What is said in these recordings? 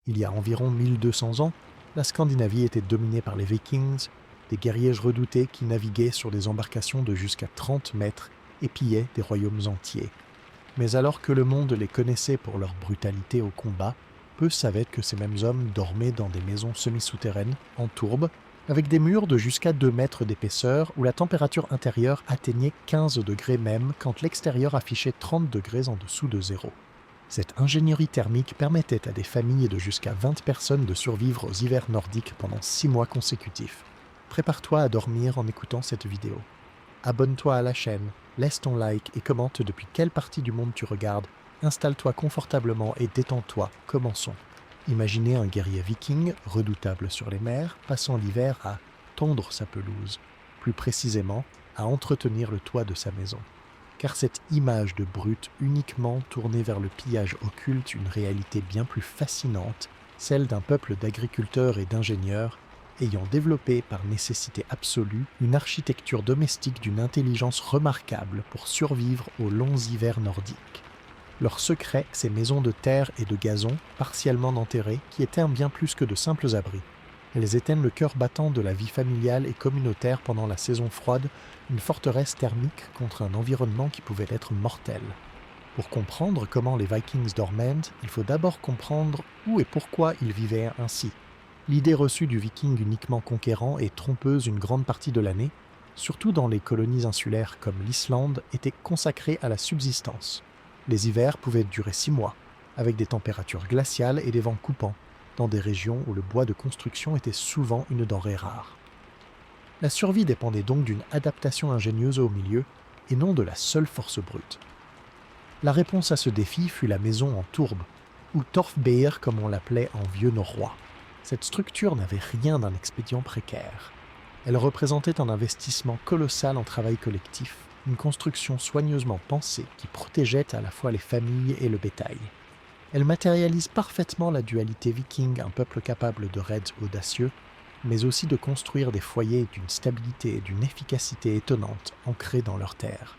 Il y a environ 1200 ans, la Scandinavie était dominée par les Vikings, des guerriers redoutés qui naviguaient sur des embarcations de jusqu'à 30 mètres et pillaient des royaumes entiers. Mais alors que le monde les connaissait pour leur brutalité au combat, peu savaient que ces mêmes hommes dormaient dans des maisons semi-souterraines, en tourbe, avec des murs de jusqu'à 2 mètres d'épaisseur où la température intérieure atteignait 15 degrés même quand l'extérieur affichait 30 degrés en dessous de zéro. Cette ingénierie thermique permettait à des familles de jusqu'à 20 personnes de survivre aux hivers nordiques pendant 6 mois consécutifs. Prépare-toi à dormir en écoutant cette vidéo. Abonne-toi à la chaîne, laisse ton like et commente depuis quelle partie du monde tu regardes. Installe-toi confortablement et détends-toi, commençons. Imaginez un guerrier viking, redoutable sur les mers, passant l'hiver à tondre sa pelouse, plus précisément à entretenir le toit de sa maison. Car cette image de brute uniquement tournée vers le pillage occulte une réalité bien plus fascinante, celle d'un peuple d'agriculteurs et d'ingénieurs ayant développé par nécessité absolue une architecture domestique d'une intelligence remarquable pour survivre aux longs hivers nordiques. Leur secret, ces maisons de terre et de gazon, partiellement enterrées, qui étaient un bien plus que de simples abris. Elles étaient le cœur battant de la vie familiale et communautaire pendant la saison froide, une forteresse thermique contre un environnement qui pouvait être mortel. Pour comprendre comment les Vikings dormaient, il faut d'abord comprendre où et pourquoi ils vivaient ainsi. L'idée reçue du viking uniquement conquérant et trompeuse une grande partie de l'année, surtout dans les colonies insulaires comme l'Islande, était consacrée à la subsistance. Les hivers pouvaient durer 6 mois, avec des températures glaciales et des vents coupants, dans des régions où le bois de construction était souvent une denrée rare. La survie dépendait donc d'une adaptation ingénieuse au milieu, et non de la seule force brute. La réponse à ce défi fut la maison en tourbe, ou Torfbeer comme on l'appelait en vieux norrois. Cette structure n'avait rien d'un expédient précaire. Elle représentait un investissement colossal en travail collectif, une construction soigneusement pensée qui protégeait à la fois les familles et le bétail. Elle matérialise parfaitement la dualité viking, un peuple capable de raids audacieux, mais aussi de construire des foyers d'une stabilité et d'une efficacité étonnantes ancrés dans leur terre.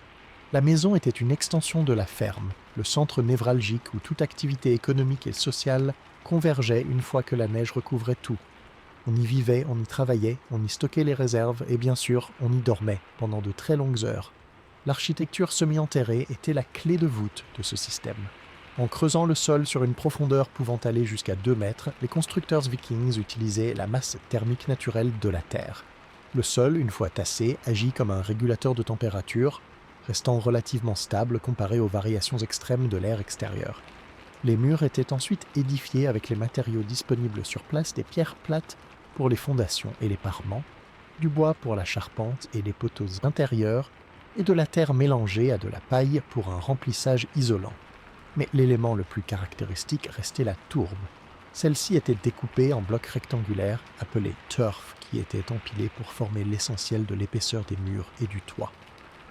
La maison était une extension de la ferme, le centre névralgique où toute activité économique et sociale convergeait une fois que la neige recouvrait tout. On y vivait, on y travaillait, on y stockait les réserves et bien sûr, on y dormait pendant de très longues heures. L'architecture semi-enterrée était la clé de voûte de ce système. En creusant le sol sur une profondeur pouvant aller jusqu'à 2 mètres, les constructeurs vikings utilisaient la masse thermique naturelle de la terre. Le sol, une fois tassé, agit comme un régulateur de température, restant relativement stable comparé aux variations extrêmes de l'air extérieur. Les murs étaient ensuite édifiés avec les matériaux disponibles sur place, des pierres plates pour les fondations et les parements, du bois pour la charpente et les poteaux intérieurs, et de la terre mélangée à de la paille pour un remplissage isolant. Mais l'élément le plus caractéristique restait la tourbe. Celle-ci était découpée en blocs rectangulaires, appelés turf, qui étaient empilés pour former l'essentiel de l'épaisseur des murs et du toit.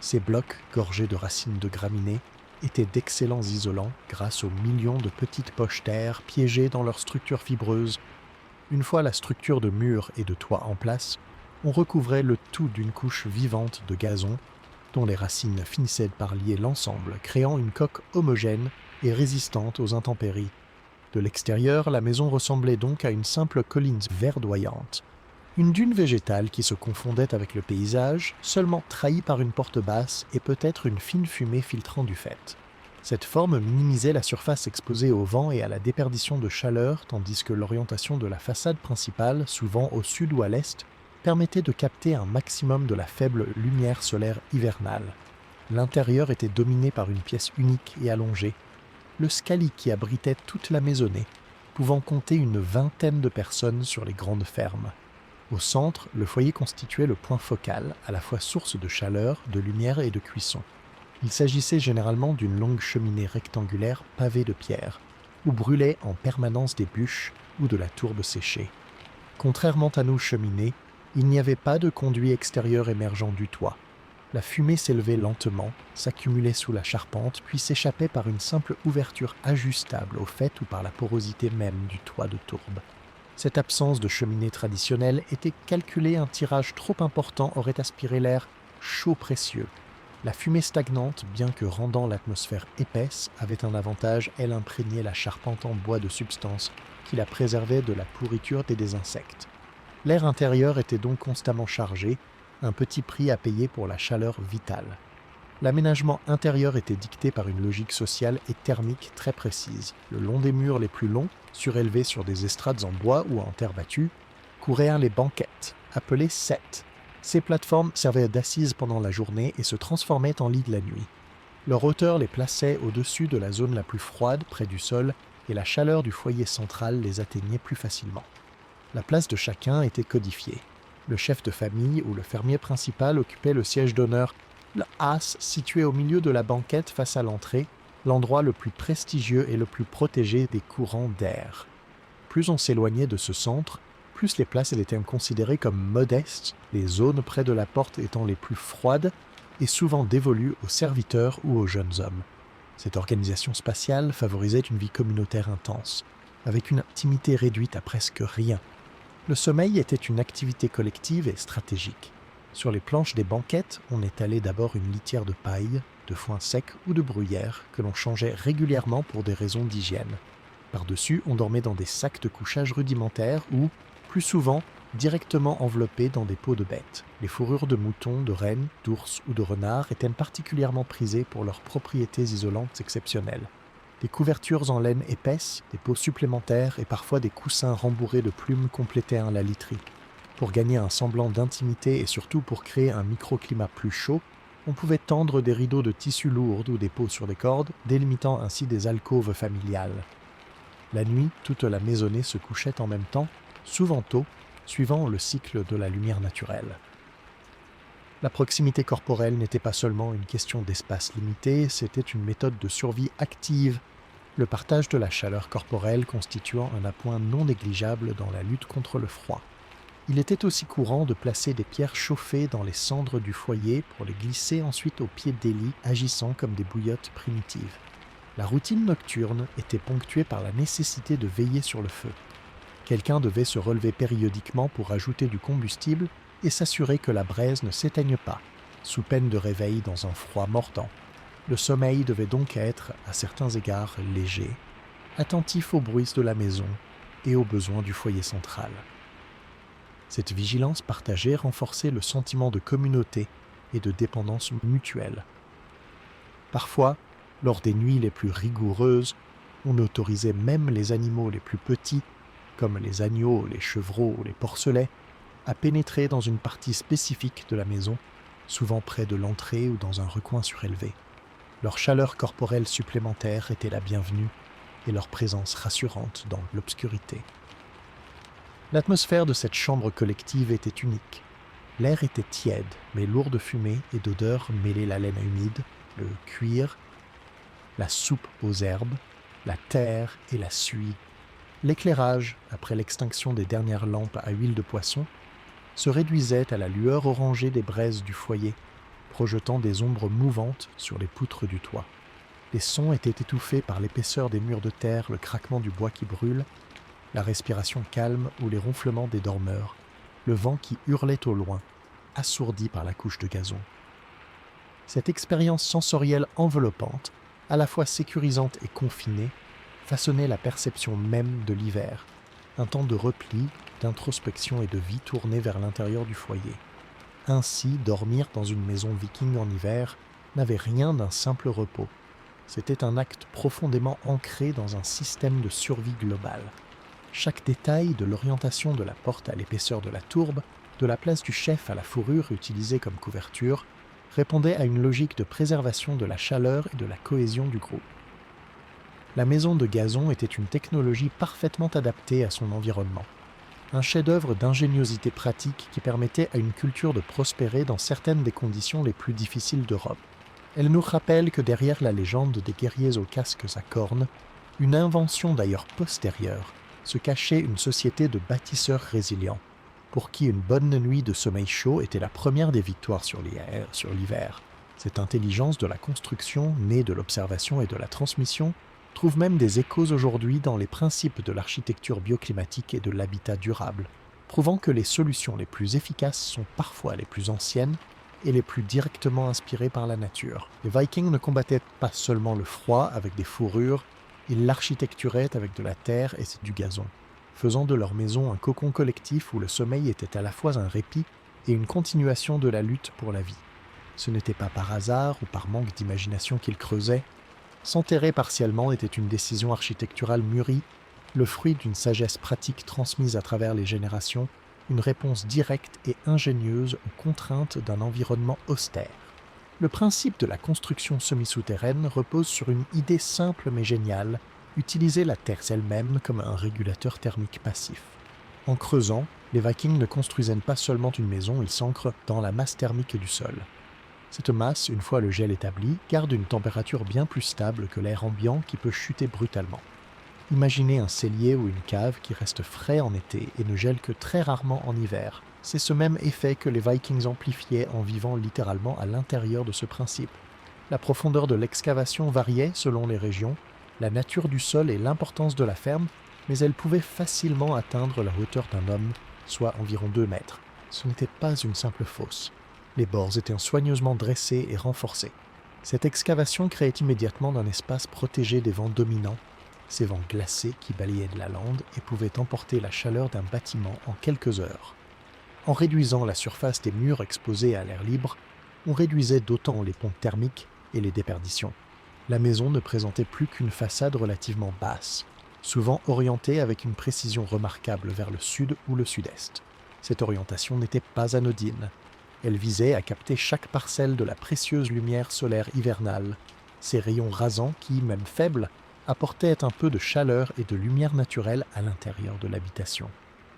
Ces blocs, gorgés de racines de graminées, étaient d'excellents isolants grâce aux millions de petites poches d'air piégées dans leur structure fibreuse. Une fois la structure de murs et de toit en place, on recouvrait le tout d'une couche vivante de gazon, dont les racines finissaient par lier l'ensemble, créant une coque homogène et résistante aux intempéries. De l'extérieur, la maison ressemblait donc à une simple colline verdoyante. Une dune végétale qui se confondait avec le paysage, seulement trahie par une porte basse et peut-être une fine fumée filtrant du faîte. Cette forme minimisait la surface exposée au vent et à la déperdition de chaleur, tandis que l'orientation de la façade principale, souvent au sud ou à l'est, permettait de capter un maximum de la faible lumière solaire hivernale. L'intérieur était dominé par une pièce unique et allongée, le scali qui abritait toute la maisonnée, pouvant compter une vingtaine de personnes sur les grandes fermes. Au centre, le foyer constituait le point focal, à la fois source de chaleur, de lumière et de cuisson. Il s'agissait généralement d'une longue cheminée rectangulaire pavée de pierre, où brûlaient en permanence des bûches ou de la tourbe séchée. Contrairement à nos cheminées, il n'y avait pas de conduit extérieur émergeant du toit. La fumée s'élevait lentement, s'accumulait sous la charpente, puis s'échappait par une simple ouverture ajustable au fait ou par la porosité même du toit de tourbe. Cette absence de cheminée traditionnelle était calculée, un tirage trop important aurait aspiré l'air chaud précieux. La fumée stagnante, bien que rendant l'atmosphère épaisse, avait un avantage, elle imprégnait la charpente en bois de substances qui la préservaient de la pourriture et des insectes. L'air intérieur était donc constamment chargé, un petit prix à payer pour la chaleur vitale. L'aménagement intérieur était dicté par une logique sociale et thermique très précise. Le long des murs les plus longs, surélevés sur des estrades en bois ou en terre battue, couraient les banquettes, appelées settes. Ces plateformes servaient d'assises pendant la journée et se transformaient en lits de la nuit. Leur hauteur les plaçait au-dessus de la zone la plus froide, près du sol, et la chaleur du foyer central les atteignait plus facilement. La place de chacun était codifiée. Le chef de famille ou le fermier principal occupait le siège d'honneur, le as situé au milieu de la banquette face à l'entrée, l'endroit le plus prestigieux et le plus protégé des courants d'air. Plus on s'éloignait de ce centre, plus les places étaient considérées comme modestes, les zones près de la porte étant les plus froides et souvent dévolues aux serviteurs ou aux jeunes hommes. Cette organisation spatiale favorisait une vie communautaire intense, avec une intimité réduite à presque rien. Le sommeil était une activité collective et stratégique. Sur les planches des banquettes, on étalait d'abord une litière de paille, de foin sec ou de bruyère que l'on changeait régulièrement pour des raisons d'hygiène. Par-dessus, on dormait dans des sacs de couchage rudimentaires ou, plus souvent, directement enveloppés dans des peaux de bêtes. Les fourrures de moutons, de rennes, d'ours ou de renards étaient particulièrement prisées pour leurs propriétés isolantes exceptionnelles. Des couvertures en laine épaisse, des peaux supplémentaires et parfois des coussins rembourrés de plumes complétaient la literie. Pour gagner un semblant d'intimité et surtout pour créer un microclimat plus chaud, on pouvait tendre des rideaux de tissu lourd ou des peaux sur des cordes, délimitant ainsi des alcôves familiales. La nuit, toute la maisonnée se couchait en même temps, souvent tôt, suivant le cycle de la lumière naturelle. La proximité corporelle n'était pas seulement une question d'espace limité, c'était une méthode de survie active, le partage de la chaleur corporelle constituant un appoint non négligeable dans la lutte contre le froid. Il était aussi courant de placer des pierres chauffées dans les cendres du foyer pour les glisser ensuite au pied des lits, agissant comme des bouillottes primitives. La routine nocturne était ponctuée par la nécessité de veiller sur le feu. Quelqu'un devait se relever périodiquement pour ajouter du combustible et s'assurer que la braise ne s'éteigne pas, sous peine de réveil dans un froid mordant. Le sommeil devait donc être, à certains égards, léger, attentif aux bruits de la maison et aux besoins du foyer central. Cette vigilance partagée renforçait le sentiment de communauté et de dépendance mutuelle. Parfois, lors des nuits les plus rigoureuses, on autorisait même les animaux les plus petits, comme les agneaux, les chevreaux ou les porcelets, à pénétrer dans une partie spécifique de la maison, souvent près de l'entrée ou dans un recoin surélevé. Leur chaleur corporelle supplémentaire était la bienvenue et leur présence rassurante dans l'obscurité. L'atmosphère de cette chambre collective était unique. L'air était tiède, mais lourd de fumée et d'odeurs mêlées la laine humide, le cuir, la soupe aux herbes, la terre et la suie. L'éclairage, après l'extinction des dernières lampes à huile de poisson, se réduisait à la lueur orangée des braises du foyer, projetant des ombres mouvantes sur les poutres du toit. Les sons étaient étouffés par l'épaisseur des murs de terre, le craquement du bois qui brûle, la respiration calme ou les ronflements des dormeurs, le vent qui hurlait au loin, assourdi par la couche de gazon. Cette expérience sensorielle enveloppante, à la fois sécurisante et confinée, façonnait la perception même de l'hiver, un temps de repli, d'introspection et de vie tourné vers l'intérieur du foyer. Ainsi, dormir dans une maison viking en hiver n'avait rien d'un simple repos. C'était un acte profondément ancré dans un système de survie globale. Chaque détail, de l'orientation de la porte à l'épaisseur de la tourbe, de la place du chef à la fourrure utilisée comme couverture, répondait à une logique de préservation de la chaleur et de la cohésion du groupe. La maison de gazon était une technologie parfaitement adaptée à son environnement. Un chef-d'œuvre d'ingéniosité pratique qui permettait à une culture de prospérer dans certaines des conditions les plus difficiles d'Europe. Elle nous rappelle que derrière la légende des guerriers aux casques à cornes, une invention d'ailleurs postérieure, se cachait une société de bâtisseurs résilients, pour qui une bonne nuit de sommeil chaud était la première des victoires sur l'hiver. Cette intelligence de la construction, née de l'observation et de la transmission, trouve même des échos aujourd'hui dans les principes de l'architecture bioclimatique et de l'habitat durable, prouvant que les solutions les plus efficaces sont parfois les plus anciennes et les plus directement inspirés par la nature. Les Vikings ne combattaient pas seulement le froid avec des fourrures, ils l'architecturaient avec de la terre et du gazon, faisant de leur maison un cocon collectif où le sommeil était à la fois un répit et une continuation de la lutte pour la vie. Ce n'était pas par hasard ou par manque d'imagination qu'ils creusaient. S'enterrer partiellement était une décision architecturale mûrie, le fruit d'une sagesse pratique transmise à travers les générations, une réponse directe et ingénieuse aux contraintes d'un environnement austère. Le principe de la construction semi-souterraine repose sur une idée simple mais géniale, utiliser la terre elle-même comme un régulateur thermique passif. En creusant, les Vikings ne construisaient pas seulement une maison, ils s'ancrent dans la masse thermique du sol. Cette masse, une fois le gel établi, garde une température bien plus stable que l'air ambiant qui peut chuter brutalement. Imaginez un cellier ou une cave qui reste frais en été et ne gèle que très rarement en hiver. C'est ce même effet que les Vikings amplifiaient en vivant littéralement à l'intérieur de ce principe. La profondeur de l'excavation variait selon les régions, la nature du sol et l'importance de la ferme, mais elle pouvait facilement atteindre la hauteur d'un homme, soit environ 2 mètres. Ce n'était pas une simple fosse. Les bords étaient soigneusement dressés et renforcés. Cette excavation créait immédiatement un espace protégé des vents dominants, ces vents glacés qui balayaient de la lande et pouvaient emporter la chaleur d'un bâtiment en quelques heures. En réduisant la surface des murs exposés à l'air libre, on réduisait d'autant les pompes thermiques et les déperditions. La maison ne présentait plus qu'une façade relativement basse, souvent orientée avec une précision remarquable vers le sud ou le sud-est. Cette orientation n'était pas anodine. Elle visait à capter chaque parcelle de la précieuse lumière solaire hivernale, ces rayons rasants qui, même faibles, apportait un peu de chaleur et de lumière naturelle à l'intérieur de l'habitation.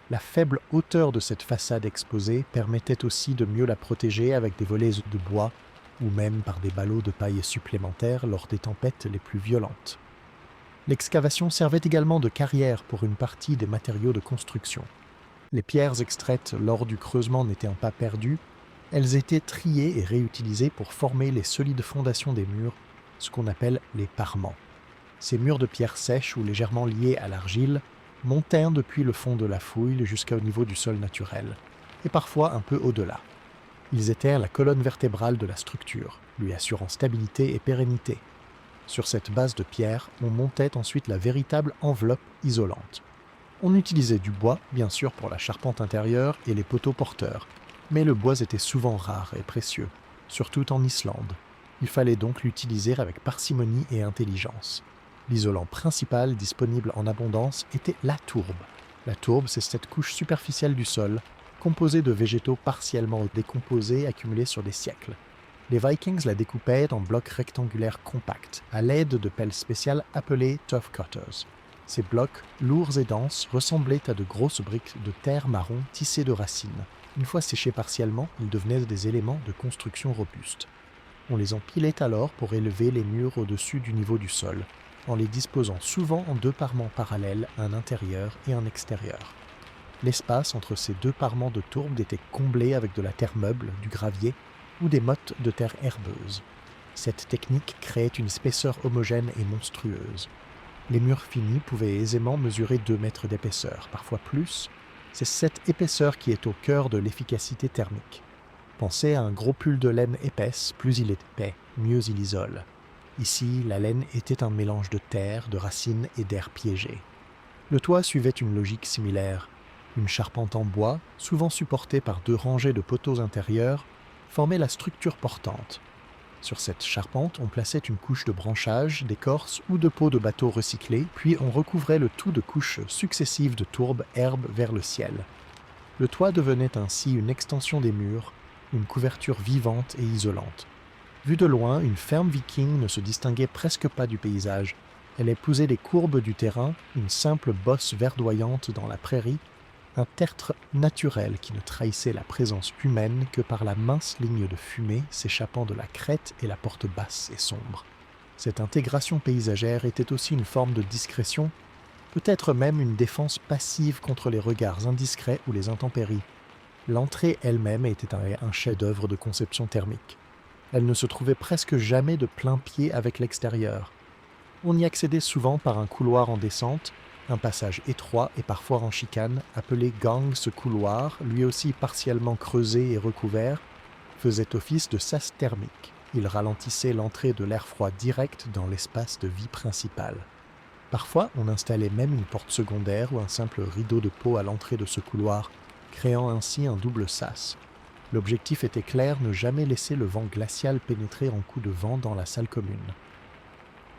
La faible hauteur de cette façade exposée permettait aussi de mieux la protéger avec des volets de bois ou même par des ballots de paille supplémentaires lors des tempêtes les plus violentes. L'excavation servait également de carrière pour une partie des matériaux de construction. Les pierres extraites lors du creusement n'étant pas perdues, elles étaient triées et réutilisées pour former les solides fondations des murs, ce qu'on appelle les parements. Ces murs de pierre sèche ou légèrement liés à l'argile montaient depuis le fond de la fouille jusqu'au niveau du sol naturel, et parfois un peu au-delà. Ils étaient la colonne vertébrale de la structure, lui assurant stabilité et pérennité. Sur cette base de pierre, on montait ensuite la véritable enveloppe isolante. On utilisait du bois, bien sûr, pour la charpente intérieure et les poteaux porteurs, mais le bois était souvent rare et précieux, surtout en Islande. Il fallait donc l'utiliser avec parcimonie et intelligence. L'isolant principal disponible en abondance était la tourbe. La tourbe, c'est cette couche superficielle du sol, composée de végétaux partiellement décomposés accumulés sur des siècles. Les Vikings la découpaient en blocs rectangulaires compacts, à l'aide de pelles spéciales appelées tuff cutters. Ces blocs, lourds et denses, ressemblaient à de grosses briques de terre marron tissées de racines. Une fois séchés partiellement, ils devenaient des éléments de construction robustes. On les empilait alors pour élever les murs au-dessus du niveau du sol, en les disposant souvent en 2 parements parallèles, un intérieur et un extérieur. L'espace entre ces 2 parements de tourbe était comblé avec de la terre meuble, du gravier ou des mottes de terre herbeuse. Cette technique créait une épaisseur homogène et monstrueuse. Les murs finis pouvaient aisément mesurer 2 mètres d'épaisseur, parfois plus. C'est cette épaisseur qui est au cœur de l'efficacité thermique. Pensez à un gros pull de laine épaisse, plus il est épais, mieux il isole. Ici, la laine était un mélange de terre, de racines et d'air piégé. Le toit suivait une logique similaire. Une charpente en bois, souvent supportée par 2 rangées de poteaux intérieurs, formait la structure portante. Sur cette charpente, on plaçait une couche de branchages, d'écorce ou de peaux de bateaux recyclés, puis on recouvrait le tout de couches successives de tourbes, herbes vers le ciel. Le toit devenait ainsi une extension des murs, une couverture vivante et isolante. Vue de loin, une ferme viking ne se distinguait presque pas du paysage. Elle épousait les courbes du terrain, une simple bosse verdoyante dans la prairie, un tertre naturel qui ne trahissait la présence humaine que par la mince ligne de fumée s'échappant de la crête et la porte basse et sombre. Cette intégration paysagère était aussi une forme de discrétion, peut-être même une défense passive contre les regards indiscrets ou les intempéries. L'entrée elle-même était un chef-d'œuvre de conception thermique. Elle ne se trouvait presque jamais de plein pied avec l'extérieur. On y accédait souvent par un couloir en descente, un passage étroit et parfois en chicane, appelé gang ce couloir, lui aussi partiellement creusé et recouvert, faisait office de sas thermique. Il ralentissait l'entrée de l'air froid direct dans l'espace de vie principal. Parfois, on installait même une porte secondaire ou un simple rideau de peau à l'entrée de ce couloir, créant ainsi un double sas. L'objectif était clair, ne jamais laisser le vent glacial pénétrer en coup de vent dans la salle commune.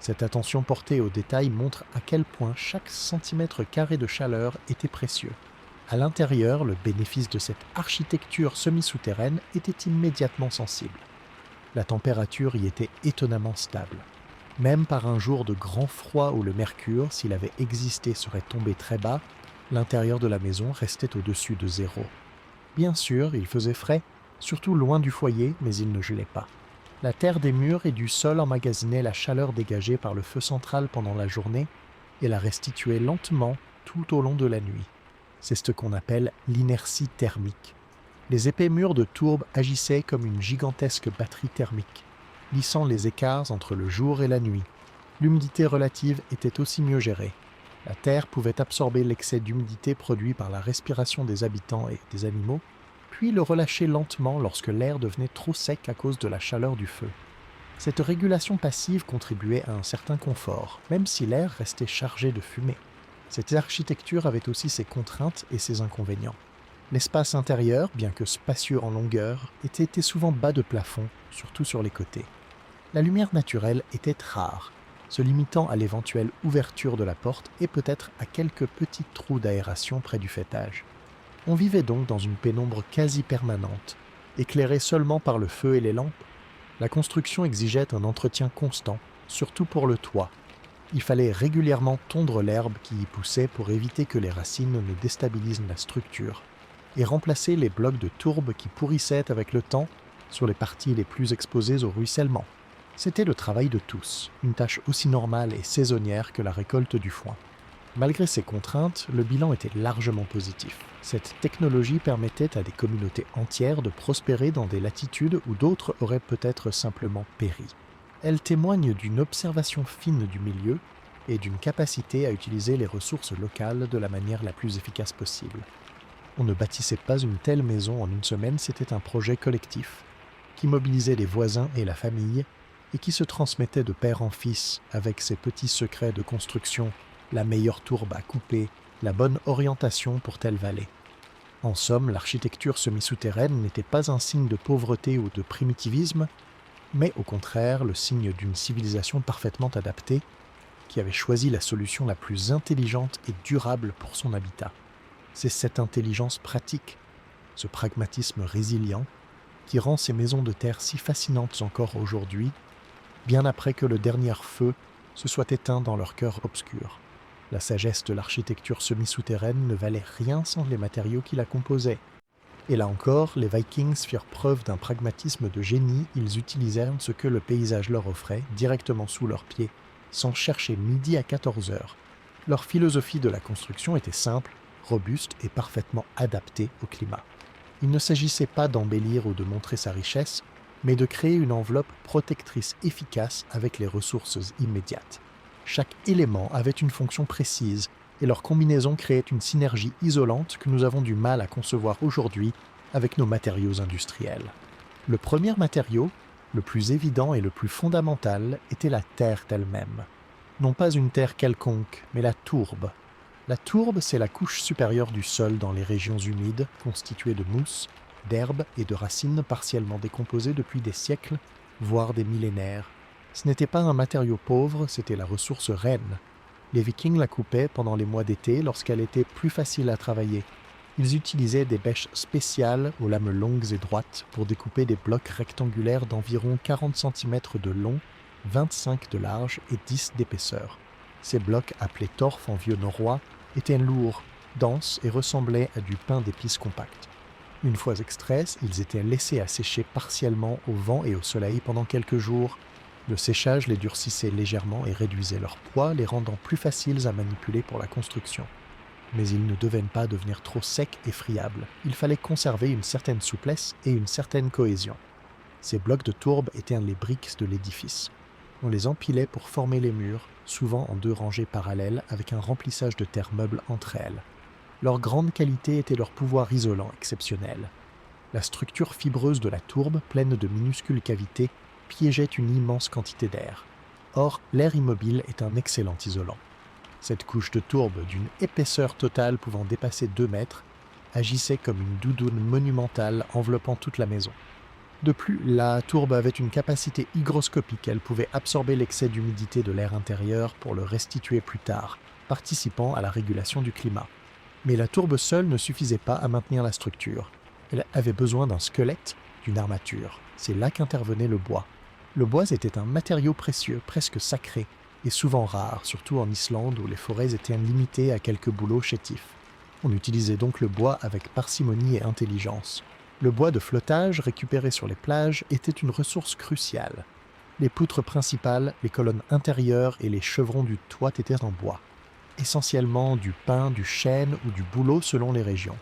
Cette attention portée aux détails montre à quel point chaque centimètre carré de chaleur était précieux. À l'intérieur, le bénéfice de cette architecture semi-souterraine était immédiatement sensible. La température y était étonnamment stable. Même par un jour de grand froid où le mercure, s'il avait existé, serait tombé très bas, l'intérieur de la maison restait au-dessus de zéro. Bien sûr, il faisait frais, surtout loin du foyer, mais il ne gelait pas. La terre des murs et du sol emmagasinaient la chaleur dégagée par le feu central pendant la journée et la restituait lentement tout au long de la nuit. C'est ce qu'on appelle l'inertie thermique. Les épais murs de tourbe agissaient comme une gigantesque batterie thermique, lissant les écarts entre le jour et la nuit. L'humidité relative était aussi mieux gérée. La terre pouvait absorber l'excès d'humidité produit par la respiration des habitants et des animaux, puis le relâcher lentement lorsque l'air devenait trop sec à cause de la chaleur du feu. Cette régulation passive contribuait à un certain confort, même si l'air restait chargé de fumée. Cette architecture avait aussi ses contraintes et ses inconvénients. L'espace intérieur, bien que spacieux en longueur, était souvent bas de plafond, surtout sur les côtés. La lumière naturelle était rare, se limitant à l'éventuelle ouverture de la porte et peut-être à quelques petits trous d'aération près du faîtage. On vivait donc dans une pénombre quasi permanente, éclairée seulement par le feu et les lampes. La construction exigeait un entretien constant, surtout pour le toit. Il fallait régulièrement tondre l'herbe qui y poussait pour éviter que les racines ne déstabilisent la structure, et remplacer les blocs de tourbe qui pourrissaient avec le temps sur les parties les plus exposées au ruissellement. C'était le travail de tous, une tâche aussi normale et saisonnière que la récolte du foin. Malgré ces contraintes, le bilan était largement positif. Cette technologie permettait à des communautés entières de prospérer dans des latitudes où d'autres auraient peut-être simplement péri. Elle témoigne d'une observation fine du milieu et d'une capacité à utiliser les ressources locales de la manière la plus efficace possible. On ne bâtissait pas une telle maison en une semaine, c'était un projet collectif qui mobilisait les voisins et la famille et qui se transmettait de père en fils avec ses petits secrets de construction, la meilleure tourbe à couper, la bonne orientation pour telle vallée. En somme, l'architecture semi-souterraine n'était pas un signe de pauvreté ou de primitivisme, mais au contraire le signe d'une civilisation parfaitement adaptée qui avait choisi la solution la plus intelligente et durable pour son habitat. C'est cette intelligence pratique, ce pragmatisme résilient, qui rend ces maisons de terre si fascinantes encore aujourd'hui, bien après que le dernier feu se soit éteint dans leur cœur obscur. La sagesse de l'architecture semi-souterraine ne valait rien sans les matériaux qui la composaient. Et là encore, les Vikings firent preuve d'un pragmatisme de génie, ils utilisèrent ce que le paysage leur offrait directement sous leurs pieds, sans chercher midi à 14 heures. Leur philosophie de la construction était simple, robuste et parfaitement adaptée au climat. Il ne s'agissait pas d'embellir ou de montrer sa richesse, mais de créer une enveloppe protectrice efficace avec les ressources immédiates. Chaque élément avait une fonction précise, et leur combinaison créait une synergie isolante que nous avons du mal à concevoir aujourd'hui avec nos matériaux industriels. Le premier matériau, le plus évident et le plus fondamental, était la terre elle-même. Non pas une terre quelconque, mais la tourbe. La tourbe, c'est la couche supérieure du sol dans les régions humides, constituée de mousse, d'herbes et de racines partiellement décomposées depuis des siècles, voire des millénaires. Ce n'était pas un matériau pauvre, c'était la ressource reine. Les Vikings la coupaient pendant les mois d'été lorsqu'elle était plus facile à travailler. Ils utilisaient des bêches spéciales aux lames longues et droites pour découper des blocs rectangulaires d'environ 40 cm de long, 25 de large et 10 d'épaisseur. Ces blocs, appelés torfs en vieux norrois, étaient lourds, denses et ressemblaient à du pain d'épices compact. Une fois extraits, ils étaient laissés à sécher partiellement au vent et au soleil pendant quelques jours. Le séchage les durcissait légèrement et réduisait leur poids, les rendant plus faciles à manipuler pour la construction. Mais ils ne devaient pas devenir trop secs et friables. Il fallait conserver une certaine souplesse et une certaine cohésion. Ces blocs de tourbe étaient les briques de l'édifice. On les empilait pour former les murs, souvent en 2 rangées parallèles avec un remplissage de terre meuble entre elles. Leur grande qualité était leur pouvoir isolant exceptionnel. La structure fibreuse de la tourbe, pleine de minuscules cavités, piégeait une immense quantité d'air. Or, l'air immobile est un excellent isolant. Cette couche de tourbe, d'une épaisseur totale pouvant dépasser 2 mètres, agissait comme une doudoune monumentale enveloppant toute la maison. De plus, la tourbe avait une capacité hygroscopique, elle pouvait absorber l'excès d'humidité de l'air intérieur pour le restituer plus tard, participant à la régulation du climat. Mais la tourbe seule ne suffisait pas à maintenir la structure. Elle avait besoin d'un squelette, d'une armature. C'est là qu'intervenait le bois. Le bois était un matériau précieux, presque sacré, et souvent rare, surtout en Islande où les forêts étaient limitées à quelques bouleaux chétifs. On utilisait donc le bois avec parcimonie et intelligence. Le bois de flottage récupéré sur les plages était une ressource cruciale. Les poutres principales, les colonnes intérieures et les chevrons du toit étaient en bois. Essentiellement du pin, du chêne ou du bouleau selon les régions.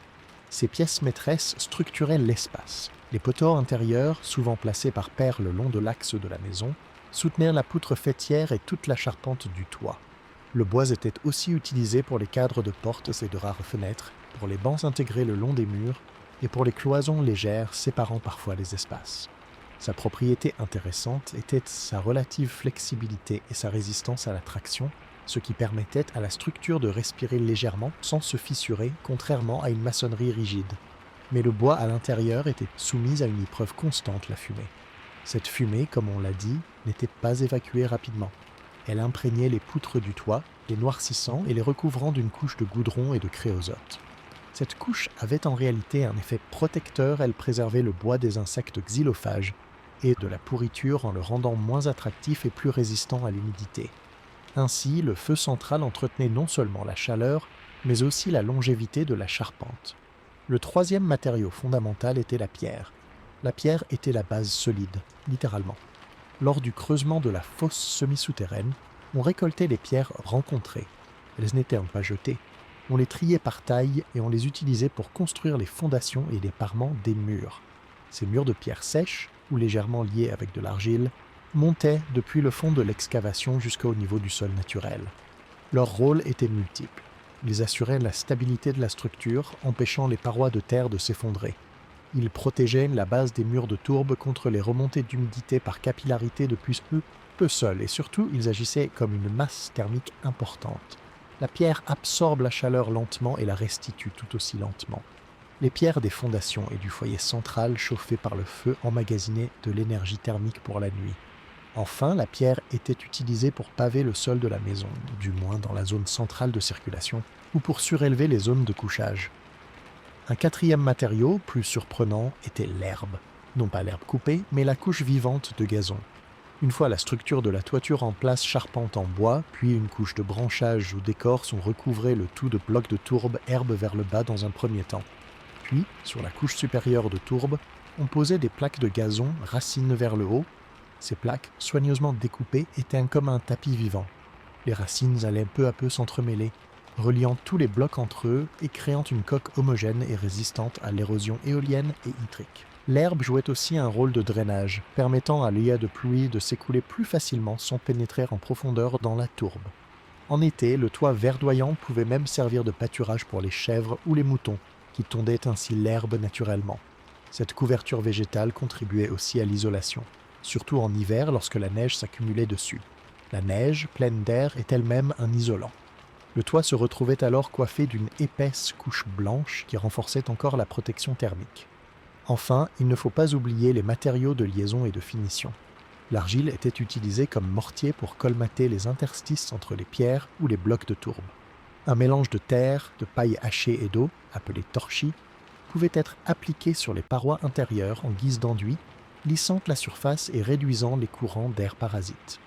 Ces pièces maîtresses structuraient l'espace. Les poteaux intérieurs, souvent placés par paires le long de l'axe de la maison, soutenaient la poutre faîtière et toute la charpente du toit. Le bois était aussi utilisé pour les cadres de portes et de rares fenêtres, pour les bancs intégrés le long des murs et pour les cloisons légères séparant parfois les espaces. Sa propriété intéressante était sa relative flexibilité et sa résistance à la traction, ce qui permettait à la structure de respirer légèrement sans se fissurer, contrairement à une maçonnerie rigide. Mais le bois à l'intérieur était soumis à une épreuve constante, la fumée. Cette fumée, comme on l'a dit, n'était pas évacuée rapidement. Elle imprégnait les poutres du toit, les noircissant et les recouvrant d'une couche de goudron et de créosote. Cette couche avait en réalité un effet protecteur, elle préservait le bois des insectes xylophages et de la pourriture en le rendant moins attractif et plus résistant à l'humidité. Ainsi, le feu central entretenait non seulement la chaleur, mais aussi la longévité de la charpente. Le troisième matériau fondamental était la pierre. La pierre était la base solide, littéralement. Lors du creusement de la fosse semi-souterraine, on récoltait les pierres rencontrées. Elles n'étaient pas jetées. On les triait par taille et on les utilisait pour construire les fondations et les parements des murs. Ces murs de pierre sèche, ou légèrement liés avec de l'argile, montaient depuis le fond de l'excavation jusqu'au niveau du sol naturel. Leur rôle était multiple. Ils assuraient la stabilité de la structure, empêchant les parois de terre de s'effondrer. Ils protégeaient la base des murs de tourbe contre les remontées d'humidité par capillarité depuis peu seuls, et surtout, ils agissaient comme une masse thermique importante. La pierre absorbe la chaleur lentement et la restitue tout aussi lentement. Les pierres des fondations et du foyer central chauffées par le feu emmagasinaient de l'énergie thermique pour la nuit. Enfin, la pierre était utilisée pour paver le sol de la maison, du moins dans la zone centrale de circulation, ou pour surélever les zones de couchage. Un quatrième matériau, plus surprenant, était l'herbe. Non pas l'herbe coupée, mais la couche vivante de gazon. Une fois la structure de la toiture en place charpente en bois, puis une couche de branchages ou d'écorce ont recouvré le tout de blocs de tourbe, herbe vers le bas dans un premier temps. Puis, sur la couche supérieure de tourbe, on posait des plaques de gazon, racines vers le haut. Ces plaques, soigneusement découpées, étaient comme un tapis vivant. Les racines allaient peu à peu s'entremêler, reliant tous les blocs entre eux et créant une coque homogène et résistante à l'érosion éolienne et hydrique. L'herbe jouait aussi un rôle de drainage, permettant à l'eau de pluie de s'écouler plus facilement sans pénétrer en profondeur dans la tourbe. En été, le toit verdoyant pouvait même servir de pâturage pour les chèvres ou les moutons, qui tondaient ainsi l'herbe naturellement. Cette couverture végétale contribuait aussi à l'isolation, surtout en hiver lorsque la neige s'accumulait dessus. La neige, pleine d'air, est elle-même un isolant. Le toit se retrouvait alors coiffé d'une épaisse couche blanche qui renforçait encore la protection thermique. Enfin, il ne faut pas oublier les matériaux de liaison et de finition. L'argile était utilisée comme mortier pour colmater les interstices entre les pierres ou les blocs de tourbe. Un mélange de terre, de paille hachée et d'eau, appelé torchis, pouvait être appliqué sur les parois intérieures en guise d'enduit, lissant la surface et réduisant les courants d'air parasites.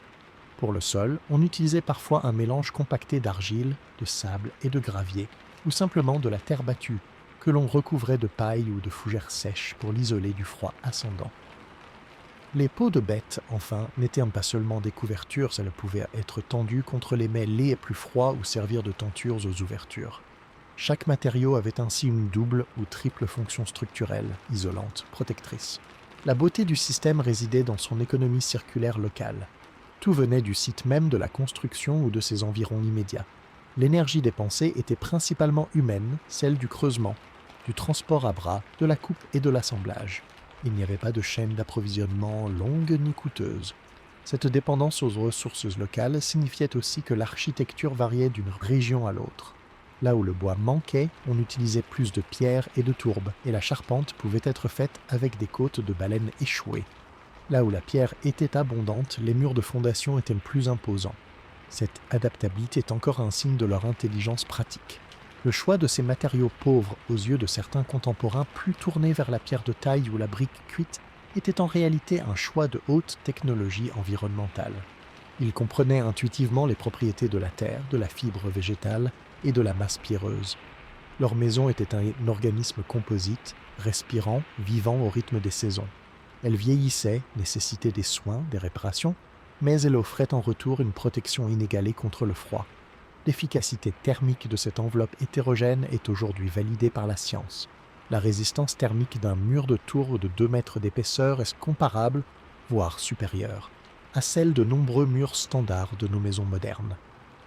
Pour le sol, on utilisait parfois un mélange compacté d'argile, de sable et de gravier, ou simplement de la terre battue, que l'on recouvrait de paille ou de fougères sèches pour l'isoler du froid ascendant. Les peaux de bêtes, enfin, n'étaient pas seulement des couvertures, elles pouvaient être tendues contre les mets laids et plus froids ou servir de tentures aux ouvertures. Chaque matériau avait ainsi une double ou triple fonction structurelle, isolante, protectrice. La beauté du système résidait dans son économie circulaire locale. Tout venait du site même de la construction ou de ses environs immédiats. L'énergie dépensée était principalement humaine, celle du creusement. du transport à bras, de la coupe et de l'assemblage. Il n'y avait pas de chaîne d'approvisionnement longue ni coûteuse. Cette dépendance aux ressources locales signifiait aussi que l'architecture variait d'une région à l'autre. Là où le bois manquait, on utilisait plus de pierres et de tourbes, et la charpente pouvait être faite avec des côtes de baleine échouées. Là où la pierre était abondante, les murs de fondation étaient plus imposants. Cette adaptabilité est encore un signe de leur intelligence pratique. Le choix de ces matériaux pauvres aux yeux de certains contemporains plus tournés vers la pierre de taille ou la brique cuite était en réalité un choix de haute technologie environnementale. Ils comprenaient intuitivement les propriétés de la terre, de la fibre végétale et de la masse pierreuse. Leur maison était un organisme composite, respirant, vivant au rythme des saisons. Elle vieillissait, nécessitait des soins, des réparations, mais elle offrait en retour une protection inégalée contre le froid. L'efficacité thermique de cette enveloppe hétérogène est aujourd'hui validée par la science. La résistance thermique d'un mur de tour de 2 mètres d'épaisseur est comparable, voire supérieure, à celle de nombreux murs standards de nos maisons modernes.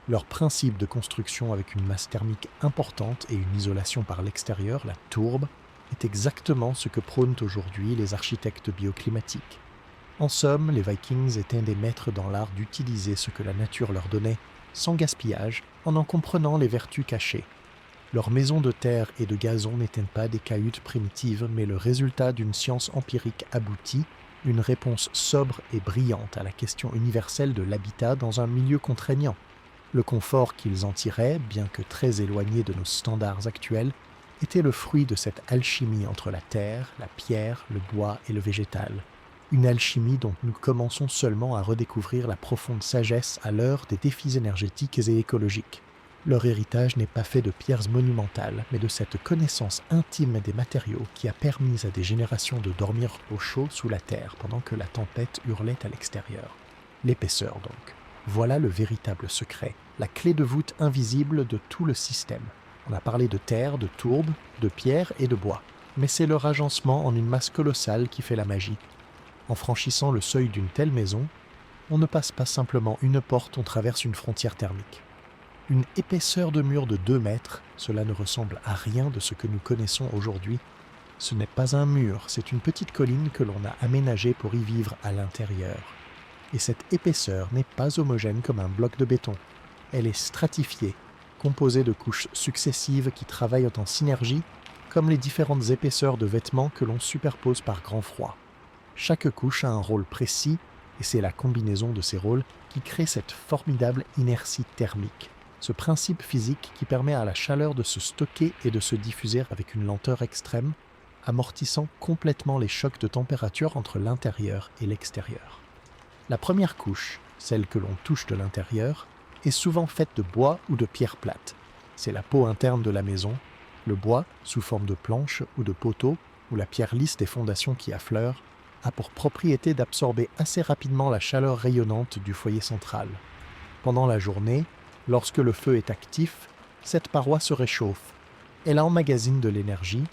Leur principe de construction avec une masse thermique importante et une isolation par l'extérieur, la tourbe, est exactement ce que prônent aujourd'hui les architectes bioclimatiques. En somme, les Vikings étaient des maîtres dans l'art d'utiliser ce que la nature leur donnait sans gaspillage, en comprenant les vertus cachées. Leurs maisons de terre et de gazon n'étaient pas des cahutes primitives, mais le résultat d'une science empirique aboutie, une réponse sobre et brillante à la question universelle de l'habitat dans un milieu contraignant. Le confort qu'ils en tiraient, bien que très éloigné de nos standards actuels, était le fruit de cette alchimie entre la terre, la pierre, le bois et le végétal. Une alchimie dont nous commençons seulement à redécouvrir la profonde sagesse à l'heure des défis énergétiques et écologiques. Leur héritage n'est pas fait de pierres monumentales, mais de cette connaissance intime des matériaux qui a permis à des générations de dormir au chaud sous la terre pendant que la tempête hurlait à l'extérieur. L'épaisseur donc. Voilà le véritable secret, la clé de voûte invisible de tout le système. On a parlé de terre, de tourbe, de pierre et de bois. Mais c'est leur agencement en une masse colossale qui fait la magie. En franchissant le seuil d'une telle maison, on ne passe pas simplement une porte, on traverse une frontière thermique. Une épaisseur de mur de 2 mètres, cela ne ressemble à rien de ce que nous connaissons aujourd'hui. Ce n'est pas un mur, c'est une petite colline que l'on a aménagée pour y vivre à l'intérieur. Et cette épaisseur n'est pas homogène comme un bloc de béton. Elle est stratifiée, composée de couches successives qui travaillent en synergie, comme les différentes épaisseurs de vêtements que l'on superpose par grand froid. Chaque couche a un rôle précis, et c'est la combinaison de ces rôles qui crée cette formidable inertie thermique, ce principe physique qui permet à la chaleur de se stocker et de se diffuser avec une lenteur extrême, amortissant complètement les chocs de température entre l'intérieur et l'extérieur. La première couche, celle que l'on touche de l'intérieur, est souvent faite de bois ou de pierre plate. C'est la peau interne de la maison, le bois sous forme de planches ou de poteaux, ou la pierre lisse des fondations qui affleurent, a pour propriété d'absorber assez rapidement la chaleur rayonnante du foyer central. Pendant la journée, lorsque le feu est actif, cette paroi se réchauffe. Elle emmagasine de l'énergie.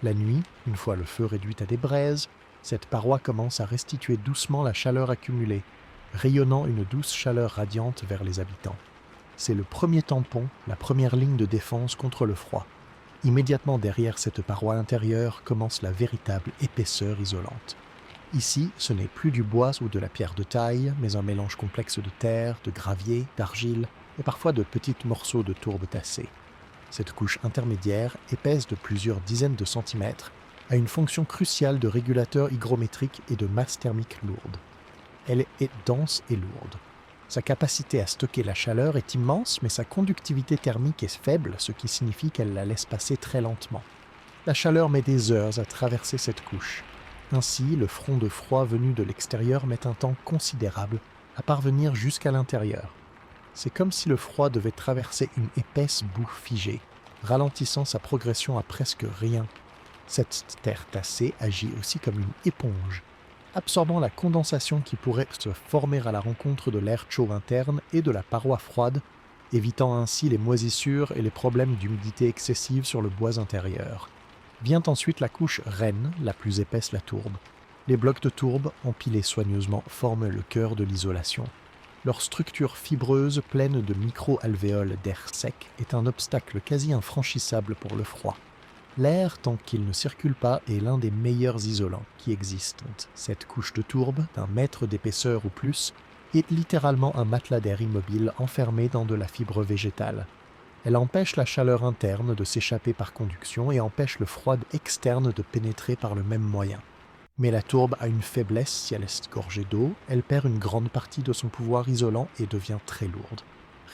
La nuit, une fois le feu réduit à des braises, cette paroi commence à restituer doucement la chaleur accumulée, rayonnant une douce chaleur radiante vers les habitants. C'est le premier tampon, la première ligne de défense contre le froid. Immédiatement derrière cette paroi intérieure commence la véritable épaisseur isolante. Ici, ce n'est plus du bois ou de la pierre de taille, mais un mélange complexe de terre, de gravier, d'argile et parfois de petits morceaux de tourbe tassée. Cette couche intermédiaire, épaisse de plusieurs dizaines de centimètres, a une fonction cruciale de régulateur hygrométrique et de masse thermique lourde. Elle est dense et lourde. Sa capacité à stocker la chaleur est immense, mais sa conductivité thermique est faible, ce qui signifie qu'elle la laisse passer très lentement. La chaleur met des heures à traverser cette couche. Ainsi, le front de froid venu de l'extérieur met un temps considérable à parvenir jusqu'à l'intérieur. C'est comme si le froid devait traverser une épaisse boue figée, ralentissant sa progression à presque rien. Cette terre tassée agit aussi comme une éponge, absorbant la condensation qui pourrait se former à la rencontre de l'air chaud interne et de la paroi froide, évitant ainsi les moisissures et les problèmes d'humidité excessive sur le bois intérieur. Vient ensuite la couche reine, la plus épaisse, la tourbe. Les blocs de tourbe, empilés soigneusement, forment le cœur de l'isolation. Leur structure fibreuse, pleine de micro-alvéoles d'air sec, est un obstacle quasi infranchissable pour le froid. L'air, tant qu'il ne circule pas, est l'un des meilleurs isolants qui existent. Cette couche de tourbe, d'un mètre d'épaisseur ou plus, est littéralement un matelas d'air immobile enfermé dans de la fibre végétale. Elle empêche la chaleur interne de s'échapper par conduction et empêche le froid externe de pénétrer par le même moyen. Mais la tourbe a une faiblesse si elle est gorgée d'eau, elle perd une grande partie de son pouvoir isolant et devient très lourde,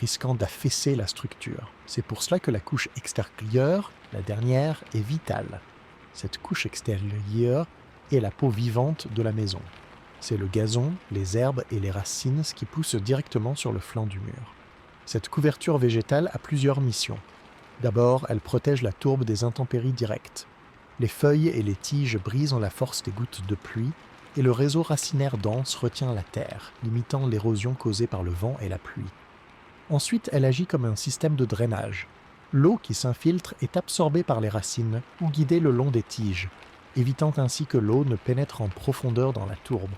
risquant d'affaisser la structure. C'est pour cela que la couche extérieure, la dernière, est vitale. Cette couche extérieure est la peau vivante de la maison. C'est le gazon, les herbes et les racines qui poussent directement sur le flanc du mur. Cette couverture végétale a plusieurs missions. D'abord, elle protège la tourbe des intempéries directes. Les feuilles et les tiges brisent la force des gouttes de pluie et le réseau racinaire dense retient la terre, limitant l'érosion causée par le vent et la pluie. Ensuite, elle agit comme un système de drainage. L'eau qui s'infiltre est absorbée par les racines ou guidée le long des tiges, évitant ainsi que l'eau ne pénètre en profondeur dans la tourbe.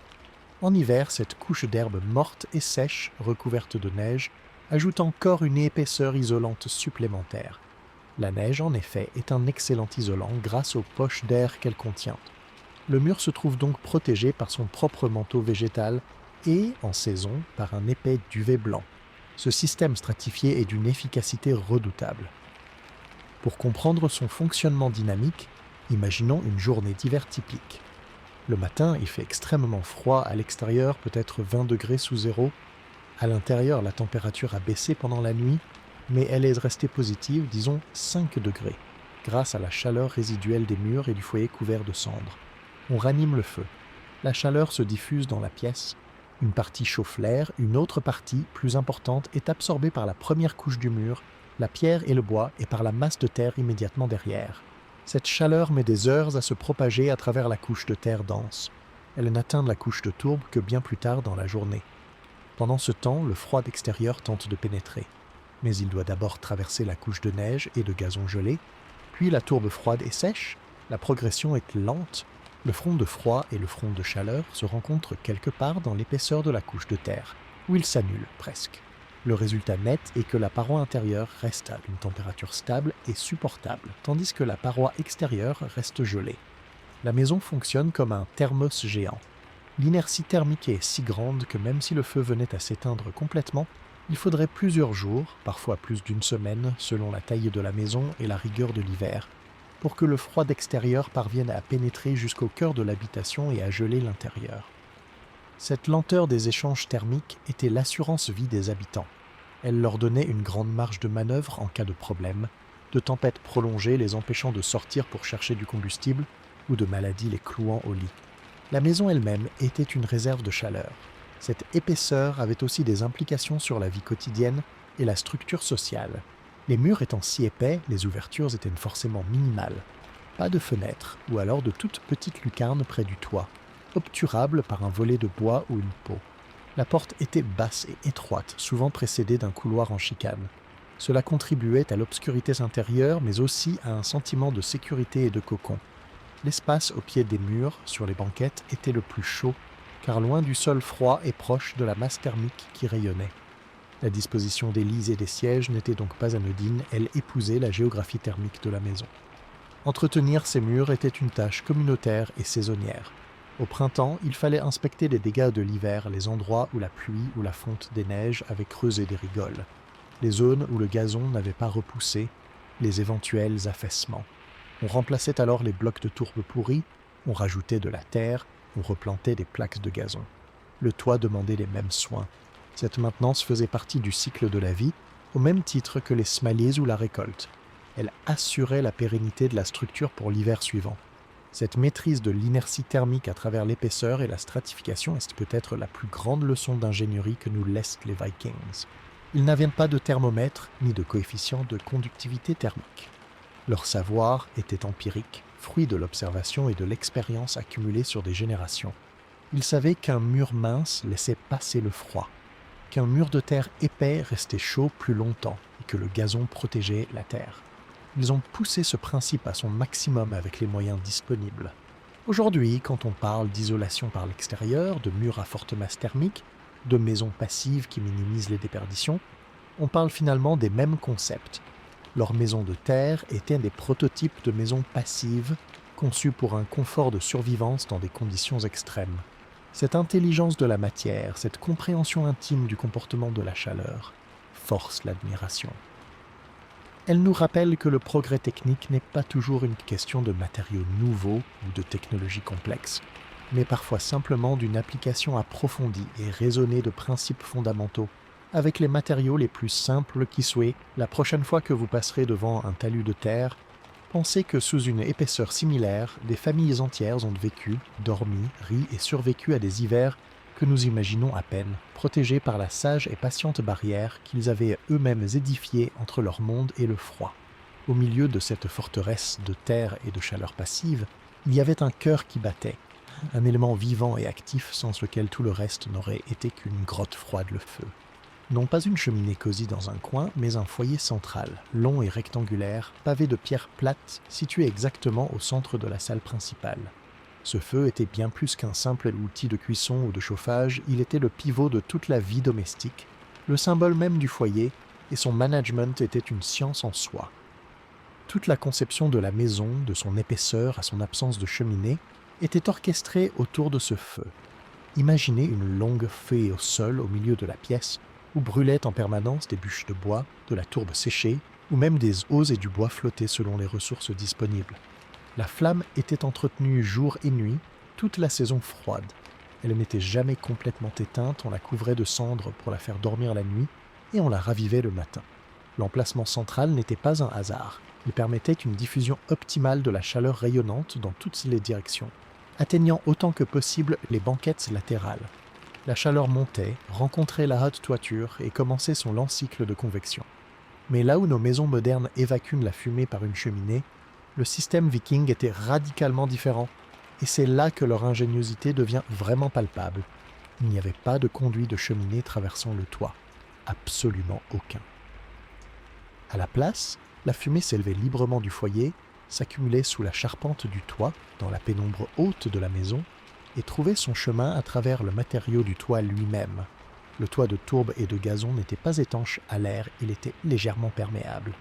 En hiver, cette couche d'herbe morte et sèche, recouverte de neige, ajoute encore une épaisseur isolante supplémentaire. La neige, en effet, est un excellent isolant grâce aux poches d'air qu'elle contient. Le mur se trouve donc protégé par son propre manteau végétal et, en saison, par un épais duvet blanc. Ce système stratifié est d'une efficacité redoutable. Pour comprendre son fonctionnement dynamique, imaginons une journée d'hiver typique. Le matin, il fait extrêmement froid à l'extérieur, peut-être 20 degrés sous zéro. À l'intérieur, la température a baissé pendant la nuit, mais elle est restée positive, disons 5 degrés, grâce à la chaleur résiduelle des murs et du foyer couvert de cendres. On ranime le feu. La chaleur se diffuse dans la pièce. Une partie chauffe l'air, une autre partie, plus importante, est absorbée par la première couche du mur, la pierre et le bois, et par la masse de terre immédiatement derrière. Cette chaleur met des heures à se propager à travers la couche de terre dense. Elle n'atteint la couche de tourbe que bien plus tard dans la journée. Pendant ce temps, le froid extérieur tente de pénétrer. Mais il doit d'abord traverser la couche de neige et de gazon gelé, puis la tourbe froide et sèche. La progression est lente. Le front de froid et le front de chaleur se rencontrent quelque part dans l'épaisseur de la couche de terre, où ils s'annulent presque. Le résultat net est que la paroi intérieure reste à une température stable et supportable, tandis que la paroi extérieure reste gelée. La maison fonctionne comme un thermos géant. L'inertie thermique est si grande que même si le feu venait à s'éteindre complètement, il faudrait plusieurs jours, parfois plus d'une semaine, selon la taille de la maison et la rigueur de l'hiver, pour que le froid d'extérieur parvienne à pénétrer jusqu'au cœur de l'habitation et à geler l'intérieur. Cette lenteur des échanges thermiques était l'assurance vie des habitants. Elle leur donnait une grande marge de manœuvre en cas de problème, de tempêtes prolongées les empêchant de sortir pour chercher du combustible ou de maladies les clouant au lit. La maison elle-même était une réserve de chaleur. Cette épaisseur avait aussi des implications sur la vie quotidienne et la structure sociale. Les murs étant si épais, les ouvertures étaient forcément minimales. Pas de fenêtres, ou alors de toutes petites lucarnes près du toit, obturables par un volet de bois ou une peau. La porte était basse et étroite, souvent précédée d'un couloir en chicane. Cela contribuait à l'obscurité intérieure, mais aussi à un sentiment de sécurité et de cocon. L'espace au pied des murs, sur les banquettes, était le plus chaud, car loin du sol froid et proche de la masse thermique qui rayonnait. La disposition des lits et des sièges n'était donc pas anodine, elle épousait la géographie thermique de la maison. Entretenir ces murs était une tâche communautaire et saisonnière. Au printemps, il fallait inspecter les dégâts de l'hiver, les endroits où la pluie ou la fonte des neiges avait creusé des rigoles, les zones où le gazon n'avait pas repoussé, les éventuels affaissements. On remplaçait alors les blocs de tourbe pourris, on rajoutait de la terre, on replantait des plaques de gazon. Le toit demandait les mêmes soins. Cette maintenance faisait partie du cycle de la vie, au même titre que les smaliers ou la récolte. Elle assurait la pérennité de la structure pour l'hiver suivant. Cette maîtrise de l'inertie thermique à travers l'épaisseur et la stratification est peut-être la plus grande leçon d'ingénierie que nous laissent les Vikings. Ils n'avaient pas de thermomètre ni de coefficient de conductivité thermique. Leur savoir était empirique, fruit de l'observation et de l'expérience accumulée sur des générations. Ils savaient qu'un mur mince laissait passer le froid, qu'un mur de terre épais restait chaud plus longtemps et que le gazon protégeait la terre. Ils ont poussé ce principe à son maximum avec les moyens disponibles. Aujourd'hui, quand on parle d'isolation par l'extérieur, de murs à forte masse thermique, de maisons passives qui minimisent les déperditions, on parle finalement des mêmes concepts. Leurs maisons de terre étaient des prototypes de maisons passives, conçues pour un confort de survivance dans des conditions extrêmes. Cette intelligence de la matière, cette compréhension intime du comportement de la chaleur, force l'admiration. Elle nous rappelle que le progrès technique n'est pas toujours une question de matériaux nouveaux ou de technologies complexes, mais parfois simplement d'une application approfondie et raisonnée de principes fondamentaux, avec les matériaux les plus simples qui soient. La prochaine fois que vous passerez devant un talus de terre, pensez que sous une épaisseur similaire, des familles entières ont vécu, dormi, ri et survécu à des hivers que nous imaginons à peine, protégés par la sage et patiente barrière qu'ils avaient eux-mêmes édifiée entre leur monde et le froid. Au milieu de cette forteresse de terre et de chaleur passive, il y avait un cœur qui battait, un élément vivant et actif sans lequel tout le reste n'aurait été qu'une grotte froide le feu. Non pas une cheminée cosy dans un coin, mais un foyer central, long et rectangulaire, pavé de pierres plates, situé exactement au centre de la salle principale. Ce feu était bien plus qu'un simple outil de cuisson ou de chauffage, il était le pivot de toute la vie domestique, le symbole même du foyer, et son management était une science en soi. Toute la conception de la maison, de son épaisseur à son absence de cheminée, était orchestrée autour de ce feu. Imaginez une longue feuille au sol au milieu de la pièce, où brûlaient en permanence des bûches de bois, de la tourbe séchée, ou même des os et du bois flottés selon les ressources disponibles. La flamme était entretenue jour et nuit, toute la saison froide. Elle n'était jamais complètement éteinte, on la couvrait de cendres pour la faire dormir la nuit, et on la ravivait le matin. L'emplacement central n'était pas un hasard. Il permettait une diffusion optimale de la chaleur rayonnante dans toutes les directions, atteignant autant que possible les banquettes latérales. La chaleur montait, rencontrait la haute toiture et commençait son lent cycle de convection. Mais là où nos maisons modernes évacuent la fumée par une cheminée, le système viking était radicalement différent, et c'est là que leur ingéniosité devient vraiment palpable. Il n'y avait pas de conduit de cheminée traversant le toit. Absolument aucun. À la place, la fumée s'élevait librement du foyer, s'accumulait sous la charpente du toit, dans la pénombre haute de la maison, et trouvait son chemin à travers le matériau du toit lui-même. Le toit de tourbe et de gazon n'était pas étanche à l'air, il était légèrement perméable.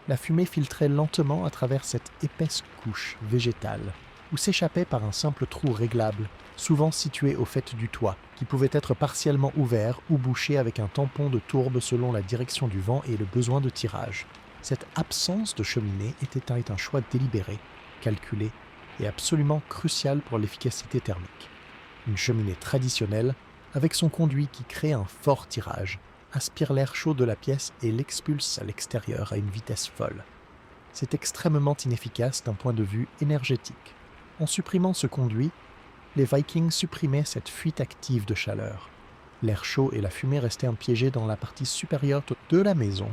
La fumée filtrait lentement à travers cette épaisse couche végétale, où s'échappait par un simple trou réglable, souvent situé au fait du toit, qui pouvait être partiellement ouvert ou bouché avec un tampon de tourbe selon la direction du vent et le besoin de tirage. Cette absence de cheminée était un choix délibéré, calculé et absolument crucial pour l'efficacité thermique. Une cheminée traditionnelle, avec son conduit qui crée un fort tirage, aspire l'air chaud de la pièce et l'expulse à l'extérieur à une vitesse folle. C'est extrêmement inefficace d'un point de vue énergétique. En supprimant ce conduit, les Vikings supprimaient cette fuite active de chaleur. L'air chaud et la fumée restaient piégés dans la partie supérieure de la maison,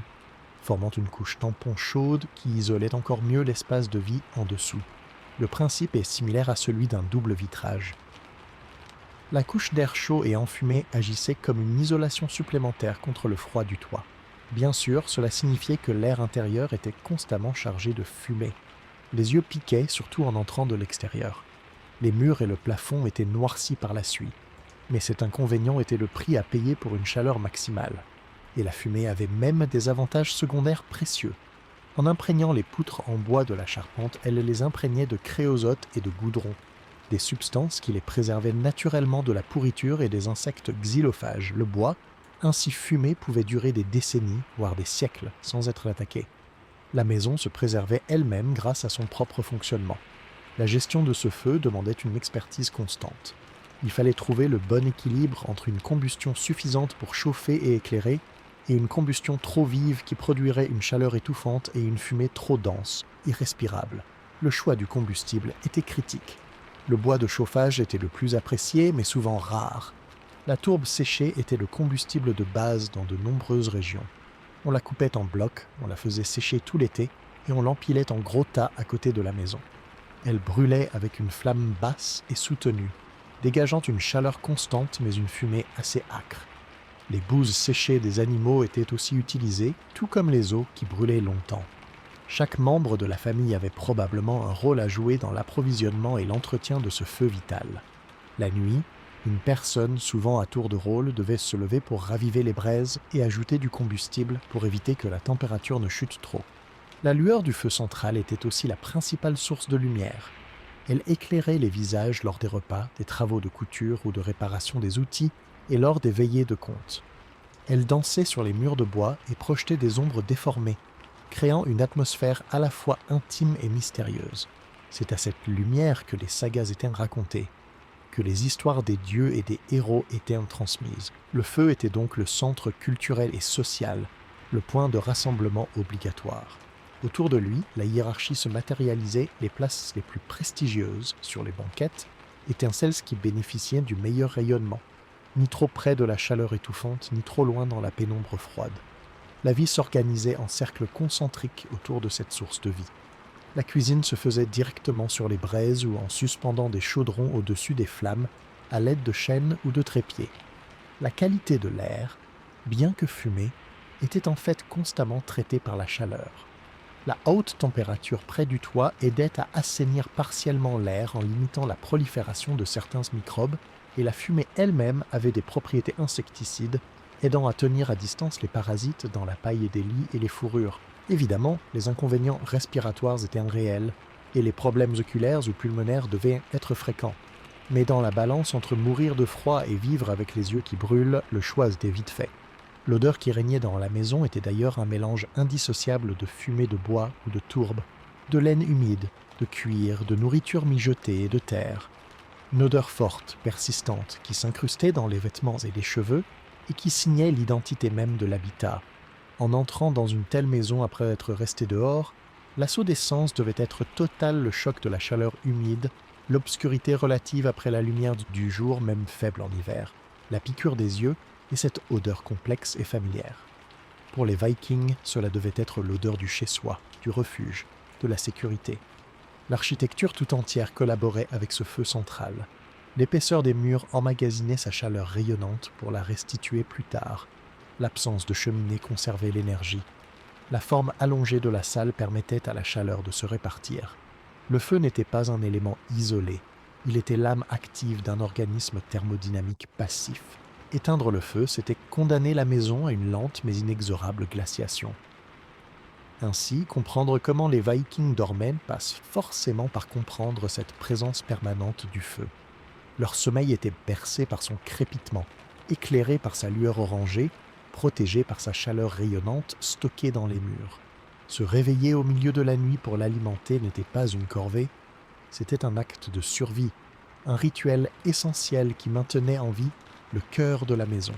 formant une couche tampon chaude qui isolait encore mieux l'espace de vie en dessous. Le principe est similaire à celui d'un double vitrage. La couche d'air chaud et enfumé agissait comme une isolation supplémentaire contre le froid du toit. Bien sûr, cela signifiait que l'air intérieur était constamment chargé de fumée. Les yeux piquaient, surtout en entrant de l'extérieur. Les murs et le plafond étaient noircis par la suie. Mais cet inconvénient était le prix à payer pour une chaleur maximale. Et la fumée avait même des avantages secondaires précieux. En imprégnant les poutres en bois de la charpente, elle les imprégnait de créosote et de goudron, des substances qui les préservaient naturellement de la pourriture et des insectes xylophages. Le bois, ainsi fumé, pouvait durer des décennies, voire des siècles, sans être attaqué. La maison se préservait elle-même grâce à son propre fonctionnement. La gestion de ce feu demandait une expertise constante. Il fallait trouver le bon équilibre entre une combustion suffisante pour chauffer et éclairer, et une combustion trop vive qui produirait une chaleur étouffante et une fumée trop dense, irrespirable. Le choix du combustible était critique. Le bois de chauffage était le plus apprécié, mais souvent rare. La tourbe séchée était le combustible de base dans de nombreuses régions. On la coupait en blocs, on la faisait sécher tout l'été, et on l'empilait en gros tas à côté de la maison. Elle brûlait avec une flamme basse et soutenue, dégageant une chaleur constante mais une fumée assez âcre. Les bouses séchées des animaux étaient aussi utilisées, tout comme les os qui brûlaient longtemps. Chaque membre de la famille avait probablement un rôle à jouer dans l'approvisionnement et l'entretien de ce feu vital. La nuit, une personne, souvent à tour de rôle, devait se lever pour raviver les braises et ajouter du combustible pour éviter que la température ne chute trop. La lueur du feu central était aussi la principale source de lumière. Elle éclairait les visages lors des repas, des travaux de couture ou de réparation des outils et lors des veillées de conte. Elle dansait sur les murs de bois et projetait des ombres déformées, créant une atmosphère à la fois intime et mystérieuse. C'est à cette lumière que les sagas étaient racontées, que les histoires des dieux et des héros étaient transmises. Le feu était donc le centre culturel et social, le point de rassemblement obligatoire. Autour de lui, la hiérarchie se matérialisait, les places les plus prestigieuses, sur les banquettes, étaient celles qui bénéficiaient du meilleur rayonnement, ni trop près de la chaleur étouffante, ni trop loin dans la pénombre froide. La vie s'organisait en cercles concentriques autour de cette source de vie. La cuisine se faisait directement sur les braises ou en suspendant des chaudrons au-dessus des flammes, à l'aide de chaînes ou de trépieds. La qualité de l'air, bien que fumé, était en fait constamment traitée par la chaleur. La haute température près du toit aidait à assainir partiellement l'air en limitant la prolifération de certains microbes, et la fumée elle-même avait des propriétés insecticides, aidant à tenir à distance les parasites dans la paille des lits et les fourrures. Évidemment, les inconvénients respiratoires étaient réels, et les problèmes oculaires ou pulmonaires devaient être fréquents. Mais dans la balance entre mourir de froid et vivre avec les yeux qui brûlent, le choix était vite fait. L'odeur qui régnait dans la maison était d'ailleurs un mélange indissociable de fumée de bois ou de tourbe, de laine humide, de cuir, de nourriture mijotée et de terre. Une odeur forte, persistante, qui s'incrustait dans les vêtements et les cheveux et qui signait l'identité même de l'habitat. En entrant dans une telle maison après être resté dehors, l'assaut des sens devait être total, le choc de la chaleur humide, l'obscurité relative après la lumière du jour, même faible en hiver, la piqûre des yeux et cette odeur complexe et familière. Pour les Vikings, cela devait être l'odeur du chez-soi, du refuge, de la sécurité. L'architecture tout entière collaborait avec ce feu central. L'épaisseur des murs emmagasinait sa chaleur rayonnante pour la restituer plus tard. L'absence de cheminée conservait l'énergie. La forme allongée de la salle permettait à la chaleur de se répartir. Le feu n'était pas un élément isolé. Il était l'âme active d'un organisme thermodynamique passif. Éteindre le feu, c'était condamner la maison à une lente mais inexorable glaciation. Ainsi, comprendre comment les Vikings dormaient passe forcément par comprendre cette présence permanente du feu. Leur sommeil était bercé par son crépitement, éclairé par sa lueur orangée, protégé par sa chaleur rayonnante stockée dans les murs. Se réveiller au milieu de la nuit pour l'alimenter n'était pas une corvée, c'était un acte de survie, un rituel essentiel qui maintenait en vie le cœur de la maison.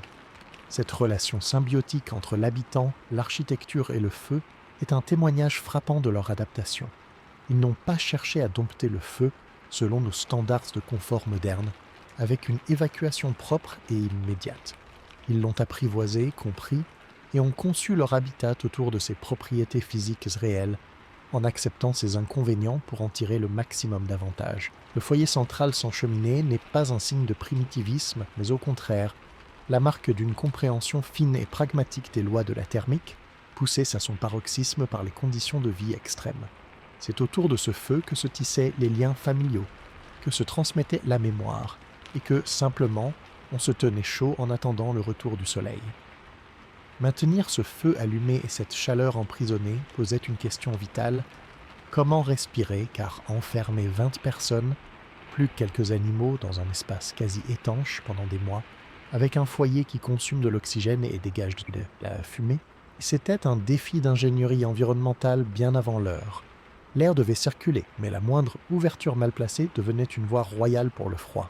Cette relation symbiotique entre l'habitant, l'architecture et le feu est un témoignage frappant de leur adaptation. Ils n'ont pas cherché à dompter le feu selon nos standards de confort modernes, avec une évacuation propre et immédiate. Ils l'ont apprivoisé, compris, et ont conçu leur habitat autour de ses propriétés physiques réelles, en acceptant ses inconvénients pour en tirer le maximum d'avantages. Le foyer central sans cheminée n'est pas un signe de primitivisme, mais au contraire, la marque d'une compréhension fine et pragmatique des lois de la thermique, poussée à son paroxysme par les conditions de vie extrêmes. C'est autour de ce feu que se tissaient les liens familiaux, que se transmettait la mémoire, et que, simplement, on se tenait chaud en attendant le retour du soleil. Maintenir ce feu allumé et cette chaleur emprisonnée posait une question vitale. Comment respirer, car enfermer 20 personnes, plus que quelques animaux dans un espace quasi étanche pendant des mois, avec un foyer qui consomme de l'oxygène et dégage de la fumée, c'était un défi d'ingénierie environnementale bien avant l'heure. L'air devait circuler, mais la moindre ouverture mal placée devenait une voie royale pour le froid.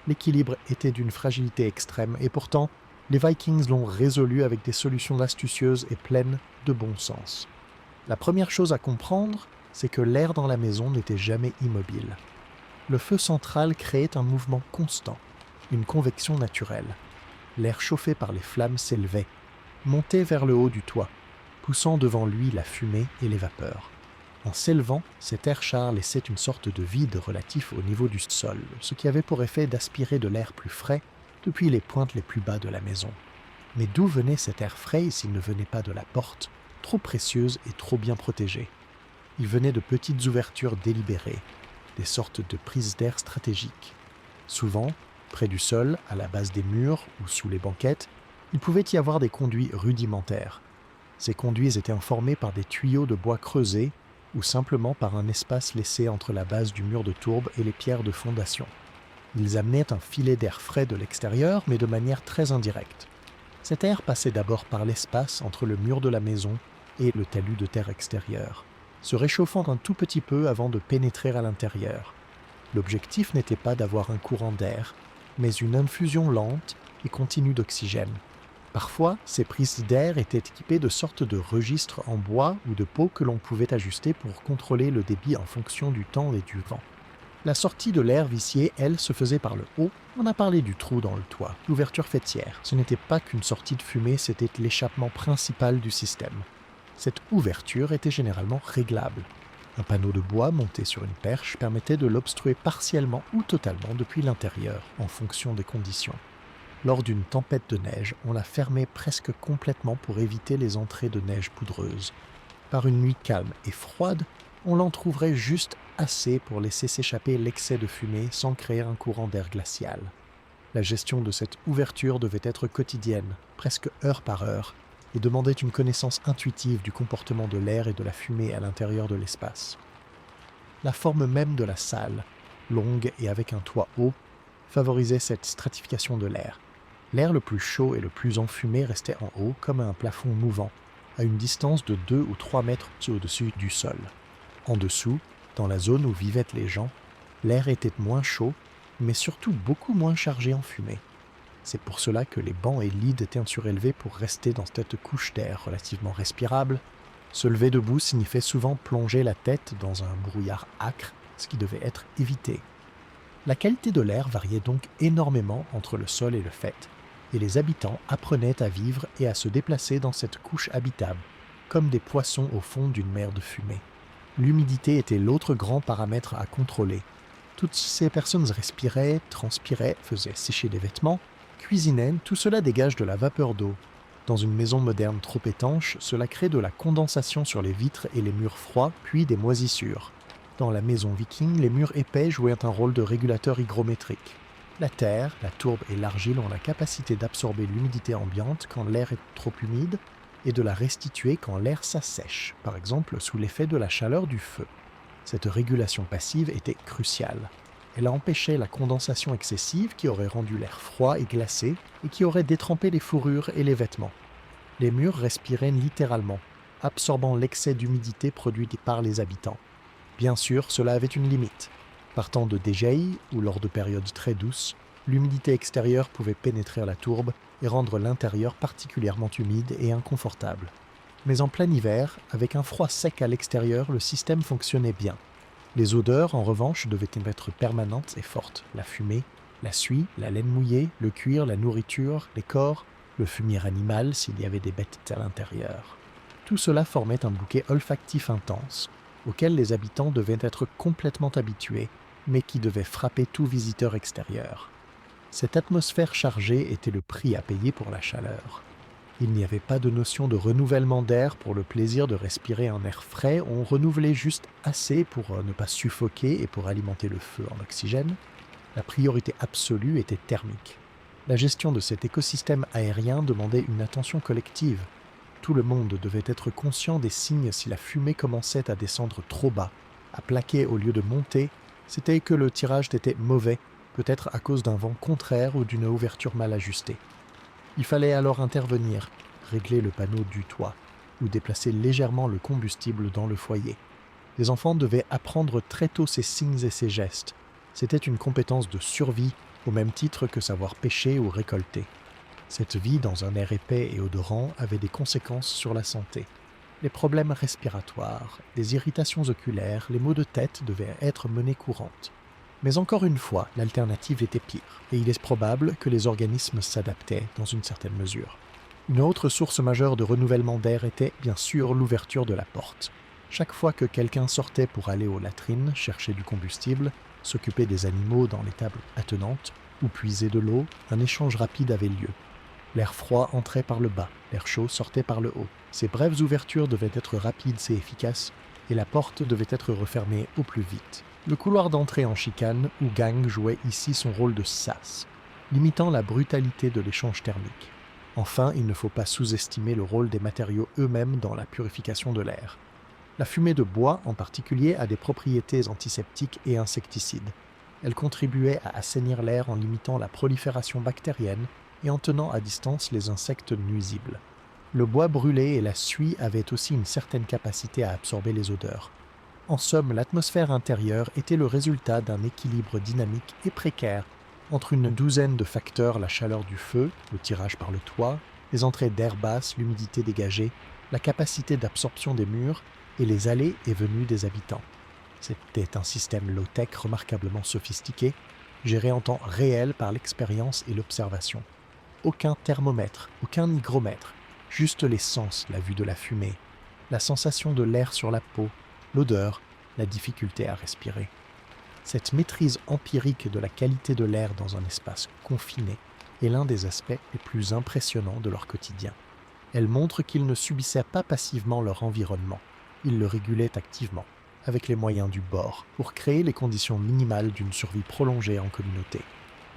L'équilibre était d'une fragilité extrême, et pourtant, les Vikings l'ont résolu avec des solutions astucieuses et pleines de bon sens. La première chose à comprendre, c'est que l'air dans la maison n'était jamais immobile. Le feu central créait un mouvement constant, une convection naturelle. L'air chauffé par les flammes s'élevait, montait vers le haut du toit, poussant devant lui la fumée et les vapeurs. En s'élevant, cet air char laissait une sorte de vide relatif au niveau du sol, ce qui avait pour effet d'aspirer de l'air plus frais depuis les pointes les plus bas de la maison. Mais d'où venait cet air frais s'il ne venait pas de la porte, trop précieuse et trop bien protégée? Il venait de petites ouvertures délibérées, des sortes de prises d'air stratégiques. Souvent, près du sol, à la base des murs ou sous les banquettes, il pouvait y avoir des conduits rudimentaires. Ces conduits étaient informés par des tuyaux de bois creusés ou simplement par un espace laissé entre la base du mur de tourbe et les pierres de fondation. Ils amenaient un filet d'air frais de l'extérieur, mais de manière très indirecte. Cet air passait d'abord par l'espace entre le mur de la maison et le talus de terre extérieur, se réchauffant un tout petit peu avant de pénétrer à l'intérieur. L'objectif n'était pas d'avoir un courant d'air, mais une infusion lente et continue d'oxygène. Parfois, ces prises d'air étaient équipées de sortes de registres en bois ou de peau que l'on pouvait ajuster pour contrôler le débit en fonction du temps et du vent. La sortie de l'air vicié, elle, se faisait par le haut. On a parlé du trou dans le toit, l'ouverture faîtière. Ce n'était pas qu'une sortie de fumée, c'était l'échappement principal du système. Cette ouverture était généralement réglable. Un panneau de bois monté sur une perche permettait de l'obstruer partiellement ou totalement depuis l'intérieur, en fonction des conditions. Lors d'une tempête de neige, on la fermait presque complètement pour éviter les entrées de neige poudreuse. Par une nuit calme et froide, on l'entrouvrait juste assez pour laisser s'échapper l'excès de fumée sans créer un courant d'air glacial. La gestion de cette ouverture devait être quotidienne, presque heure par heure, et demandait une connaissance intuitive du comportement de l'air et de la fumée à l'intérieur de l'espace. La forme même de la salle, longue et avec un toit haut, favorisait cette stratification de l'air. L'air le plus chaud et le plus enfumé restait en haut comme un plafond mouvant, à une distance de 2 ou 3 mètres au-dessus du sol. En dessous, dans la zone où vivaient les gens, l'air était moins chaud, mais surtout beaucoup moins chargé en fumée. C'est pour cela que les bancs et lits étaient surélevés pour rester dans cette couche d'air relativement respirable. Se lever debout signifiait souvent plonger la tête dans un brouillard âcre, ce qui devait être évité. La qualité de l'air variait donc énormément entre le sol et le faîte, et les habitants apprenaient à vivre et à se déplacer dans cette couche habitable, comme des poissons au fond d'une mer de fumée. L'humidité était l'autre grand paramètre à contrôler. Toutes ces personnes respiraient, transpiraient, faisaient sécher des vêtements, cuisinaient, tout cela dégage de la vapeur d'eau. Dans une maison moderne trop étanche, cela crée de la condensation sur les vitres et les murs froids, puis des moisissures. Dans la maison viking, les murs épais jouaient un rôle de régulateur hygrométrique. La terre, la tourbe et l'argile ont la capacité d'absorber l'humidité ambiante quand l'air est trop humide et de la restituer quand l'air s'assèche, par exemple sous l'effet de la chaleur du feu. Cette régulation passive était cruciale. Elle empêchait la condensation excessive qui aurait rendu l'air froid et glacé et qui aurait détrempé les fourrures et les vêtements. Les murs respiraient littéralement, absorbant l'excès d'humidité produit par les habitants. Bien sûr, cela avait une limite. Partant de dégel ou lors de périodes très douces, l'humidité extérieure pouvait pénétrer la tourbe et rendre l'intérieur particulièrement humide et inconfortable. Mais en plein hiver, avec un froid sec à l'extérieur, le système fonctionnait bien. Les odeurs, en revanche, devaient être permanentes et fortes. La fumée, la suie, la laine mouillée, le cuir, la nourriture, les corps, le fumier animal s'il y avait des bêtes à l'intérieur. Tout cela formait un bouquet olfactif intense, auquel les habitants devaient être complètement habitués, mais qui devait frapper tout visiteur extérieur. Cette atmosphère chargée était le prix à payer pour la chaleur. Il n'y avait pas de notion de renouvellement d'air pour le plaisir de respirer un air frais, on renouvelait juste assez pour ne pas suffoquer et pour alimenter le feu en oxygène. La priorité absolue était thermique. La gestion de cet écosystème aérien demandait une attention collective. Tout le monde devait être conscient des signes si la fumée commençait à descendre trop bas, à plaquer au lieu de monter, c'était que le tirage était mauvais, peut-être à cause d'un vent contraire ou d'une ouverture mal ajustée. Il fallait alors intervenir, régler le panneau du toit, ou déplacer légèrement le combustible dans le foyer. Les enfants devaient apprendre très tôt ces signes et ces gestes. C'était une compétence de survie, au même titre que savoir pêcher ou récolter. Cette vie dans un air épais et odorant avait des conséquences sur la santé. Les problèmes respiratoires, les irritations oculaires, les maux de tête devaient être monnaie courante. Mais encore une fois, l'alternative était pire, et il est probable que les organismes s'adaptaient dans une certaine mesure. Une autre source majeure de renouvellement d'air était, bien sûr, l'ouverture de la porte. Chaque fois que quelqu'un sortait pour aller aux latrines, chercher du combustible, s'occuper des animaux dans les tables attenantes, ou puiser de l'eau, un échange rapide avait lieu. L'air froid entrait par le bas, l'air chaud sortait par le haut. Ces brèves ouvertures devaient être rapides et efficaces, et la porte devait être refermée au plus vite. Le couloir d'entrée en chicane ou gang jouait ici son rôle de sas, limitant la brutalité de l'échange thermique. Enfin, il ne faut pas sous-estimer le rôle des matériaux eux-mêmes dans la purification de l'air. La fumée de bois, en particulier, a des propriétés antiseptiques et insecticides. Elle contribuait à assainir l'air en limitant la prolifération bactérienne et en tenant à distance les insectes nuisibles. Le bois brûlé et la suie avaient aussi une certaine capacité à absorber les odeurs. En somme, l'atmosphère intérieure était le résultat d'un équilibre dynamique et précaire entre une douzaine de facteurs: la chaleur du feu, le tirage par le toit, les entrées d'air basse, l'humidité dégagée, la capacité d'absorption des murs et les allées et venues des habitants. C'était un système low-tech remarquablement sophistiqué, géré en temps réel par l'expérience et l'observation. Aucun thermomètre, aucun hygromètre, juste les sens, la vue de la fumée, la sensation de l'air sur la peau, l'odeur, la difficulté à respirer. Cette maîtrise empirique de la qualité de l'air dans un espace confiné est l'un des aspects les plus impressionnants de leur quotidien. Elle montre qu'ils ne subissaient pas passivement leur environnement, ils le régulaient activement, avec les moyens du bord, pour créer les conditions minimales d'une survie prolongée en communauté.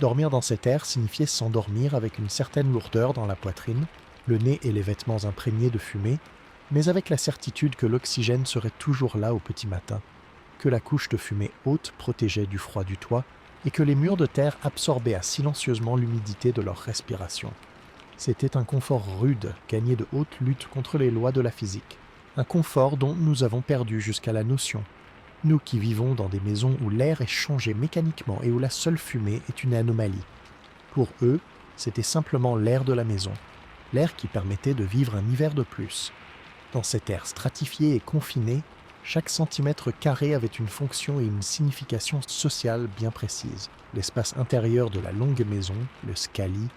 Dormir dans cet air signifiait s'endormir avec une certaine lourdeur dans la poitrine, le nez et les vêtements imprégnés de fumée, mais avec la certitude que l'oxygène serait toujours là au petit matin, que la couche de fumée haute protégeait du froid du toit et que les murs de terre absorbaient silencieusement l'humidité de leur respiration. C'était un confort rude, gagné de haute lutte contre les lois de la physique. Un confort dont nous avons perdu jusqu'à la notion. Nous qui vivons dans des maisons où l'air est changé mécaniquement et où la seule fumée est une anomalie. Pour eux, c'était simplement l'air de la maison, l'air qui permettait de vivre un hiver de plus. Dans cet air stratifié et confiné, chaque centimètre carré avait une fonction et une signification sociale bien précise. L'espace intérieur de la longue maison, le scali,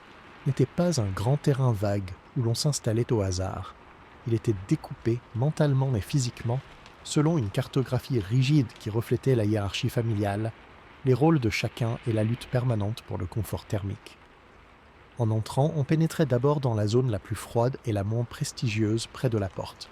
n'était pas un grand terrain vague où l'on s'installait au hasard. Il était découpé mentalement et physiquement selon une cartographie rigide qui reflétait la hiérarchie familiale, les rôles de chacun et la lutte permanente pour le confort thermique. En entrant, on pénétrait d'abord dans la zone la plus froide et la moins prestigieuse près de la porte.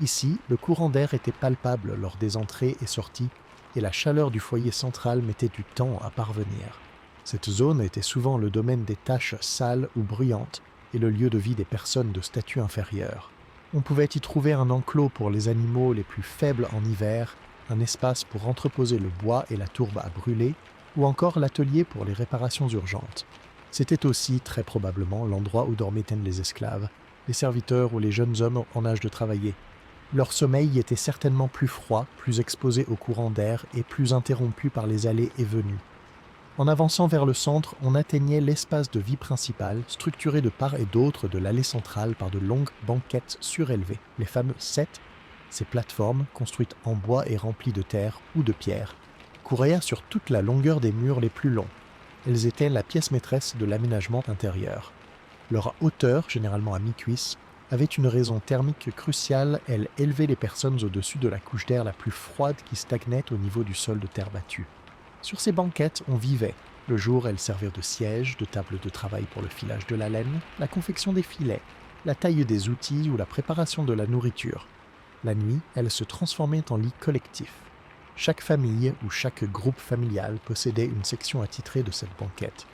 Ici, le courant d'air était palpable lors des entrées et sorties et la chaleur du foyer central mettait du temps à parvenir. Cette zone était souvent le domaine des tâches sales ou bruyantes et le lieu de vie des personnes de statut inférieur. On pouvait y trouver un enclos pour les animaux les plus faibles en hiver, un espace pour entreposer le bois et la tourbe à brûler, ou encore l'atelier pour les réparations urgentes. C'était aussi, très probablement, l'endroit où dormaient les esclaves, les serviteurs ou les jeunes hommes en âge de travailler. Leur sommeil y était certainement plus froid, plus exposé au courant d'air et plus interrompu par les allées et venues. En avançant vers le centre, on atteignait l'espace de vie principal, structuré de part et d'autre de l'allée centrale par de longues banquettes surélevées, les fameux sets, ces plateformes, construites en bois et remplies de terre ou de pierre, couraient sur toute la longueur des murs les plus longs. Elles étaient la pièce maîtresse de l'aménagement intérieur. Leur hauteur, généralement à mi-cuisse, avait une raison thermique cruciale, elle élevait les personnes au-dessus de la couche d'air la plus froide qui stagnait au niveau du sol de terre battue. Sur ces banquettes, on vivait. Le jour, elles servirent de siège, de table de travail pour le filage de la laine, la confection des filets, la taille des outils ou la préparation de la nourriture. La nuit, elles se transformaient en lits collectifs. Chaque famille ou chaque groupe familial possédait une section attitrée de cette banquette.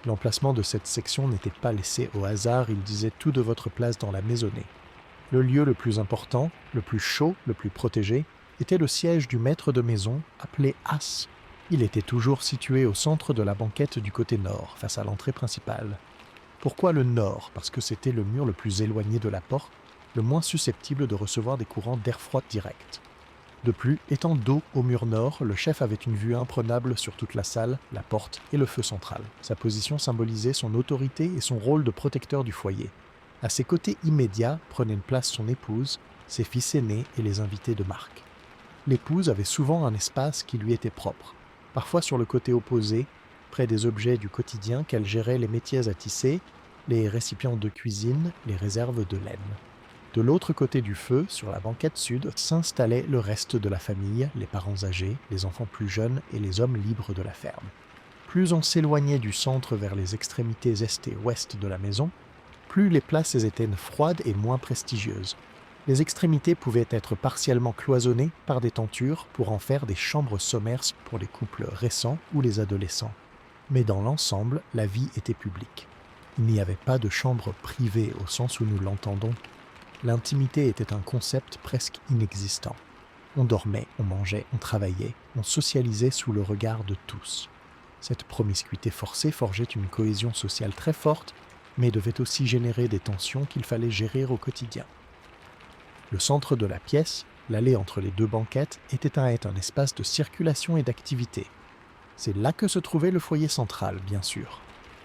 L'emplacement de cette section n'était pas laissé au hasard, il disait tout de votre place dans la maisonnée. Le lieu le plus important, le plus chaud, le plus protégé, était le siège du maître de maison, appelé as. Il était toujours situé au centre de la banquette du côté nord, face à l'entrée principale. Pourquoi le nord? Parce que c'était le mur le plus éloigné de la porte, le moins susceptible de recevoir des courants d'air froid direct. De plus, étant dos au mur nord, le chef avait une vue imprenable sur toute la salle, la porte et le feu central. Sa position symbolisait son autorité et son rôle de protecteur du foyer. À ses côtés immédiats prenaient une place son épouse, ses fils aînés et les invités de marque. L'épouse avait souvent un espace qui lui était propre. Parfois sur le côté opposé, près des objets du quotidien qu'elle gérait les métiers à tisser, les récipients de cuisine, les réserves de laine. De l'autre côté du feu, sur la banquette sud, s'installait le reste de la famille, les parents âgés, les enfants plus jeunes et les hommes libres de la ferme. Plus on s'éloignait du centre vers les extrémités est et ouest de la maison, plus les places étaient froides et moins prestigieuses. Les extrémités pouvaient être partiellement cloisonnées par des tentures pour en faire des chambres sommaires pour les couples récents ou les adolescents. Mais dans l'ensemble, la vie était publique. Il n'y avait pas de chambre privée au sens où nous l'entendons. L'intimité était un concept presque inexistant. On dormait, on mangeait, on travaillait, on socialisait sous le regard de tous. Cette promiscuité forcée forgeait une cohésion sociale très forte, mais devait aussi générer des tensions qu'il fallait gérer au quotidien. Le centre de la pièce, l'allée entre les deux banquettes, était un espace de circulation et d'activité. C'est là que se trouvait le foyer central, bien sûr.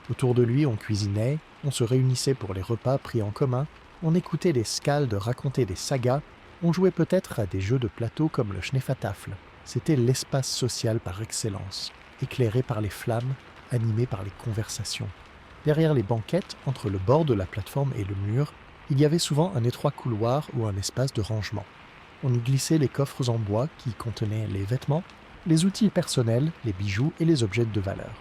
Autour de lui, on cuisinait, on se réunissait pour les repas pris en commun, on écoutait les skalds raconter des sagas, on jouait peut-être à des jeux de plateau comme le Schneefatafel. C'était l'espace social par excellence, éclairé par les flammes, animé par les conversations. Derrière les banquettes, entre le bord de la plateforme et le mur, il y avait souvent un étroit couloir ou un espace de rangement. On y glissait les coffres en bois qui contenaient les vêtements, les outils personnels, les bijoux et les objets de valeur.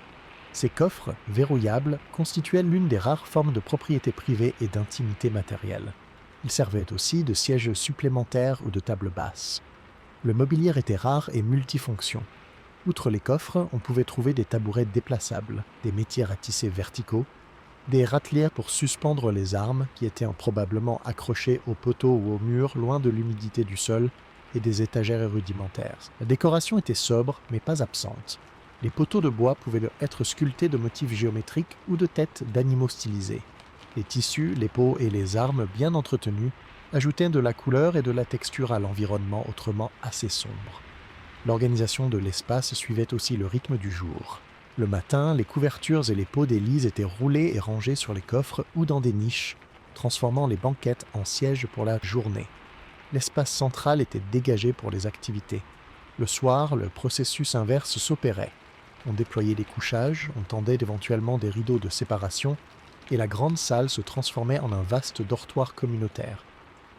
Ces coffres, verrouillables, constituaient l'une des rares formes de propriété privée et d'intimité matérielle. Ils servaient aussi de sièges supplémentaires ou de tables basses. Le mobilier était rare et multifonction. Outre les coffres, on pouvait trouver des tabourets déplaçables, des métiers à tisser verticaux, des râtelières pour suspendre les armes qui étaient probablement accrochées aux poteaux ou aux murs loin de l'humidité du sol et des étagères rudimentaires. La décoration était sobre mais pas absente. Les poteaux de bois pouvaient être sculptés de motifs géométriques ou de têtes d'animaux stylisés. Les tissus, les peaux et les armes bien entretenus ajoutaient de la couleur et de la texture à l'environnement autrement assez sombre. L'organisation de l'espace suivait aussi le rythme du jour. Le matin, les couvertures et les pots des lits étaient roulés et rangés sur les coffres ou dans des niches, transformant les banquettes en sièges pour la journée. L'espace central était dégagé pour les activités. Le soir, le processus inverse s'opérait. On déployait les couchages, on tendait éventuellement des rideaux de séparation, et la grande salle se transformait en un vaste dortoir communautaire.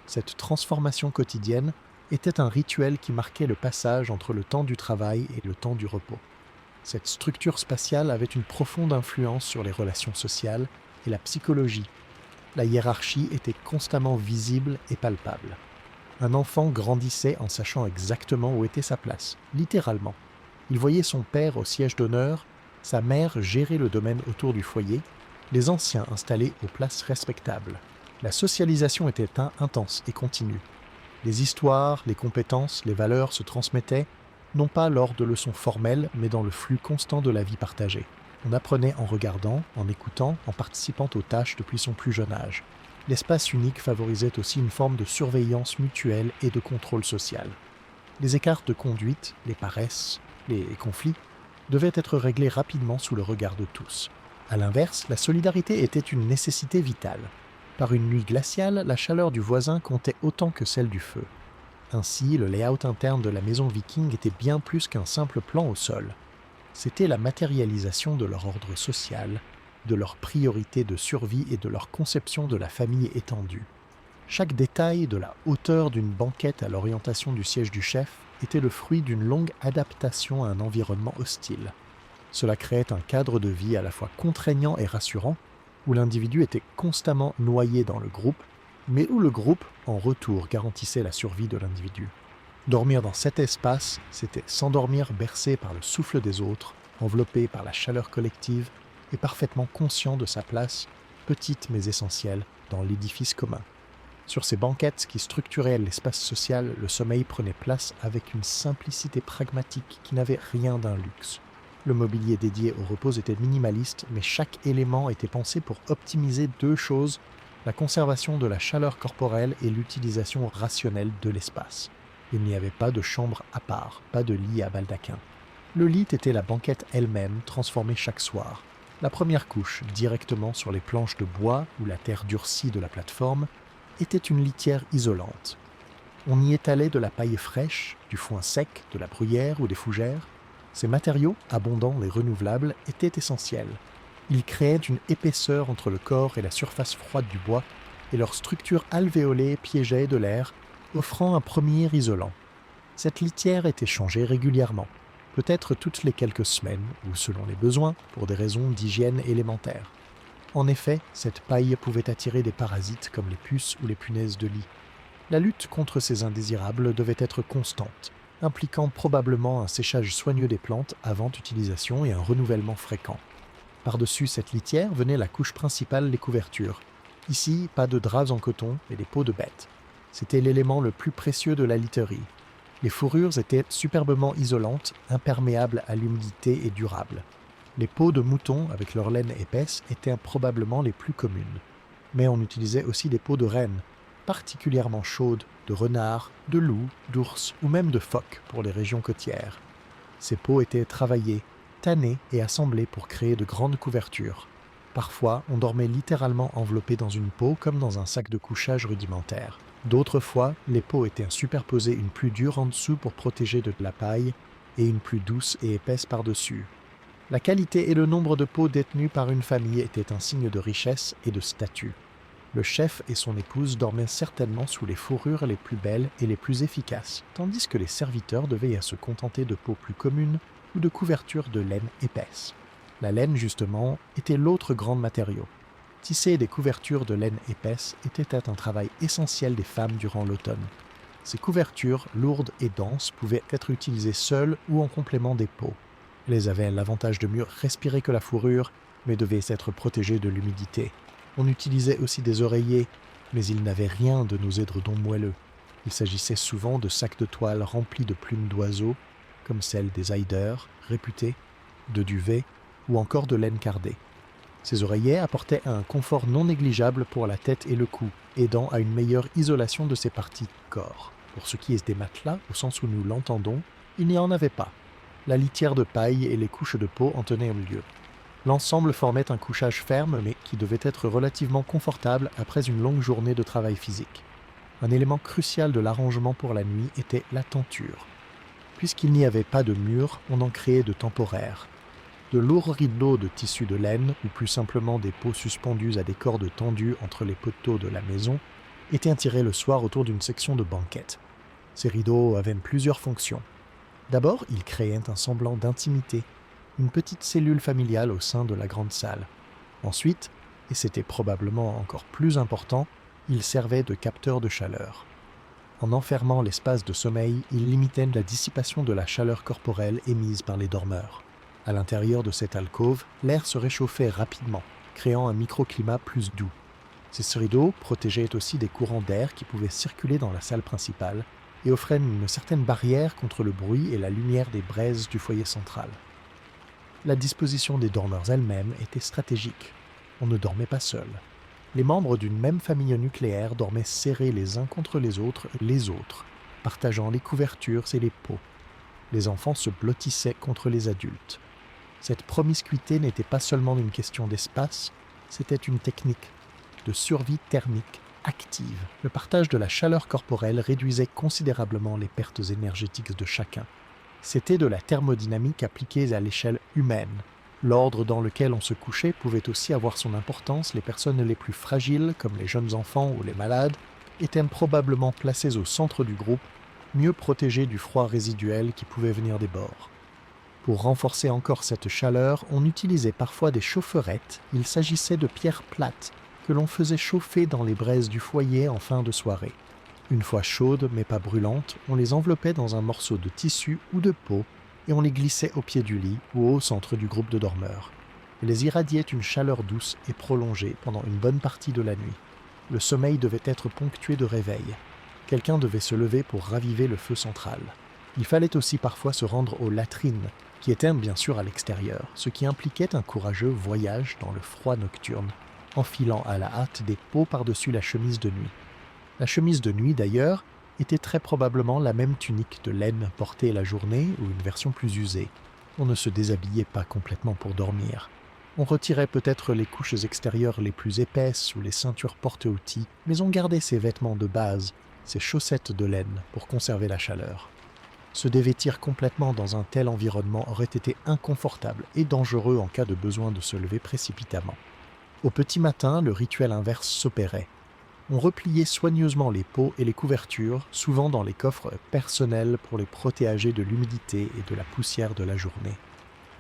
Cette transformation quotidienne était un rituel qui marquait le passage entre le temps du travail et le temps du repos. Cette structure spatiale avait une profonde influence sur les relations sociales et la psychologie. La hiérarchie était constamment visible et palpable. Un enfant grandissait en sachant exactement où était sa place, littéralement. Il voyait son père au siège d'honneur, sa mère gérer le domaine autour du foyer, les anciens installés aux places respectables. La socialisation était intense et continue. Les histoires, les compétences, les valeurs se transmettaient, non pas lors de leçons formelles, mais dans le flux constant de la vie partagée. On apprenait en regardant, en écoutant, en participant aux tâches depuis son plus jeune âge. L'espace unique favorisait aussi une forme de surveillance mutuelle et de contrôle social. Les écarts de conduite, les paresses, les conflits devaient être réglés rapidement sous le regard de tous. À l'inverse, la solidarité était une nécessité vitale. Par une nuit glaciale, la chaleur du voisin comptait autant que celle du feu. Ainsi, le layout interne de la maison viking était bien plus qu'un simple plan au sol. C'était la matérialisation de leur ordre social, de leur priorité de survie et de leur conception de la famille étendue. Chaque détail, de la hauteur d'une banquette à l'orientation du siège du chef, était le fruit d'une longue adaptation à un environnement hostile. Cela créait un cadre de vie à la fois contraignant et rassurant, où l'individu était constamment noyé dans le groupe, mais où le groupe, en retour, garantissait la survie de l'individu. Dormir dans cet espace, c'était s'endormir bercé par le souffle des autres, enveloppé par la chaleur collective et parfaitement conscient de sa place, petite mais essentielle, dans l'édifice commun. Sur ces banquettes qui structuraient l'espace social, le sommeil prenait place avec une simplicité pragmatique qui n'avait rien d'un luxe. Le mobilier dédié au repos était minimaliste, mais chaque élément était pensé pour optimiser deux choses, la conservation de la chaleur corporelle et l'utilisation rationnelle de l'espace. Il n'y avait pas de chambre à part, pas de lit à baldaquin. Le lit était la banquette elle-même, transformée chaque soir. La première couche, directement sur les planches de bois ou la terre durcie de la plateforme, était une litière isolante. On y étalait de la paille fraîche, du foin sec, de la bruyère ou des fougères. Ces matériaux, abondants et renouvelables, étaient essentiels. Ils créaient une épaisseur entre le corps et la surface froide du bois, et leur structure alvéolée piégeait de l'air, offrant un premier isolant. Cette litière était changée régulièrement, peut-être toutes les quelques semaines, ou selon les besoins, pour des raisons d'hygiène élémentaires. En effet, cette paille pouvait attirer des parasites comme les puces ou les punaises de lit. La lutte contre ces indésirables devait être constante, impliquant probablement un séchage soigneux des plantes avant utilisation et un renouvellement fréquent. Par-dessus cette litière venait la couche principale des couvertures. Ici, pas de draps en coton, mais des peaux de bêtes. C'était l'élément le plus précieux de la literie. Les fourrures étaient superbement isolantes, imperméables à l'humidité et durables. Les peaux de mouton, avec leur laine épaisse, étaient probablement les plus communes. Mais on utilisait aussi des peaux de rennes, particulièrement chaudes, de renards, de loups, d'ours ou même de phoques pour les régions côtières. Ces peaux étaient travaillées, tannées et assemblées pour créer de grandes couvertures. Parfois, on dormait littéralement enveloppé dans une peau comme dans un sac de couchage rudimentaire. D'autres fois, les peaux étaient superposées une plus dure en dessous pour protéger de la paille et une plus douce et épaisse par-dessus. La qualité et le nombre de peaux détenues par une famille étaient un signe de richesse et de statut. Le chef et son épouse dormaient certainement sous les fourrures les plus belles et les plus efficaces, tandis que les serviteurs devaient se contenter de peaux plus communes ou de couvertures de laine épaisse. La laine, justement, était l'autre grand matériau. Tisser des couvertures de laine épaisse était un travail essentiel des femmes durant l'automne. Ces couvertures, lourdes et denses, pouvaient être utilisées seules ou en complément des peaux. Elles avaient l'avantage de mieux respirer que la fourrure, mais devaient être protégées de l'humidité. On utilisait aussi des oreillers, mais ils n'avaient rien de nos édredons moelleux. Il s'agissait souvent de sacs de toile remplis de plumes d'oiseaux, comme celles des eiders, réputés, de duvet ou encore de laine cardée. Ces oreillers apportaient un confort non négligeable pour la tête et le cou, aidant à une meilleure isolation de ces parties du corps. Pour ce qui est des matelas, au sens où nous l'entendons, il n'y en avait pas. La litière de paille et les couches de peau en tenaient au lieu. L'ensemble formait un couchage ferme, mais qui devait être relativement confortable après une longue journée de travail physique. Un élément crucial de l'arrangement pour la nuit était la tenture. Puisqu'il n'y avait pas de mur, on en créait de temporaires. De lourds rideaux de tissu de laine, ou plus simplement des peaux suspendues à des cordes tendues entre les poteaux de la maison, étaient tirés le soir autour d'une section de banquette. Ces rideaux avaient plusieurs fonctions. D'abord, ils créaient un semblant d'intimité, une petite cellule familiale au sein de la grande salle. Ensuite, et c'était probablement encore plus important, ils servaient de capteurs de chaleur. En enfermant l'espace de sommeil, ils limitaient la dissipation de la chaleur corporelle émise par les dormeurs. À l'intérieur de cette alcôve, l'air se réchauffait rapidement, créant un microclimat plus doux. Ces rideaux protégeaient aussi des courants d'air qui pouvaient circuler dans la salle principale et offraient une certaine barrière contre le bruit et la lumière des braises du foyer central. La disposition des dormeurs elles-mêmes était stratégique. On ne dormait pas seul. Les membres d'une même famille nucléaire dormaient serrés les uns contre les autres, partageant les couvertures et les peaux. Les enfants se blottissaient contre les adultes. Cette promiscuité n'était pas seulement une question d'espace, c'était une technique de survie thermique active. Le partage de la chaleur corporelle réduisait considérablement les pertes énergétiques de chacun. C'était de la thermodynamique appliquée à l'échelle humaine. L'ordre dans lequel on se couchait pouvait aussi avoir son importance. Les personnes les plus fragiles, comme les jeunes enfants ou les malades, étaient probablement placées au centre du groupe, mieux protégées du froid résiduel qui pouvait venir des bords. Pour renforcer encore cette chaleur, on utilisait parfois des chaufferettes. Il s'agissait de pierres plates que l'on faisait chauffer dans les braises du foyer en fin de soirée. Une fois chaudes mais pas brûlantes, on les enveloppait dans un morceau de tissu ou de peau et on les glissait au pied du lit ou au centre du groupe de dormeurs. Elles irradiaient une chaleur douce et prolongée pendant une bonne partie de la nuit. Le sommeil devait être ponctué de réveil. Quelqu'un devait se lever pour raviver le feu central. Il fallait aussi parfois se rendre aux latrines, qui étaient bien sûr à l'extérieur, ce qui impliquait un courageux voyage dans le froid nocturne, enfilant à la hâte des peaux par-dessus la chemise de nuit. La chemise de nuit, d'ailleurs, était très probablement la même tunique de laine portée la journée ou une version plus usée. On ne se déshabillait pas complètement pour dormir. On retirait peut-être les couches extérieures les plus épaisses ou les ceintures porte-outils, mais on gardait ses vêtements de base, ses chaussettes de laine, pour conserver la chaleur. Se dévêtir complètement dans un tel environnement aurait été inconfortable et dangereux en cas de besoin de se lever précipitamment. Au petit matin, le rituel inverse s'opérait. On repliait soigneusement les peaux et les couvertures, souvent dans les coffres personnels pour les protéger de l'humidité et de la poussière de la journée.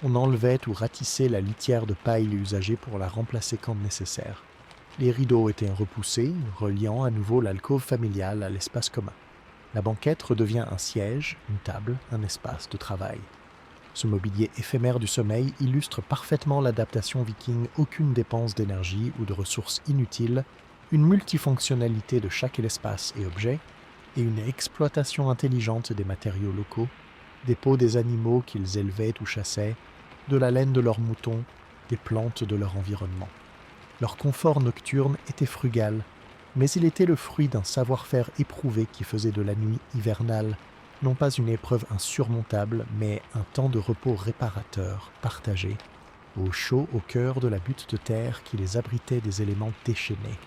On enlevait ou ratissait la litière de paille usagée pour la remplacer quand nécessaire. Les rideaux étaient repoussés, reliant à nouveau l'alcôve familiale à l'espace commun. La banquette redevient un siège, une table, un espace de travail. Ce mobilier éphémère du sommeil illustre parfaitement l'adaptation viking, aucune dépense d'énergie ou de ressources inutiles, une multifonctionnalité de chaque espace et objet, et une exploitation intelligente des matériaux locaux, des peaux des animaux qu'ils élevaient ou chassaient, de la laine de leurs moutons, des plantes de leur environnement. Leur confort nocturne était frugal, mais il était le fruit d'un savoir-faire éprouvé qui faisait de la nuit hivernale non pas une épreuve insurmontable, mais un temps de repos réparateur, partagé, au chaud au cœur de la butte de terre qui les abritait des éléments déchaînés.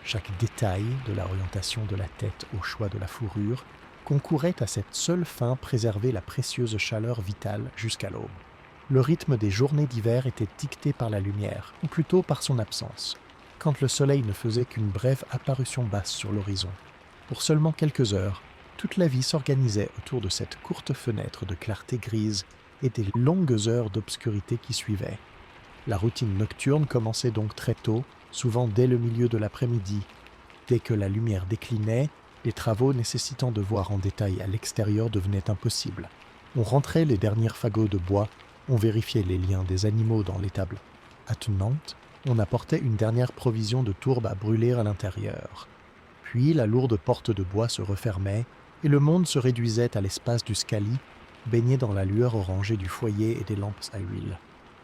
Chaque détail, de l'orientation de la tête au choix de la fourrure, concourait à cette seule fin préserver la précieuse chaleur vitale jusqu'à l'aube. Le rythme des journées d'hiver était dicté par la lumière, ou plutôt par son absence, quand le soleil ne faisait qu'une brève apparition basse sur l'horizon. Pour seulement quelques heures, toute la vie s'organisait autour de cette courte fenêtre de clarté grise et des longues heures d'obscurité qui suivaient. La routine nocturne commençait donc très tôt, souvent dès le milieu de l'après-midi. Dès que la lumière déclinait, les travaux nécessitant de voir en détail à l'extérieur devenaient impossibles. On rentrait les derniers fagots de bois, on vérifiait les liens des animaux dans l'étable attenante, on apportait une dernière provision de tourbe à brûler à l'intérieur. Puis la lourde porte de bois se refermait et le monde se réduisait à l'espace du scali, baigné dans la lueur orangée du foyer et des lampes à huile.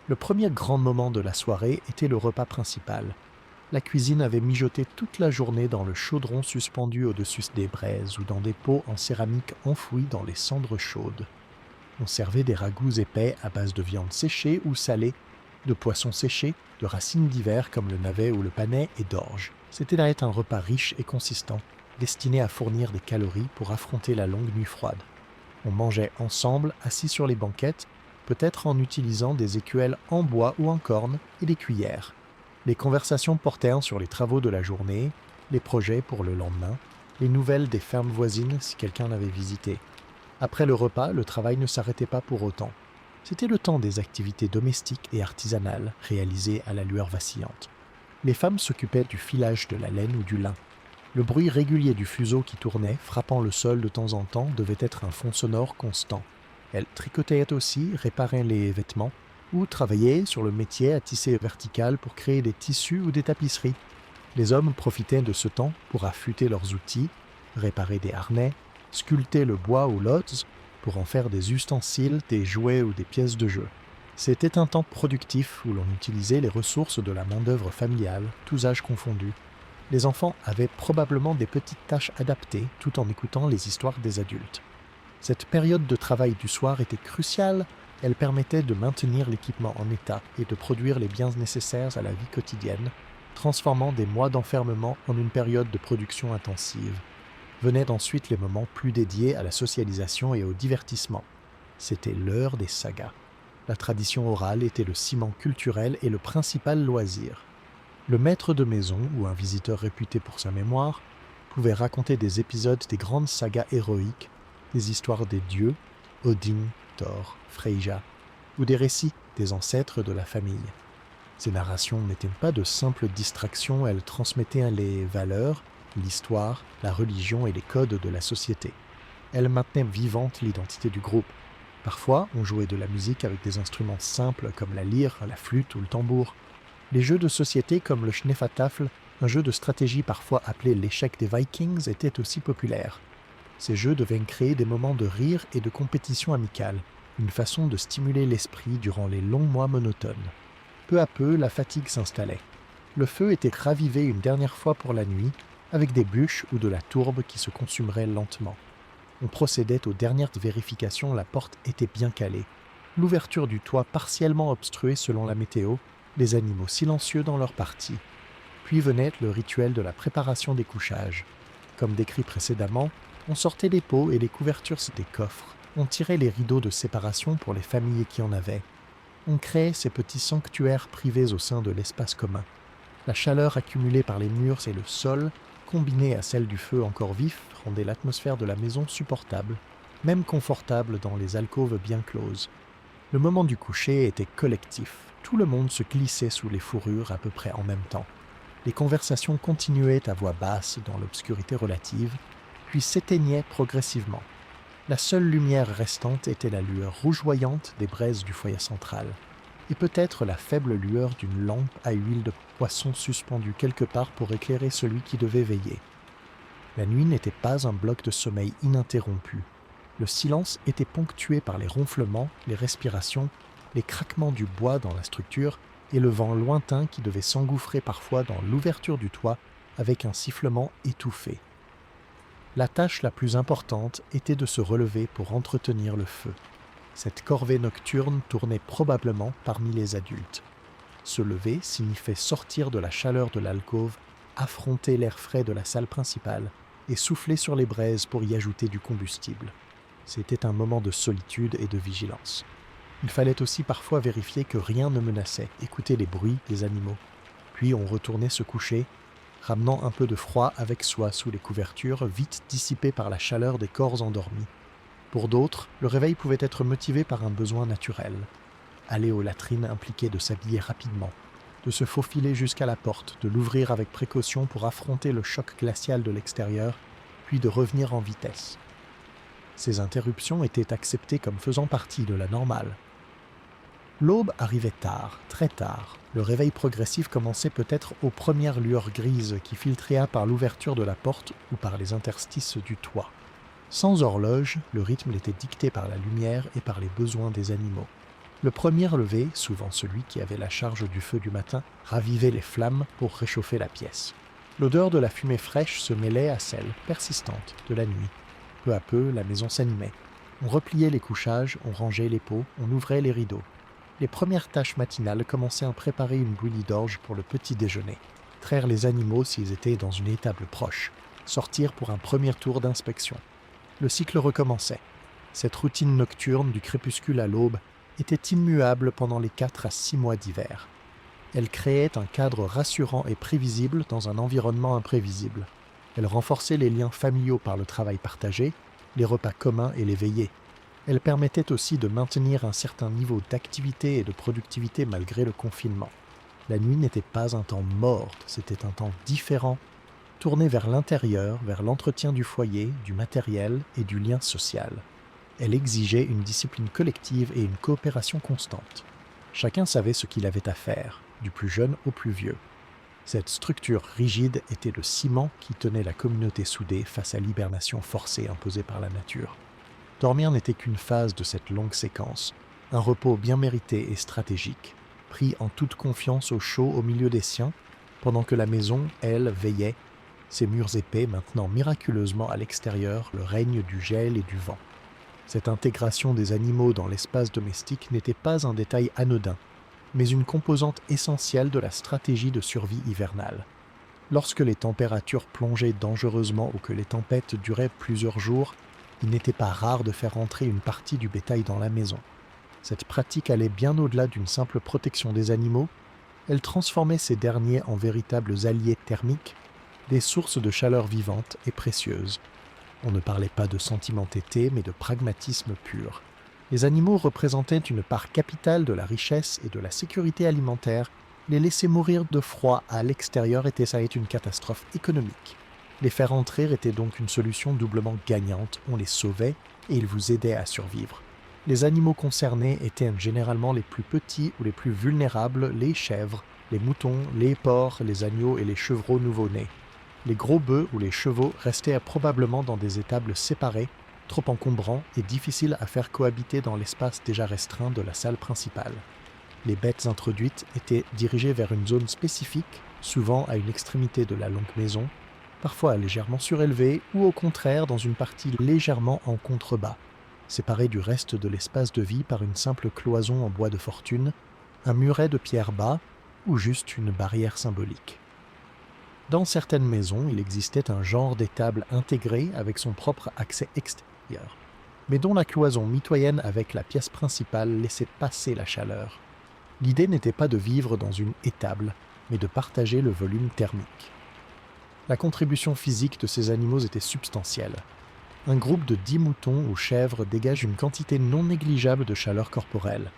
Le premier grand moment de la soirée était le repas principal. La cuisine avait mijoté toute la journée dans le chaudron suspendu au-dessus des braises ou dans des pots en céramique enfouis dans les cendres chaudes. On servait des ragoûts épais à base de viande séchée ou salée, de poissons séchés, de racines d'hiver comme le navet ou le panais et d'orge. C'était un repas riche et consistant, destiné à fournir des calories pour affronter la longue nuit froide. On mangeait ensemble, assis sur les banquettes, peut-être en utilisant des écuelles en bois ou en corne et des cuillères. Les conversations portaient sur les travaux de la journée, les projets pour le lendemain, les nouvelles des fermes voisines si quelqu'un l'avait visité. Après le repas, le travail ne s'arrêtait pas pour autant. C'était le temps des activités domestiques et artisanales réalisées à la lueur vacillante. Les femmes s'occupaient du filage de la laine ou du lin. Le bruit régulier du fuseau qui tournait, frappant le sol de temps en temps, devait être un fond sonore constant. Elles tricotaient aussi, réparaient les vêtements, ou travaillaient sur le métier à tisser vertical pour créer des tissus ou des tapisseries. Les hommes profitaient de ce temps pour affûter leurs outils, réparer des harnais, sculpter le bois ou l'os pour en faire des ustensiles, des jouets ou des pièces de jeu. C'était un temps productif où l'on utilisait les ressources de la main-d'œuvre familiale, tous âges confondus. Les enfants avaient probablement des petites tâches adaptées tout en écoutant les histoires des adultes. Cette période de travail du soir était cruciale, elle permettait de maintenir l'équipement en état et de produire les biens nécessaires à la vie quotidienne, transformant des mois d'enfermement en une période de production intensive. Venaient ensuite les moments plus dédiés à la socialisation et au divertissement. C'était l'heure des sagas. La tradition orale était le ciment culturel et le principal loisir. Le maître de maison, ou un visiteur réputé pour sa mémoire, pouvait raconter des épisodes des grandes sagas héroïques, des histoires des dieux, Odin, Thor, Freyja, ou des récits des ancêtres de la famille. Ces narrations n'étaient pas de simples distractions, elles transmettaient les valeurs, l'histoire, la religion et les codes de la société. Elles maintenaient vivante l'identité du groupe. Parfois, on jouait de la musique avec des instruments simples comme la lyre, la flûte ou le tambour. Les jeux de société comme le Schnefatafel, un jeu de stratégie parfois appelé l'échec des Vikings, étaient aussi populaires. Ces jeux devaient créer des moments de rire et de compétition amicale, une façon de stimuler l'esprit durant les longs mois monotones. Peu à peu, la fatigue s'installait. Le feu était ravivé une dernière fois pour la nuit, avec des bûches ou de la tourbe qui se consumerait lentement. On procédait aux dernières vérifications, la porte était bien calée. L'ouverture du toit partiellement obstruée selon la météo, les animaux silencieux dans leur partie. Puis venait le rituel de la préparation des couchages. Comme décrit précédemment, on sortait les pots et les couvertures des coffres. On tirait les rideaux de séparation pour les familles qui en avaient. On créait ces petits sanctuaires privés au sein de l'espace commun. La chaleur accumulée par les murs et le sol, combinée à celle du feu encore vif, rendait l'atmosphère de la maison supportable, même confortable dans les alcôves bien closes. Le moment du coucher était collectif. Tout le monde se glissait sous les fourrures à peu près en même temps. Les conversations continuaient à voix basse dans l'obscurité relative, puis s'éteignaient progressivement. La seule lumière restante était la lueur rougeoyante des braises du foyer central, et peut-être la faible lueur d'une lampe à huile de poisson suspendue quelque part pour éclairer celui qui devait veiller. La nuit n'était pas un bloc de sommeil ininterrompu. Le silence était ponctué par les ronflements, les respirations, les craquements du bois dans la structure et le vent lointain qui devait s'engouffrer parfois dans l'ouverture du toit avec un sifflement étouffé. La tâche la plus importante était de se relever pour entretenir le feu. Cette corvée nocturne tournait probablement parmi les adultes. Se lever signifiait sortir de la chaleur de l'alcôve, affronter l'air frais de la salle principale et souffler sur les braises pour y ajouter du combustible. C'était un moment de solitude et de vigilance. Il fallait aussi parfois vérifier que rien ne menaçait, écouter les bruits des animaux. Puis on retournait se coucher, ramenant un peu de froid avec soi sous les couvertures, vite dissipées par la chaleur des corps endormis. Pour d'autres, le réveil pouvait être motivé par un besoin naturel. Aller aux latrines impliquait de s'habiller rapidement, de se faufiler jusqu'à la porte, de l'ouvrir avec précaution pour affronter le choc glacial de l'extérieur, puis de revenir en vitesse. Ces interruptions étaient acceptées comme faisant partie de la normale. L'aube arrivait tard, très tard. Le réveil progressif commençait peut-être aux premières lueurs grises qui filtraient par l'ouverture de la porte ou par les interstices du toit. Sans horloge, le rythme était dicté par la lumière et par les besoins des animaux. Le premier lever, souvent celui qui avait la charge du feu du matin, ravivait les flammes pour réchauffer la pièce. L'odeur de la fumée fraîche se mêlait à celle, persistante, de la nuit. Peu à peu, la maison s'animait. On repliait les couchages, on rangeait les pots, on ouvrait les rideaux. Les premières tâches matinales commençaient à préparer une bouillie d'orge pour le petit déjeuner, traire les animaux s'ils étaient dans une étable proche, sortir pour un premier tour d'inspection. Le cycle recommençait. Cette routine nocturne du crépuscule à l'aube était immuable pendant les 4 à 6 mois d'hiver. Elle créait un cadre rassurant et prévisible dans un environnement imprévisible. Elle renforçait les liens familiaux par le travail partagé, les repas communs et les veillées. Elle permettait aussi de maintenir un certain niveau d'activité et de productivité malgré le confinement. La nuit n'était pas un temps mort, c'était un temps différent, tourné vers l'intérieur, vers l'entretien du foyer, du matériel et du lien social. Elle exigeait une discipline collective et une coopération constante. Chacun savait ce qu'il avait à faire, du plus jeune au plus vieux. Cette structure rigide était le ciment qui tenait la communauté soudée face à l'hibernation forcée imposée par la nature. Dormir n'était qu'une phase de cette longue séquence, un repos bien mérité et stratégique, pris en toute confiance au chaud au milieu des siens, pendant que la maison, elle, veillait, ses murs épais maintenant miraculeusement à l'extérieur le règne du gel et du vent. Cette intégration des animaux dans l'espace domestique n'était pas un détail anodin, mais une composante essentielle de la stratégie de survie hivernale. Lorsque les températures plongeaient dangereusement ou que les tempêtes duraient plusieurs jours, il n'était pas rare de faire entrer une partie du bétail dans la maison. Cette pratique allait bien au-delà d'une simple protection des animaux. Elle transformait ces derniers en véritables alliés thermiques, des sources de chaleur vivante et précieuses. On ne parlait pas de sentimentalité, mais de pragmatisme pur. Les animaux représentaient une part capitale de la richesse et de la sécurité alimentaire. Les laisser mourir de froid à l'extérieur était une catastrophe économique. Les faire entrer était donc une solution doublement gagnante. On les sauvait et ils vous aidaient à survivre. Les animaux concernés étaient généralement les plus petits ou les plus vulnérables, les chèvres, les moutons, les porcs, les agneaux et les chevreaux nouveau-nés. Les gros bœufs ou les chevaux restaient probablement dans des étables séparées, trop encombrants et difficiles à faire cohabiter dans l'espace déjà restreint de la salle principale. Les bêtes introduites étaient dirigées vers une zone spécifique, souvent à une extrémité de la longue maison, parfois légèrement surélevée ou au contraire dans une partie légèrement en contrebas, séparée du reste de l'espace de vie par une simple cloison en bois de fortune, un muret de pierre bas ou juste une barrière symbolique. Dans certaines maisons, il existait un genre d'étable intégrée avec son propre accès extérieur, mais dont la cloison mitoyenne avec la pièce principale laissait passer la chaleur. L'idée n'était pas de vivre dans une étable, mais de partager le volume thermique. La contribution physique de ces animaux était substantielle. Un groupe de 10 moutons ou chèvres dégage une quantité non négligeable de chaleur corporelle.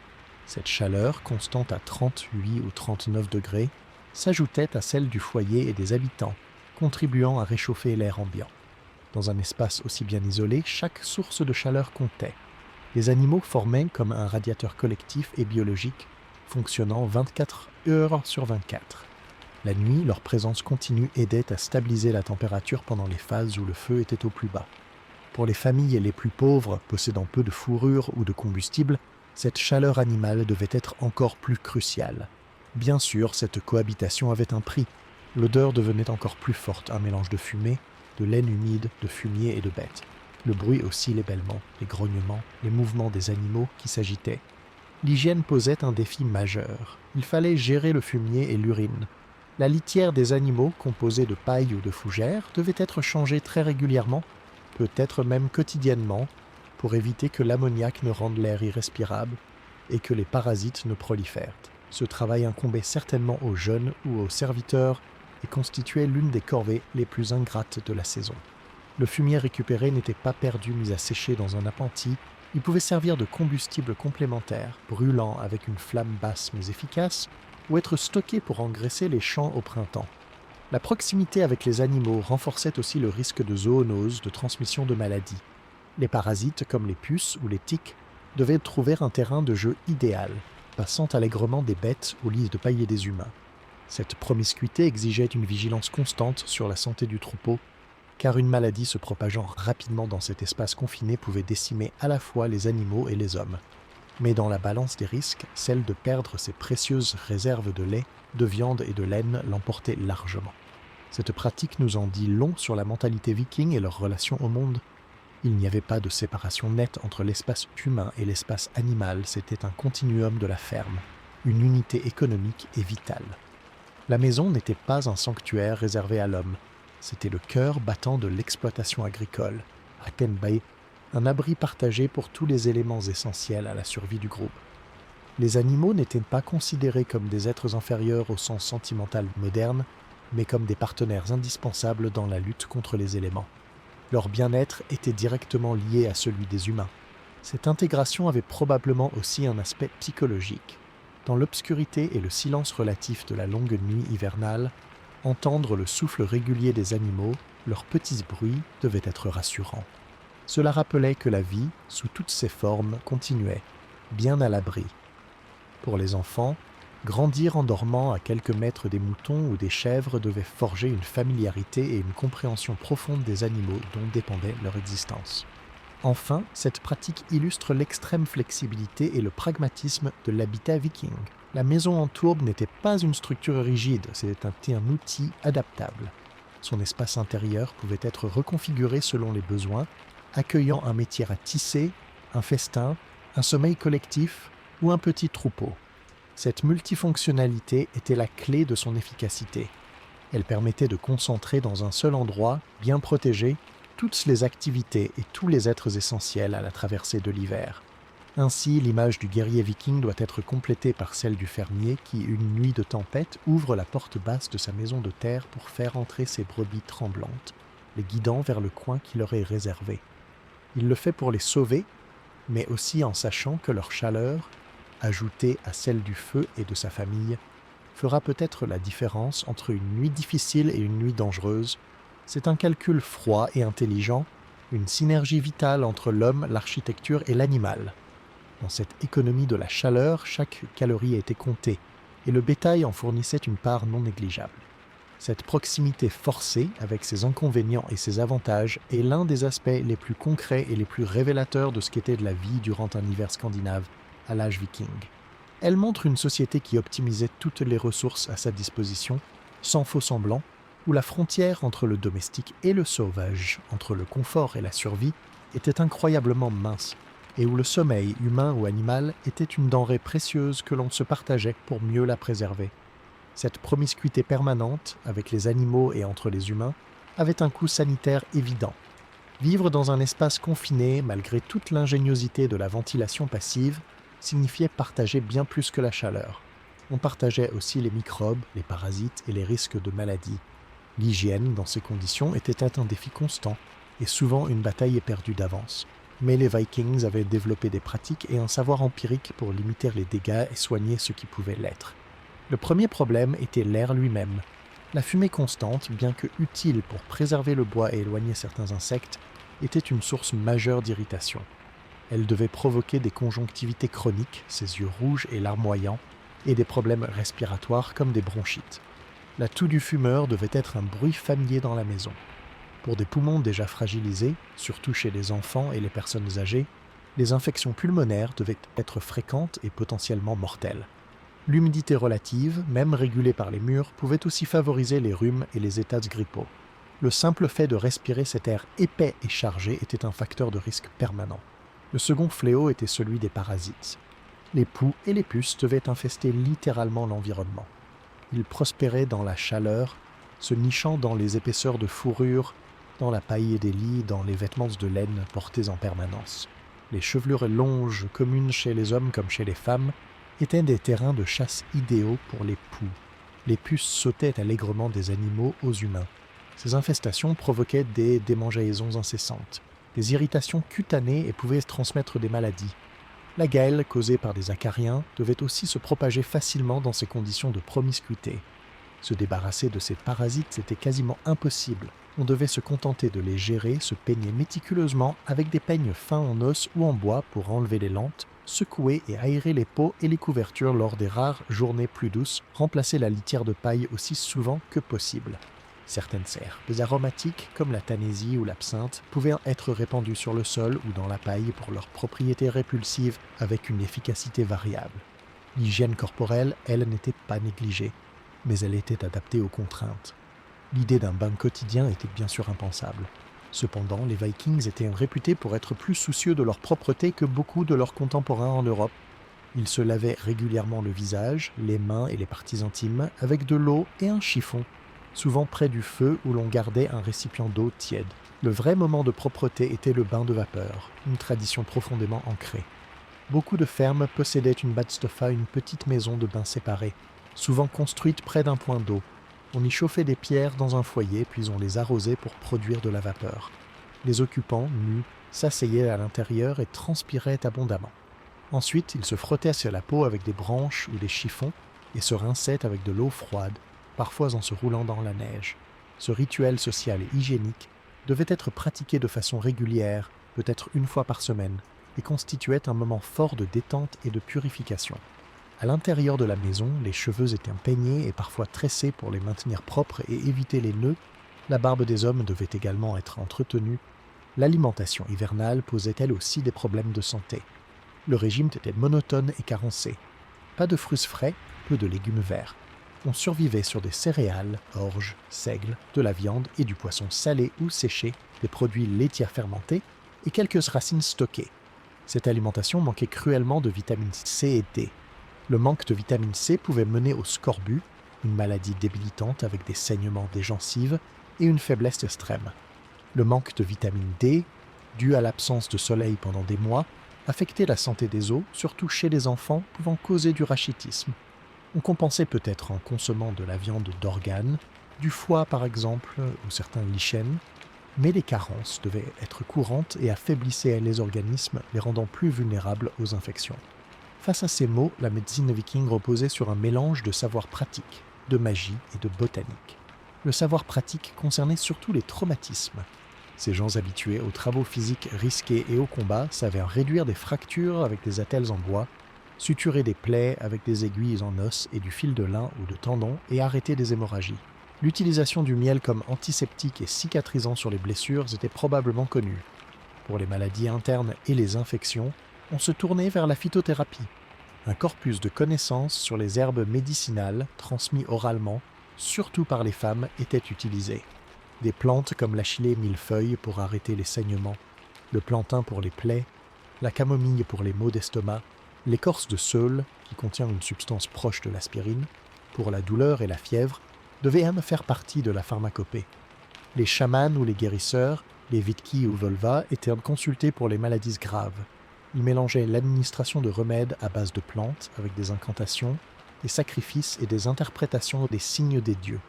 Cette chaleur, constante à 38 ou 39 degrés, s'ajoutait à celle du foyer et des habitants, contribuant à réchauffer l'air ambiant. Dans un espace aussi bien isolé, chaque source de chaleur comptait. Les animaux formaient comme un radiateur collectif et biologique, fonctionnant 24 heures sur 24. La nuit, leur présence continue aidait à stabiliser la température pendant les phases où le feu était au plus bas. Pour les familles les plus pauvres, possédant peu de fourrure ou de combustible, cette chaleur animale devait être encore plus cruciale. Bien sûr, cette cohabitation avait un prix. L'odeur devenait encore plus forte, un mélange de fumée, de laine humide, de fumier et de bêtes. Le bruit aussi, les bêlements, les grognements, les mouvements des animaux qui s'agitaient. L'hygiène posait un défi majeur. Il fallait gérer le fumier et l'urine. La litière des animaux, composée de paille ou de fougères, devait être changée très régulièrement, peut-être même quotidiennement, pour éviter que l'ammoniac ne rende l'air irrespirable et que les parasites ne prolifèrent. Ce travail incombait certainement aux jeunes ou aux serviteurs et constituait l'une des corvées les plus ingrates de la saison. Le fumier récupéré n'était pas perdu mis à sécher dans un appentis, il pouvait servir de combustible complémentaire, brûlant avec une flamme basse mais efficace, ou être stocké pour engraisser les champs au printemps. La proximité avec les animaux renforçait aussi le risque de zoonose, de transmission de maladies. Les parasites, comme les puces ou les tiques, devaient trouver un terrain de jeu idéal, passant allègrement des bêtes au lieu de pailler des humains. Cette promiscuité exigeait une vigilance constante sur la santé du troupeau, car une maladie se propageant rapidement dans cet espace confiné pouvait décimer à la fois les animaux et les hommes. Mais dans la balance des risques, celle de perdre ses précieuses réserves de lait, de viande et de laine l'emportait largement. Cette pratique nous en dit long sur la mentalité viking et leur relation au monde. Il n'y avait pas de séparation nette entre l'espace humain et l'espace animal, c'était un continuum de la ferme, une unité économique et vitale. La maison n'était pas un sanctuaire réservé à l'homme, c'était le cœur battant de l'exploitation agricole, Hakenbay, un abri partagé pour tous les éléments essentiels à la survie du groupe. Les animaux n'étaient pas considérés comme des êtres inférieurs au sens sentimental moderne, mais comme des partenaires indispensables dans la lutte contre les éléments. Leur bien-être était directement lié à celui des humains. Cette intégration avait probablement aussi un aspect psychologique. Dans l'obscurité et le silence relatif de la longue nuit hivernale, entendre le souffle régulier des animaux, leurs petits bruits, devait être rassurant. Cela rappelait que la vie, sous toutes ses formes, continuait, bien à l'abri. Pour les enfants, grandir en dormant à quelques mètres des moutons ou des chèvres devait forger une familiarité et une compréhension profonde des animaux dont dépendait leur existence. Enfin, cette pratique illustre l'extrême flexibilité et le pragmatisme de l'habitat viking. La maison en tourbe n'était pas une structure rigide, c'était un outil adaptable. Son espace intérieur pouvait être reconfiguré selon les besoins, accueillant un métier à tisser, un festin, un sommeil collectif ou un petit troupeau. Cette multifonctionnalité était la clé de son efficacité. Elle permettait de concentrer dans un seul endroit, bien protégé, toutes les activités et tous les êtres essentiels à la traversée de l'hiver. Ainsi, l'image du guerrier viking doit être complétée par celle du fermier qui, une nuit de tempête, ouvre la porte basse de sa maison de terre pour faire entrer ses brebis tremblantes, les guidant vers le coin qui leur est réservé. Il le fait pour les sauver, mais aussi en sachant que leur chaleur, ajoutée à celle du feu et de sa famille, fera peut-être la différence entre une nuit difficile et une nuit dangereuse. C'est un calcul froid et intelligent, une synergie vitale entre l'homme, l'architecture et l'animal. Dans cette économie de la chaleur, chaque calorie était comptée, et le bétail en fournissait une part non négligeable. Cette proximité forcée, avec ses inconvénients et ses avantages, est l'un des aspects les plus concrets et les plus révélateurs de ce qu'était de la vie durant un hiver scandinave, à l'âge viking. Elle montre une société qui optimisait toutes les ressources à sa disposition, sans faux-semblant, où la frontière entre le domestique et le sauvage, entre le confort et la survie, était incroyablement mince, et où le sommeil, humain ou animal, était une denrée précieuse que l'on se partageait pour mieux la préserver. Cette promiscuité permanente, avec les animaux et entre les humains, avait un coût sanitaire évident. Vivre dans un espace confiné, malgré toute l'ingéniosité de la ventilation passive, signifiait partager bien plus que la chaleur. On partageait aussi les microbes, les parasites et les risques de maladies. L'hygiène, dans ces conditions, était un défi constant, et souvent une bataille est perdue d'avance. Mais les Vikings avaient développé des pratiques et un savoir empirique pour limiter les dégâts et soigner ce qui pouvait l'être. Le premier problème était l'air lui-même. La fumée constante, bien que utile pour préserver le bois et éloigner certains insectes, était une source majeure d'irritation. Elle devait provoquer des conjonctivités chroniques, ses yeux rouges et larmoyants, et des problèmes respiratoires comme des bronchites. La toux du fumeur devait être un bruit familier dans la maison. Pour des poumons déjà fragilisés, surtout chez les enfants et les personnes âgées, les infections pulmonaires devaient être fréquentes et potentiellement mortelles. L'humidité relative, même régulée par les murs, pouvait aussi favoriser les rhumes et les états grippaux. Le simple fait de respirer cet air épais et chargé était un facteur de risque permanent. Le second fléau était celui des parasites. Les poux et les puces devaient infester littéralement l'environnement. Ils prospéraient dans la chaleur, se nichant dans les épaisseurs de fourrure, dans la paille des lits, dans les vêtements de laine portés en permanence. Les chevelures longes, communes chez les hommes comme chez les femmes, étaient des terrains de chasse idéaux pour les poux. Les puces sautaient allègrement des animaux aux humains. Ces infestations provoquaient des démangeaisons incessantes, des irritations cutanées et pouvaient transmettre des maladies. La gale, causée par des acariens, devait aussi se propager facilement dans ces conditions de promiscuité. Se débarrasser de ces parasites était quasiment impossible. On devait se contenter de les gérer, se peigner méticuleusement avec des peignes fins en os ou en bois pour enlever les lentes, secouer et aérer les pots et les couvertures lors des rares journées plus douces, remplacer la litière de paille aussi souvent que possible. Certaines herbes aromatiques, comme la tanésie ou l'absinthe, pouvaient être répandues sur le sol ou dans la paille pour leurs propriétés répulsives avec une efficacité variable. L'hygiène corporelle, elle, n'était pas négligée, mais elle était adaptée aux contraintes. L'idée d'un bain quotidien était bien sûr impensable. Cependant, les Vikings étaient réputés pour être plus soucieux de leur propreté que beaucoup de leurs contemporains en Europe. Ils se lavaient régulièrement le visage, les mains et les parties intimes avec de l'eau et un chiffon, souvent près du feu où l'on gardait un récipient d'eau tiède. Le vrai moment de propreté était le bain de vapeur, une tradition profondément ancrée. Beaucoup de fermes possédaient une badstoffa, une petite maison de bain séparée, souvent construite près d'un point d'eau. On y chauffait des pierres dans un foyer, puis on les arrosait pour produire de la vapeur. Les occupants, nus, s'asseyaient à l'intérieur et transpiraient abondamment. Ensuite, ils se frottaient sur la peau avec des branches ou des chiffons et se rinçaient avec de l'eau froide, parfois en se roulant dans la neige. Ce rituel social et hygiénique devait être pratiqué de façon régulière, peut-être une fois par semaine, et constituait un moment fort de détente et de purification. À l'intérieur de la maison, les cheveux étaient peignés et parfois tressés pour les maintenir propres et éviter les nœuds. La barbe des hommes devait également être entretenue. L'alimentation hivernale posait elle aussi des problèmes de santé. Le régime était monotone et carencé. Pas de fruits frais, peu de légumes verts. On survivait sur des céréales, orge, seigle, de la viande et du poisson salé ou séché, des produits laitiers fermentés et quelques racines stockées. Cette alimentation manquait cruellement de vitamines C et D. Le manque de vitamine C pouvait mener au scorbut, une maladie débilitante avec des saignements des gencives et une faiblesse extrême. Le manque de vitamine D, dû à l'absence de soleil pendant des mois, affectait la santé des os, surtout chez les enfants, pouvant causer du rachitisme. On compensait peut-être en consommant de la viande d'organes, du foie par exemple, ou certains lichens, mais les carences devaient être courantes et affaiblissaient les organismes, les rendant plus vulnérables aux infections. Face à ces maux, la médecine viking reposait sur un mélange de savoir pratique, de magie et de botanique. Le savoir pratique concernait surtout les traumatismes. Ces gens habitués aux travaux physiques risqués et au combat savaient réduire des fractures avec des attelles en bois, suturer des plaies avec des aiguilles en os et du fil de lin ou de tendon et arrêter des hémorragies. L'utilisation du miel comme antiseptique et cicatrisant sur les blessures était probablement connue. Pour les maladies internes et les infections, on se tournait vers la phytothérapie. Un corpus de connaissances sur les herbes médicinales, transmis oralement, surtout par les femmes, était utilisé. Des plantes comme l'achillée millefeuille pour arrêter les saignements, le plantain pour les plaies, la camomille pour les maux d'estomac, l'écorce de saule, qui contient une substance proche de l'aspirine, pour la douleur et la fièvre, devaient même faire partie de la pharmacopée. Les chamans ou les guérisseurs, les vitki ou volva, étaient consultés pour les maladies graves. Ils mélangeaient l'administration de remèdes à base de plantes avec des incantations, des sacrifices et des interprétations des signes des dieux.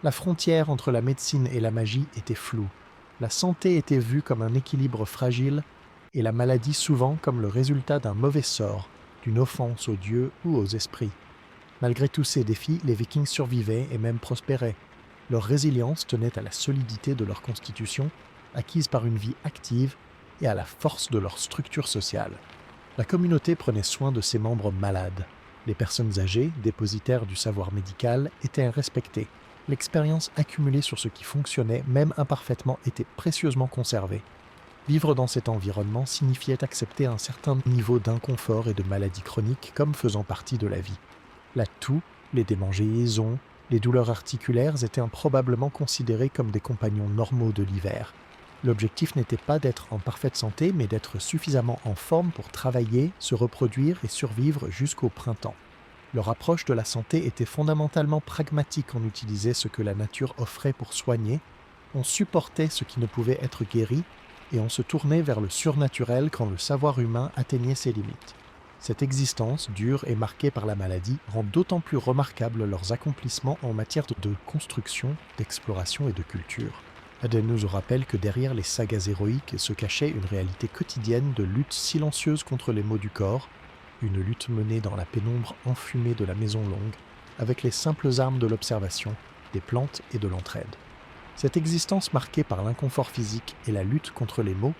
La frontière entre la médecine et la magie était floue. La santé était vue comme un équilibre fragile et la maladie souvent comme le résultat d'un mauvais sort, d'une offense aux dieux ou aux esprits. Malgré tous ces défis, les Vikings survivaient et même prospéraient. Leur résilience tenait à la solidité de leur constitution, acquise par une vie active, et à la force de leur structure sociale. La communauté prenait soin de ses membres malades. Les personnes âgées, dépositaires du savoir médical, étaient respectées. L'expérience accumulée sur ce qui fonctionnait, même imparfaitement, était précieusement conservée. Vivre dans cet environnement signifiait accepter un certain niveau d'inconfort et de maladies chroniques comme faisant partie de la vie. La toux, les démangeaisons, les douleurs articulaires étaient probablement considérées comme des compagnons normaux de l'hiver. L'objectif n'était pas d'être en parfaite santé, mais d'être suffisamment en forme pour travailler, se reproduire et survivre jusqu'au printemps. Leur approche de la santé était fondamentalement pragmatique. On utilisait ce que la nature offrait pour soigner, on supportait ce qui ne pouvait être guéri, et on se tournait vers le surnaturel quand le savoir humain atteignait ses limites. Cette existence, dure et marquée par la maladie, rend d'autant plus remarquables leurs accomplissements en matière de construction, d'exploration et de culture. Aden nous rappelle que derrière les sagas héroïques se cachait une réalité quotidienne de lutte silencieuse contre les maux du corps, une lutte menée dans la pénombre enfumée de la maison longue, avec les simples armes de l'observation, des plantes et de l'entraide. Cette existence marquée par l'inconfort physique et la lutte contre les maux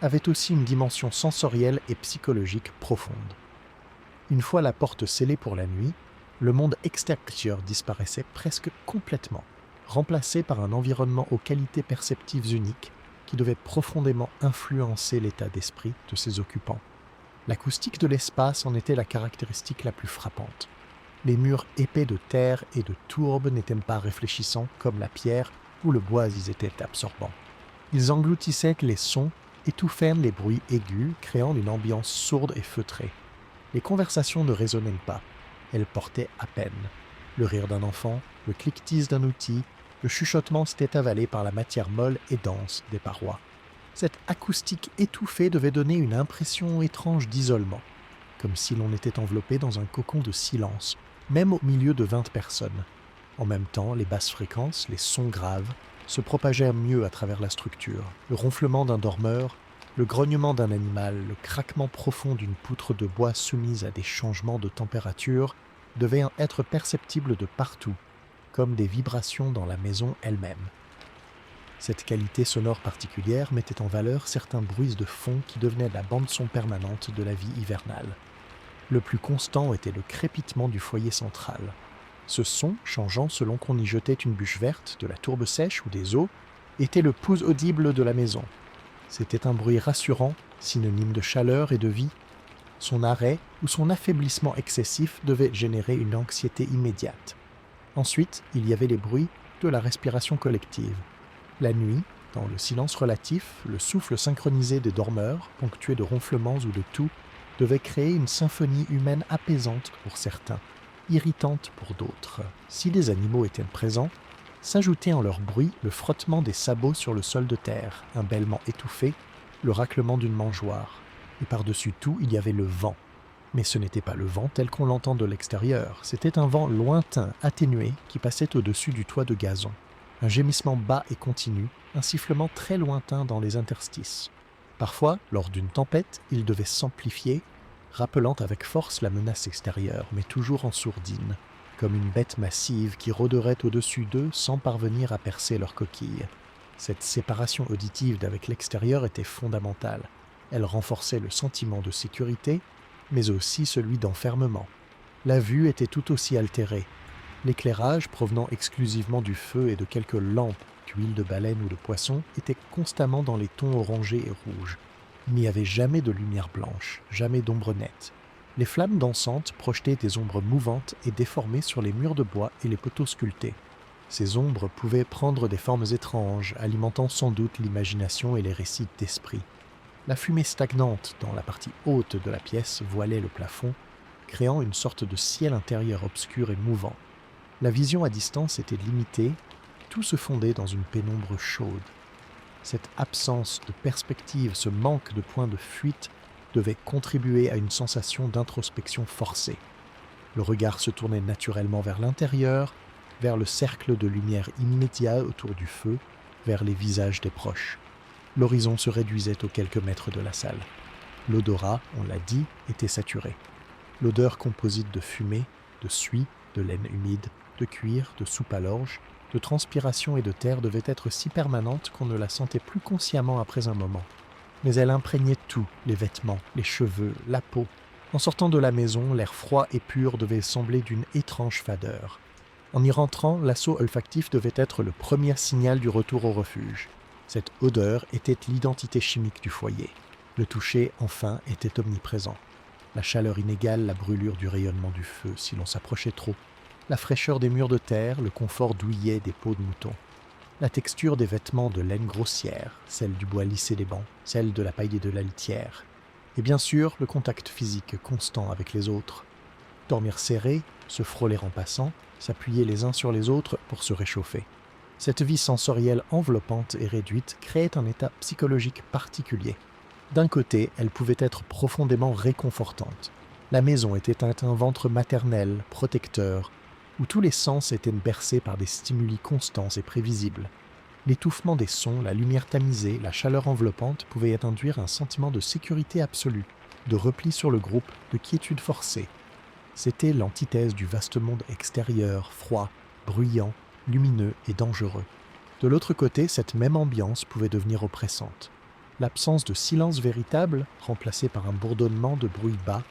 avait aussi une dimension sensorielle et psychologique profonde. Une fois la porte scellée pour la nuit, le monde extérieur disparaissait presque complètement, remplacé par un environnement aux qualités perceptives uniques qui devait profondément influencer l'état d'esprit de ses occupants. L'acoustique de l'espace en était la caractéristique la plus frappante. Les murs épais de terre et de tourbe n'étaient pas réfléchissants comme la pierre ou le bois y étaient absorbants. Ils engloutissaient les sons, étouffaient les bruits aigus, créant une ambiance sourde et feutrée. Les conversations ne résonnaient pas, elles portaient à peine. Le rire d'un enfant, le cliquetis d'un outil, le chuchotement s'était avalé par la matière molle et dense des parois. Cette acoustique étouffée devait donner une impression étrange d'isolement, comme si l'on était enveloppé dans un cocon de silence, même au milieu de 20 personnes. En même temps, les basses fréquences, les sons graves, se propagèrent mieux à travers la structure. Le ronflement d'un dormeur, le grognement d'un animal, le craquement profond d'une poutre de bois soumise à des changements de température devaient être perceptibles de partout, comme des vibrations dans la maison elle-même. Cette qualité sonore particulière mettait en valeur certains bruits de fond qui devenaient la bande-son permanente de la vie hivernale. Le plus constant était le crépitement du foyer central. Ce son, changeant selon qu'on y jetait une bûche verte, de la tourbe sèche ou des os, était le pouls audible de la maison. C'était un bruit rassurant, synonyme de chaleur et de vie. Son arrêt ou son affaiblissement excessif devait générer une anxiété immédiate. Ensuite, il y avait les bruits de la respiration collective. La nuit, dans le silence relatif, le souffle synchronisé des dormeurs, ponctué de ronflements ou de toux, devait créer une symphonie humaine apaisante pour certains, irritante pour d'autres. Si les animaux étaient présents, s'ajoutait en leur bruit le frottement des sabots sur le sol de terre, un bêlement étouffé, le raclement d'une mangeoire. Et par-dessus tout, il y avait le vent. Mais ce n'était pas le vent tel qu'on l'entend de l'extérieur, c'était un vent lointain, atténué, qui passait au-dessus du toit de gazon. Un gémissement bas et continu, un sifflement très lointain dans les interstices. Parfois, lors d'une tempête, il devait s'amplifier, rappelant avec force la menace extérieure, mais toujours en sourdine, comme une bête massive qui rôderait au-dessus d'eux sans parvenir à percer leur coquille. Cette séparation auditive d'avec l'extérieur était fondamentale. Elle renforçait le sentiment de sécurité, mais aussi celui d'enfermement. La vue était tout aussi altérée. L'éclairage, provenant exclusivement du feu et de quelques lampes d'huile de baleine ou de poisson, était constamment dans les tons orangés et rouges. Il n'y avait jamais de lumière blanche, jamais d'ombre nette. Les flammes dansantes projetaient des ombres mouvantes et déformées sur les murs de bois et les poteaux sculptés. Ces ombres pouvaient prendre des formes étranges, alimentant sans doute l'imagination et les récits d'esprit. La fumée stagnante dans la partie haute de la pièce voilait le plafond, créant une sorte de ciel intérieur obscur et mouvant. La vision à distance était limitée, tout se fondait dans une pénombre chaude. Cette absence de perspective, ce manque de point de fuite devait contribuer à une sensation d'introspection forcée. Le regard se tournait naturellement vers l'intérieur, vers le cercle de lumière immédiat autour du feu, vers les visages des proches. L'horizon se réduisait aux quelques mètres de la salle. L'odorat, on l'a dit, était saturé. L'odeur composite de fumée, de suie, de laine humide, de cuir, de soupe à l'orge, de transpiration et de terre devait être si permanente qu'on ne la sentait plus consciemment après un moment. Mais elle imprégnait tout, les vêtements, les cheveux, la peau. En sortant de la maison, l'air froid et pur devait sembler d'une étrange fadeur. En y rentrant, l'assaut olfactif devait être le premier signal du retour au refuge. Cette odeur était l'identité chimique du foyer. Le toucher, enfin, était omniprésent. La chaleur inégale, la brûlure du rayonnement du feu si l'on s'approchait trop, la fraîcheur des murs de terre, le confort douillet des peaux de mouton, la texture des vêtements de laine grossière, celle du bois lissé des bancs, celle de la paille et de la litière, et bien sûr le contact physique constant avec les autres. Dormir serré, se frôler en passant, s'appuyer les uns sur les autres pour se réchauffer. Cette vie sensorielle enveloppante et réduite créait un état psychologique particulier. D'un côté, elle pouvait être profondément réconfortante. La maison était un ventre maternel, protecteur, où tous les sens étaient bercés par des stimuli constants et prévisibles. L'étouffement des sons, la lumière tamisée, la chaleur enveloppante pouvaient induire un sentiment de sécurité absolue, de repli sur le groupe, de quiétude forcée. C'était l'antithèse du vaste monde extérieur, froid, bruyant, lumineux et dangereux. De l'autre côté, cette même ambiance pouvait devenir oppressante. L'absence de silence véritable, remplacée par un bourdonnement de bruit bas,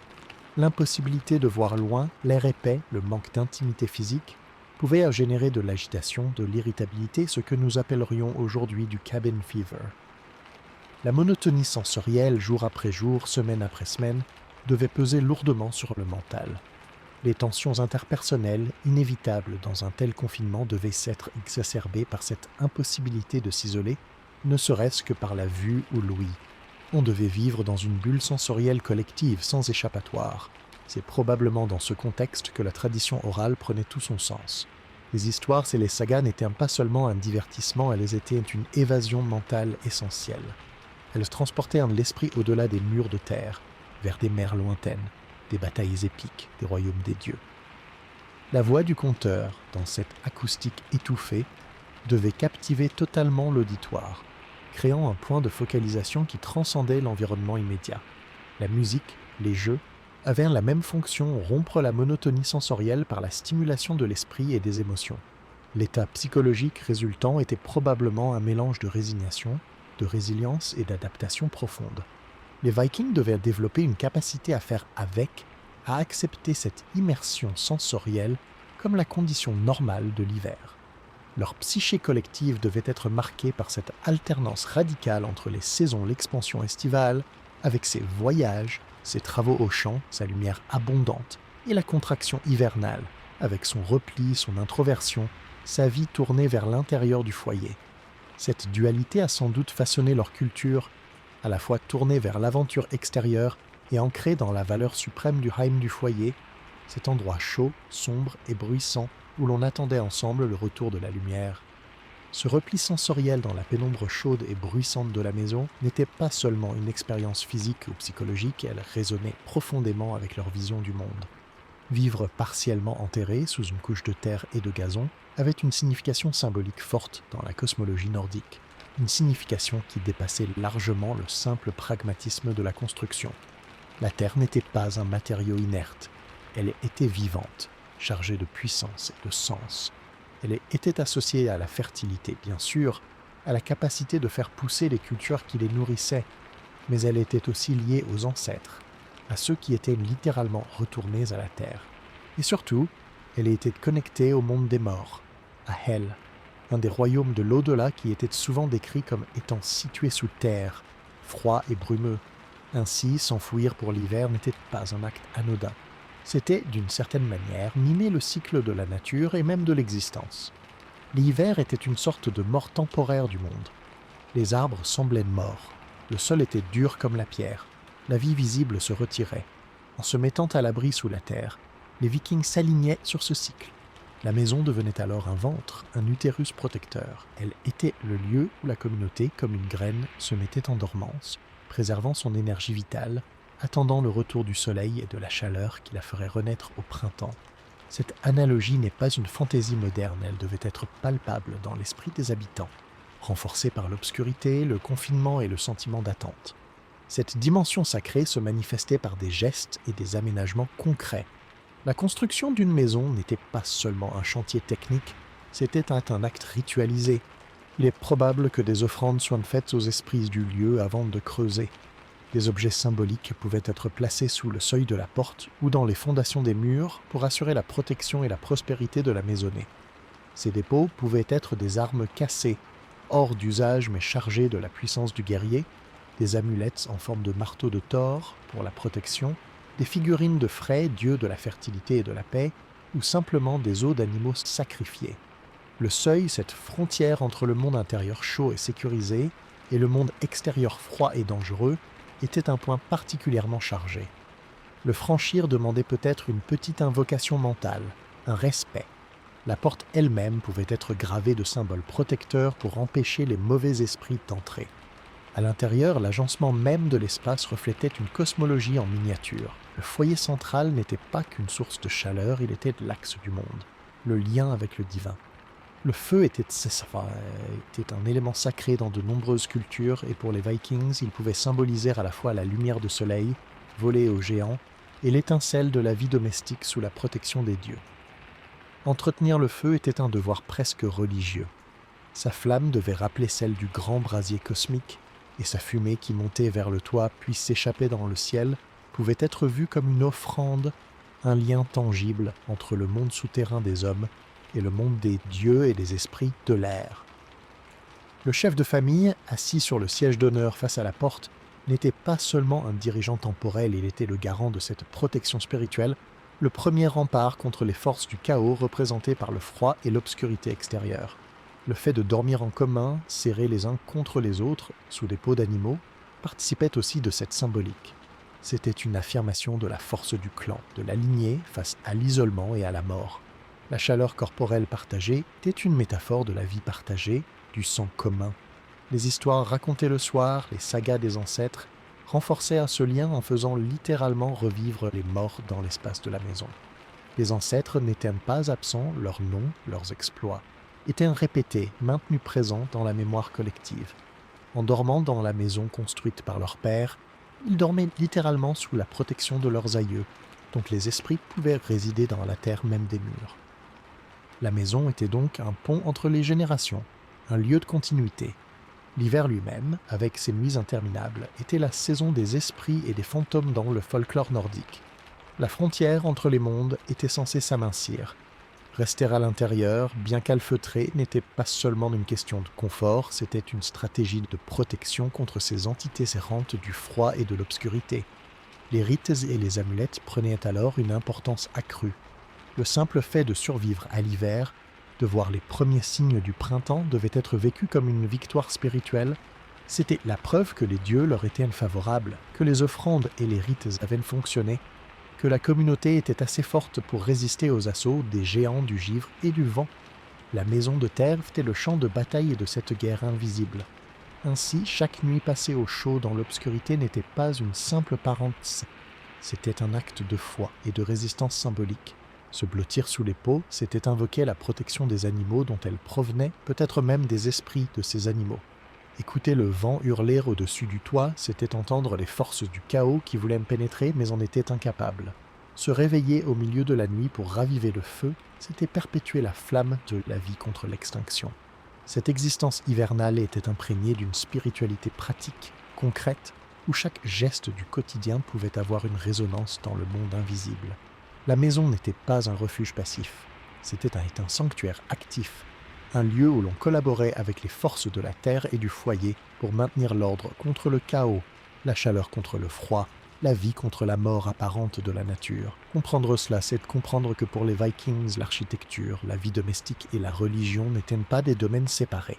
l'impossibilité de voir loin, l'air épais, le manque d'intimité physique, pouvaient générer de l'agitation, de l'irritabilité, ce que nous appellerions aujourd'hui du cabin fever. La monotonie sensorielle, jour après jour, semaine après semaine, devait peser lourdement sur le mental. Les tensions interpersonnelles, inévitables dans un tel confinement, devaient s'être exacerbées par cette impossibilité de s'isoler, ne serait-ce que par la vue ou l'ouïe. On devait vivre dans une bulle sensorielle collective, sans échappatoire. C'est probablement dans ce contexte que la tradition orale prenait tout son sens. Les histoires et les sagas n'étaient pas seulement un divertissement, elles étaient une évasion mentale essentielle. Elles transportaient l'esprit au-delà des murs de terre, vers des mers lointaines, des batailles épiques, des royaumes des dieux. La voix du conteur, dans cette acoustique étouffée, devait captiver totalement l'auditoire, créant un point de focalisation qui transcendait l'environnement immédiat. La musique, les jeux, avaient la même fonction, rompre la monotonie sensorielle par la stimulation de l'esprit et des émotions. L'état psychologique résultant était probablement un mélange de résignation, de résilience et d'adaptation profonde. Les Vikings devaient développer une capacité à faire avec, à accepter cette immersion sensorielle comme la condition normale de l'hiver. Leur psyché collective devait être marquée par cette alternance radicale entre les saisons, l'expansion estivale, avec ses voyages, ses travaux au champ, sa lumière abondante, et la contraction hivernale, avec son repli, son introversion, sa vie tournée vers l'intérieur du foyer. Cette dualité a sans doute façonné leur culture, à la fois tournée vers l'aventure extérieure et ancrée dans la valeur suprême du heim du foyer, cet endroit chaud, sombre et bruissant où l'on attendait ensemble le retour de la lumière. Ce repli sensoriel dans la pénombre chaude et bruissante de la maison n'était pas seulement une expérience physique ou psychologique, elle résonnait profondément avec leur vision du monde. Vivre partiellement enterré sous une couche de terre et de gazon avait une signification symbolique forte dans la cosmologie nordique, une signification qui dépassait largement le simple pragmatisme de la construction. La terre n'était pas un matériau inerte, elle était vivante, chargée de puissance et de sens. Elle était associée à la fertilité, bien sûr, à la capacité de faire pousser les cultures qui les nourrissaient, mais elle était aussi liée aux ancêtres, à ceux qui étaient littéralement retournés à la terre. Et surtout, elle était connectée au monde des morts, à Hel, un des royaumes de l'au-delà qui était souvent décrit comme étant situé sous terre, froid et brumeux. Ainsi, s'enfouir pour l'hiver n'était pas un acte anodin. C'était, d'une certaine manière, mimer le cycle de la nature et même de l'existence. L'hiver était une sorte de mort temporaire du monde. Les arbres semblaient morts, le sol était dur comme la pierre, la vie visible se retirait. En se mettant à l'abri sous la terre, les Vikings s'alignaient sur ce cycle. La maison devenait alors un ventre, un utérus protecteur. Elle était le lieu où la communauté, comme une graine, se mettait en dormance, préservant son énergie vitale, attendant le retour du soleil et de la chaleur qui la ferait renaître au printemps. Cette analogie n'est pas une fantaisie moderne, elle devait être palpable dans l'esprit des habitants, renforcée par l'obscurité, le confinement et le sentiment d'attente. Cette dimension sacrée se manifestait par des gestes et des aménagements concrets. La construction d'une maison n'était pas seulement un chantier technique, C'était un acte ritualisé. Il est probable que des offrandes soient faites aux esprits du lieu avant de creuser. Des objets symboliques pouvaient être placés sous le seuil de la porte ou dans les fondations des murs pour assurer la protection et la prospérité de la maisonnée. Ces dépôts pouvaient être des armes cassées, hors d'usage mais chargées de la puissance du guerrier, des amulettes en forme de marteau de Thor pour la protection, des figurines de Frey, dieu de la fertilité et de la paix, ou simplement des os d'animaux sacrifiés. Le seuil, cette frontière entre le monde intérieur chaud et sécurisé et le monde extérieur froid et dangereux, était un point particulièrement chargé. Le franchir demandait peut-être une petite invocation mentale, un respect. La porte elle-même pouvait être gravée de symboles protecteurs pour empêcher les mauvais esprits d'entrer. À l'intérieur, l'agencement même de l'espace reflétait une cosmologie en miniature. Le foyer central n'était pas qu'une source de chaleur, il était l'axe du monde, le lien avec le divin. Le feu était un élément sacré dans de nombreuses cultures et pour les Vikings, il pouvait symboliser à la fois la lumière de soleil, volée aux géants, et l'étincelle de la vie domestique sous la protection des dieux. Entretenir le feu était un devoir presque religieux. Sa flamme devait rappeler celle du grand brasier cosmique, et sa fumée qui montait vers le toit puis s'échappait dans le ciel pouvait être vue comme une offrande, un lien tangible entre le monde souterrain des hommes et le monde des dieux et des esprits de l'air. Le chef de famille, assis sur le siège d'honneur face à la porte, n'était pas seulement un dirigeant temporel, il était le garant de cette protection spirituelle, le premier rempart contre les forces du chaos représentées par le froid et l'obscurité extérieure. Le fait de dormir en commun, serrés les uns contre les autres, sous des peaux d'animaux, participait aussi de cette symbolique. C'était une affirmation de la force du clan, de la lignée face à l'isolement et à la mort. La chaleur corporelle partagée était une métaphore de la vie partagée, du sang commun. Les histoires racontées le soir, les sagas des ancêtres, renforçaient à ce lien en faisant littéralement revivre les morts dans l'espace de la maison. Les ancêtres n'étaient pas absents, leurs noms, leurs exploits, étaient répétés, maintenus présents dans la mémoire collective. En dormant dans la maison construite par leur père, ils dormaient littéralement sous la protection de leurs aïeux, donc les esprits pouvaient résider dans la terre même des murs. La maison était donc un pont entre les générations, un lieu de continuité. L'hiver lui-même, avec ses nuits interminables, était la saison des esprits et des fantômes dans le folklore nordique. La frontière entre les mondes était censée s'amincir. Rester à l'intérieur, bien calfeutré, n'était pas seulement une question de confort, c'était une stratégie de protection contre ces entités errantes du froid et de l'obscurité. Les rites et les amulettes prenaient alors une importance accrue. Le simple fait de survivre à l'hiver, de voir les premiers signes du printemps devait être vécu comme une victoire spirituelle. C'était la preuve que les dieux leur étaient favorables, que les offrandes et les rites avaient fonctionné, que la communauté était assez forte pour résister aux assauts des géants du givre et du vent. La maison de terre était le champ de bataille de cette guerre invisible. Ainsi, chaque nuit passée au chaud dans l'obscurité n'était pas une simple parenthèse. C'était un acte de foi et de résistance symbolique. Se blottir sous les peaux, c'était invoquer la protection des animaux dont elles provenaient, peut-être même des esprits de ces animaux. Écouter le vent hurler au-dessus du toit, c'était entendre les forces du chaos qui voulaient me pénétrer mais en étaient incapables. Se réveiller au milieu de la nuit pour raviver le feu, c'était perpétuer la flamme de la vie contre l'extinction. Cette existence hivernale était imprégnée d'une spiritualité pratique, concrète, où chaque geste du quotidien pouvait avoir une résonance dans le monde invisible. La maison n'était pas un refuge passif, c'était un sanctuaire actif, un lieu où l'on collaborait avec les forces de la terre et du foyer pour maintenir l'ordre contre le chaos, la chaleur contre le froid, la vie contre la mort apparente de la nature. Comprendre cela, c'est de comprendre que pour les Vikings, l'architecture, la vie domestique et la religion n'étaient pas des domaines séparés.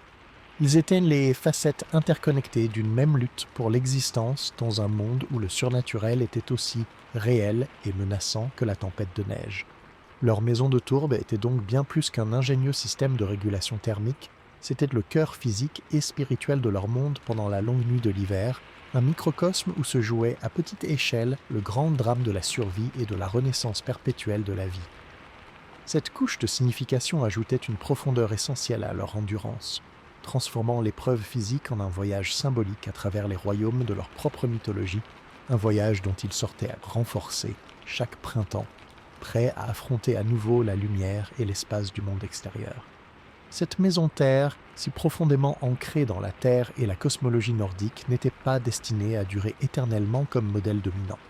Ils étaient les facettes interconnectées d'une même lutte pour l'existence dans un monde où le surnaturel était aussi réel et menaçant que la tempête de neige. Leur maison de tourbe était donc bien plus qu'un ingénieux système de régulation thermique, c'était le cœur physique et spirituel de leur monde pendant la longue nuit de l'hiver, un microcosme où se jouait à petite échelle le grand drame de la survie et de la renaissance perpétuelle de la vie. Cette couche de signification ajoutait une profondeur essentielle à leur endurance, transformant l'épreuve physique en un voyage symbolique à travers les royaumes de leur propre mythologie, un voyage dont ils sortaient renforcés chaque printemps, prêts à affronter à nouveau la lumière et l'espace du monde extérieur. Cette maison terre, si profondément ancrée dans la terre et la cosmologie nordique, n'était pas destinée à durer éternellement comme modèle dominant.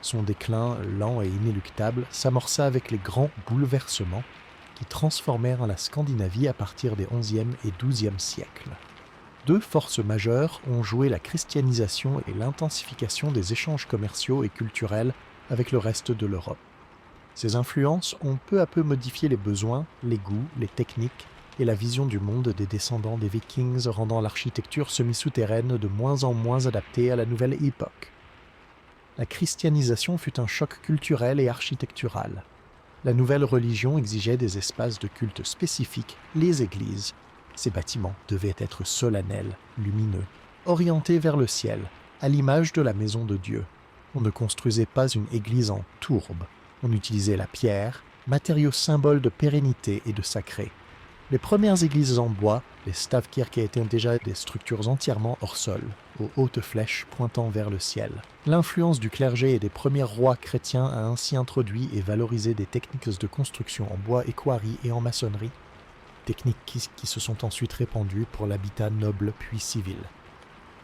Son déclin, lent et inéluctable, s'amorça avec les grands bouleversements qui transformèrent la Scandinavie à partir des XIe et XIIe siècles. Deux forces majeures ont joué la christianisation et l'intensification des échanges commerciaux et culturels avec le reste de l'Europe. Ces influences ont peu à peu modifié les besoins, les goûts, les techniques et la vision du monde des descendants des Vikings, rendant l'architecture semi-souterraine de moins en moins adaptée à la nouvelle époque. La christianisation fut un choc culturel et architectural. La nouvelle religion exigeait des espaces de culte spécifiques, les églises. Ces bâtiments devaient être solennels, lumineux, orientés vers le ciel, à l'image de la maison de Dieu. On ne construisait pas une église en tourbe. On utilisait la pierre, matériau symbole de pérennité et de sacré. Les premières églises en bois, les stavkirker, étaient déjà des structures entièrement hors sol, aux hautes flèches pointant vers le ciel. L'influence du clergé et des premiers rois chrétiens a ainsi introduit et valorisé des techniques de construction en bois et quarry et en maçonnerie, techniques qui se sont ensuite répandues pour l'habitat noble puis civil.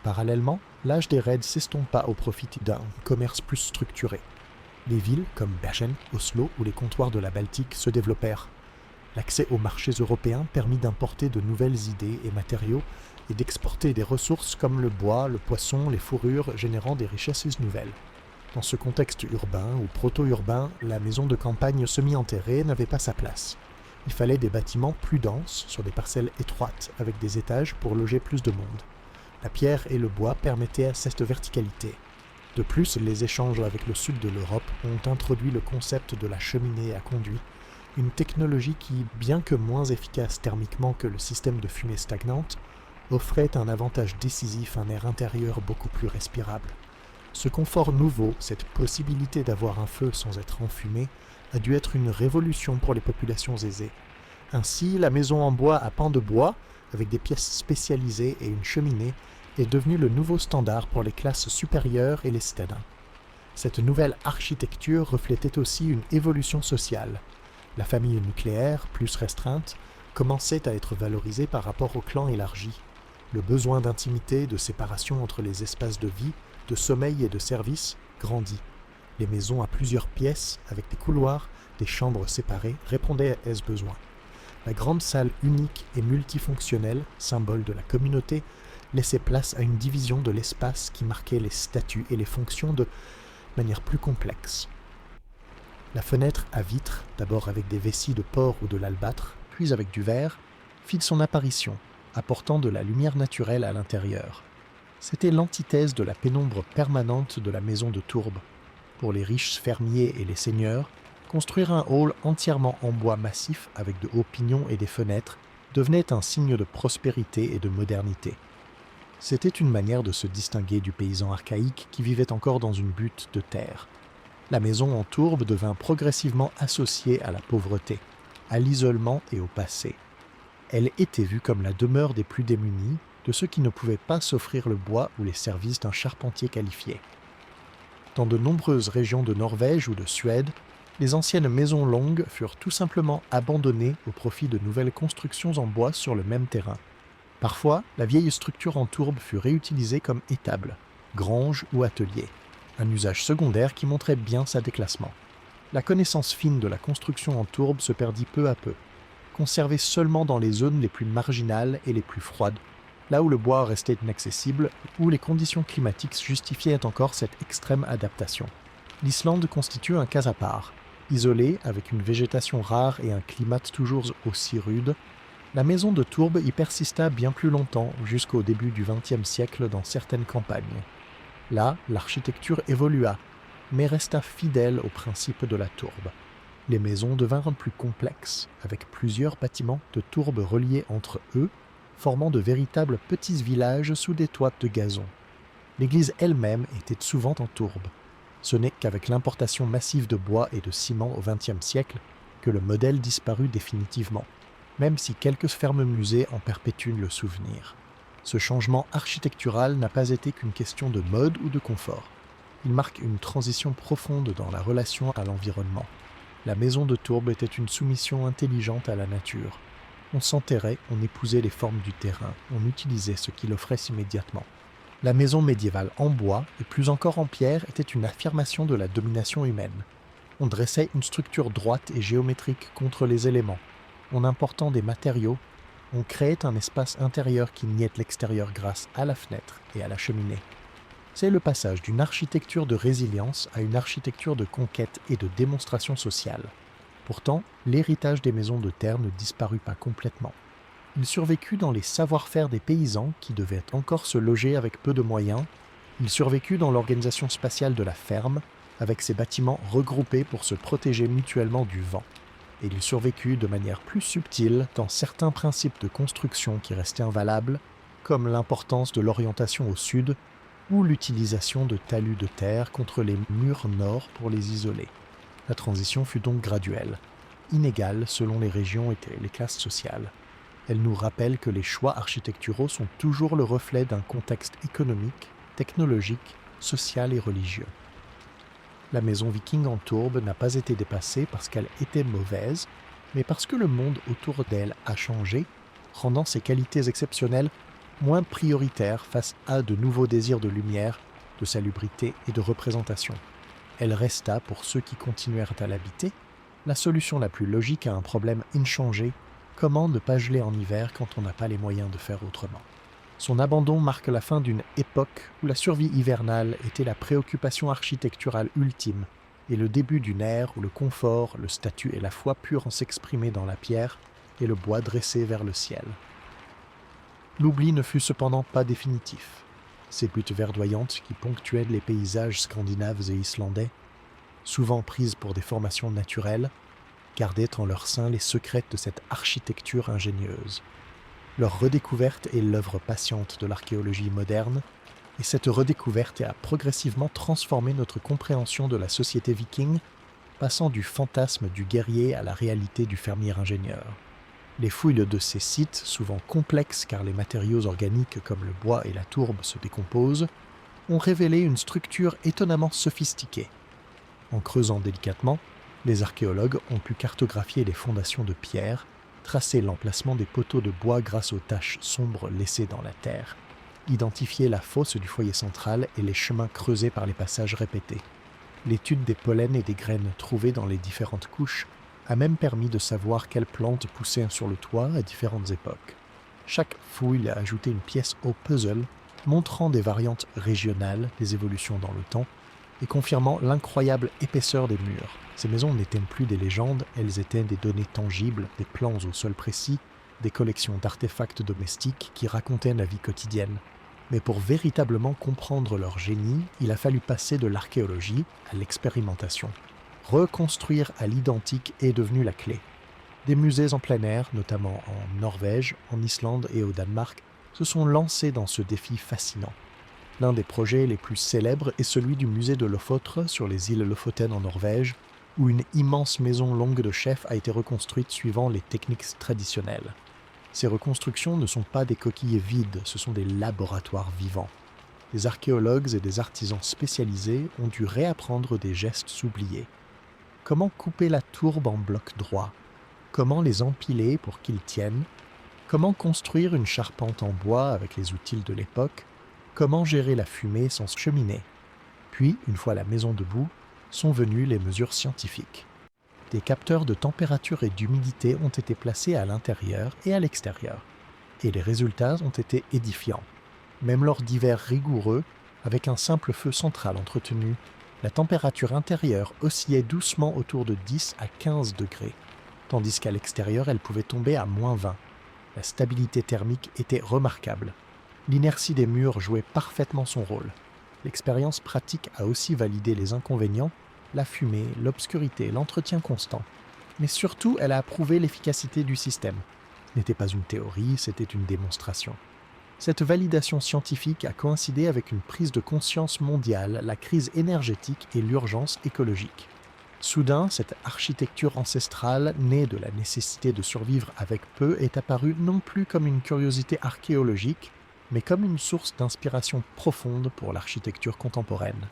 Parallèlement, l'âge des raids s'estompa au profit d'un commerce plus structuré. Les villes comme Bergen, Oslo ou les comptoirs de la Baltique se développèrent. L'accès aux marchés européens permit d'importer de nouvelles idées et matériaux et d'exporter des ressources comme le bois, le poisson, les fourrures, générant des richesses nouvelles. Dans ce contexte urbain ou proto-urbain, la maison de campagne semi-enterrée n'avait pas sa place. Il fallait des bâtiments plus denses, sur des parcelles étroites, avec des étages pour loger plus de monde. La pierre et le bois permettaient à cette verticalité. De plus, les échanges avec le sud de l'Europe ont introduit le concept de la cheminée à conduit, une technologie qui, bien que moins efficace thermiquement que le système de fumée stagnante, offrait un avantage décisif à un air intérieur beaucoup plus respirable. Ce confort nouveau, cette possibilité d'avoir un feu sans être enfumé, a dû être une révolution pour les populations aisées. Ainsi, la maison en bois à pans de bois, avec des pièces spécialisées et une cheminée, est devenue le nouveau standard pour les classes supérieures et les citadins. Cette nouvelle architecture reflétait aussi une évolution sociale. La famille nucléaire, plus restreinte, commençait à être valorisée par rapport au clan élargi. Le besoin d'intimité, de séparation entre les espaces de vie, de sommeil et de service grandit. Les maisons à plusieurs pièces, avec des couloirs, des chambres séparées, répondaient à ce besoin. La grande salle unique et multifonctionnelle, symbole de la communauté, laissait place à une division de l'espace qui marquait les statuts et les fonctions de manière plus complexe. La fenêtre à vitres, d'abord avec des vessies de porc ou de l'albâtre, puis avec du verre, fit son apparition, apportant de la lumière naturelle à l'intérieur. C'était l'antithèse de la pénombre permanente de la maison de tourbe. Pour les riches fermiers et les seigneurs, construire un hall entièrement en bois massif avec de hauts pignons et des fenêtres devenait un signe de prospérité et de modernité. C'était une manière de se distinguer du paysan archaïque qui vivait encore dans une butte de terre. La maison en tourbe devint progressivement associée à la pauvreté, à l'isolement et au passé. Elle était vue comme la demeure des plus démunis, de ceux qui ne pouvaient pas s'offrir le bois ou les services d'un charpentier qualifié. Dans de nombreuses régions de Norvège ou de Suède, les anciennes maisons longues furent tout simplement abandonnées au profit de nouvelles constructions en bois sur le même terrain. Parfois, la vieille structure en tourbe fut réutilisée comme étable, grange ou atelier, un usage secondaire qui montrait bien sa déclassement. La connaissance fine de la construction en tourbe se perdit peu à peu, conservée seulement dans les zones les plus marginales et les plus froides, là où le bois restait inaccessible, où les conditions climatiques justifiaient encore cette extrême adaptation. L'Islande constitue un cas à part. Isolée, avec une végétation rare et un climat toujours aussi rude, la maison de tourbe y persista bien plus longtemps, jusqu'au début du XXe siècle dans certaines campagnes. Là, l'architecture évolua, mais resta fidèle au principe de la tourbe. Les maisons devinrent plus complexes, avec plusieurs bâtiments de tourbe reliés entre eux, formant de véritables petits villages sous des toits de gazon. L'église elle-même était souvent en tourbe. Ce n'est qu'avec l'importation massive de bois et de ciment au XXe siècle que le modèle disparut définitivement, même si quelques fermes musées en perpétuent le souvenir. Ce changement architectural n'a pas été qu'une question de mode ou de confort. Il marque une transition profonde dans la relation à l'environnement. La maison de tourbe était une soumission intelligente à la nature. On s'enterrait, on épousait les formes du terrain, on utilisait ce qu'il offrait immédiatement. La maison médiévale en bois, et plus encore en pierre, était une affirmation de la domination humaine. On dressait une structure droite et géométrique contre les éléments. En important des matériaux, on créait un espace intérieur qui niait l'extérieur grâce à la fenêtre et à la cheminée. C'est le passage d'une architecture de résilience à une architecture de conquête et de démonstration sociale. Pourtant, l'héritage des maisons de terre ne disparut pas complètement. Il survécut dans les savoir-faire des paysans qui devaient encore se loger avec peu de moyens. Il survécut dans l'organisation spatiale de la ferme, avec ses bâtiments regroupés pour se protéger mutuellement du vent. Et il survécut de manière plus subtile dans certains principes de construction qui restaient invalables, comme l'importance de l'orientation au sud ou l'utilisation de talus de terre contre les murs nord pour les isoler. La transition fut donc graduelle, inégale selon les régions et les classes sociales. Elle nous rappelle que les choix architecturaux sont toujours le reflet d'un contexte économique, technologique, social et religieux. La maison viking en tourbe n'a pas été dépassée parce qu'elle était mauvaise, mais parce que le monde autour d'elle a changé, rendant ses qualités exceptionnelles moins prioritaires face à de nouveaux désirs de lumière, de salubrité et de représentation. Elle resta, pour ceux qui continuèrent à l'habiter, la solution la plus logique à un problème inchangé: comment ne pas geler en hiver quand on n'a pas les moyens de faire autrement. Son abandon marque la fin d'une époque où la survie hivernale était la préoccupation architecturale ultime et le début d'une ère où le confort, le statut et la foi purent s'exprimer dans la pierre et le bois dressé vers le ciel. L'oubli ne fut cependant pas définitif. Ces buttes verdoyantes qui ponctuaient les paysages scandinaves et islandais, souvent prises pour des formations naturelles, gardaient en leur sein les secrets de cette architecture ingénieuse. Leur redécouverte est l'œuvre patiente de l'archéologie moderne, et cette redécouverte a progressivement transformé notre compréhension de la société viking, passant du fantasme du guerrier à la réalité du fermier ingénieur. Les fouilles de ces sites, souvent complexes car les matériaux organiques comme le bois et la tourbe se décomposent, ont révélé une structure étonnamment sophistiquée. En creusant délicatement, les archéologues ont pu cartographier les fondations de pierre, tracer l'emplacement des poteaux de bois grâce aux taches sombres laissées dans la terre, identifier la fosse du foyer central et les chemins creusés par les passages répétés. L'étude des pollens et des graines trouvées dans les différentes couches a même permis de savoir quelles plantes poussaient sur le toit à différentes époques. Chaque fouille a ajouté une pièce au puzzle, montrant des variantes régionales des évolutions dans le temps et confirmant l'incroyable épaisseur des murs. Ces maisons n'étaient plus des légendes, elles étaient des données tangibles, des plans au sol précis, des collections d'artefacts domestiques qui racontaient la vie quotidienne. Mais pour véritablement comprendre leur génie, il a fallu passer de l'archéologie à l'expérimentation. Reconstruire à l'identique est devenu la clé. Des musées en plein air, notamment en Norvège, en Islande et au Danemark, se sont lancés dans ce défi fascinant. L'un des projets les plus célèbres est celui du musée de Lofoten sur les îles Lofoten en Norvège, où une immense maison longue de chef a été reconstruite suivant les techniques traditionnelles. Ces reconstructions ne sont pas des coquilles vides, ce sont des laboratoires vivants. Des archéologues et des artisans spécialisés ont dû réapprendre des gestes oubliés. Comment couper la tourbe en blocs droits? Comment les empiler pour qu'ils tiennent? Comment construire une charpente en bois avec les outils de l'époque? Comment gérer la fumée sans cheminée? Puis, une fois la maison debout, sont venues les mesures scientifiques. Des capteurs de température et d'humidité ont été placés à l'intérieur et à l'extérieur, et les résultats ont été édifiants. Même lors d'hivers rigoureux, avec un simple feu central entretenu, la température intérieure oscillait doucement autour de 10 à 15 degrés, tandis qu'à l'extérieur, elle pouvait tomber à -20. La stabilité thermique était remarquable. L'inertie des murs jouait parfaitement son rôle. L'expérience pratique a aussi validé les inconvénients, la fumée, l'obscurité, l'entretien constant. Mais surtout, elle a prouvé l'efficacité du système. Ce n'était pas une théorie, c'était une démonstration. Cette validation scientifique a coïncidé avec une prise de conscience mondiale, la crise énergétique et l'urgence écologique. Soudain, cette architecture ancestrale, née de la nécessité de survivre avec peu, est apparue non plus comme une curiosité archéologique, mais comme une source d'inspiration profonde pour l'architecture contemporaine.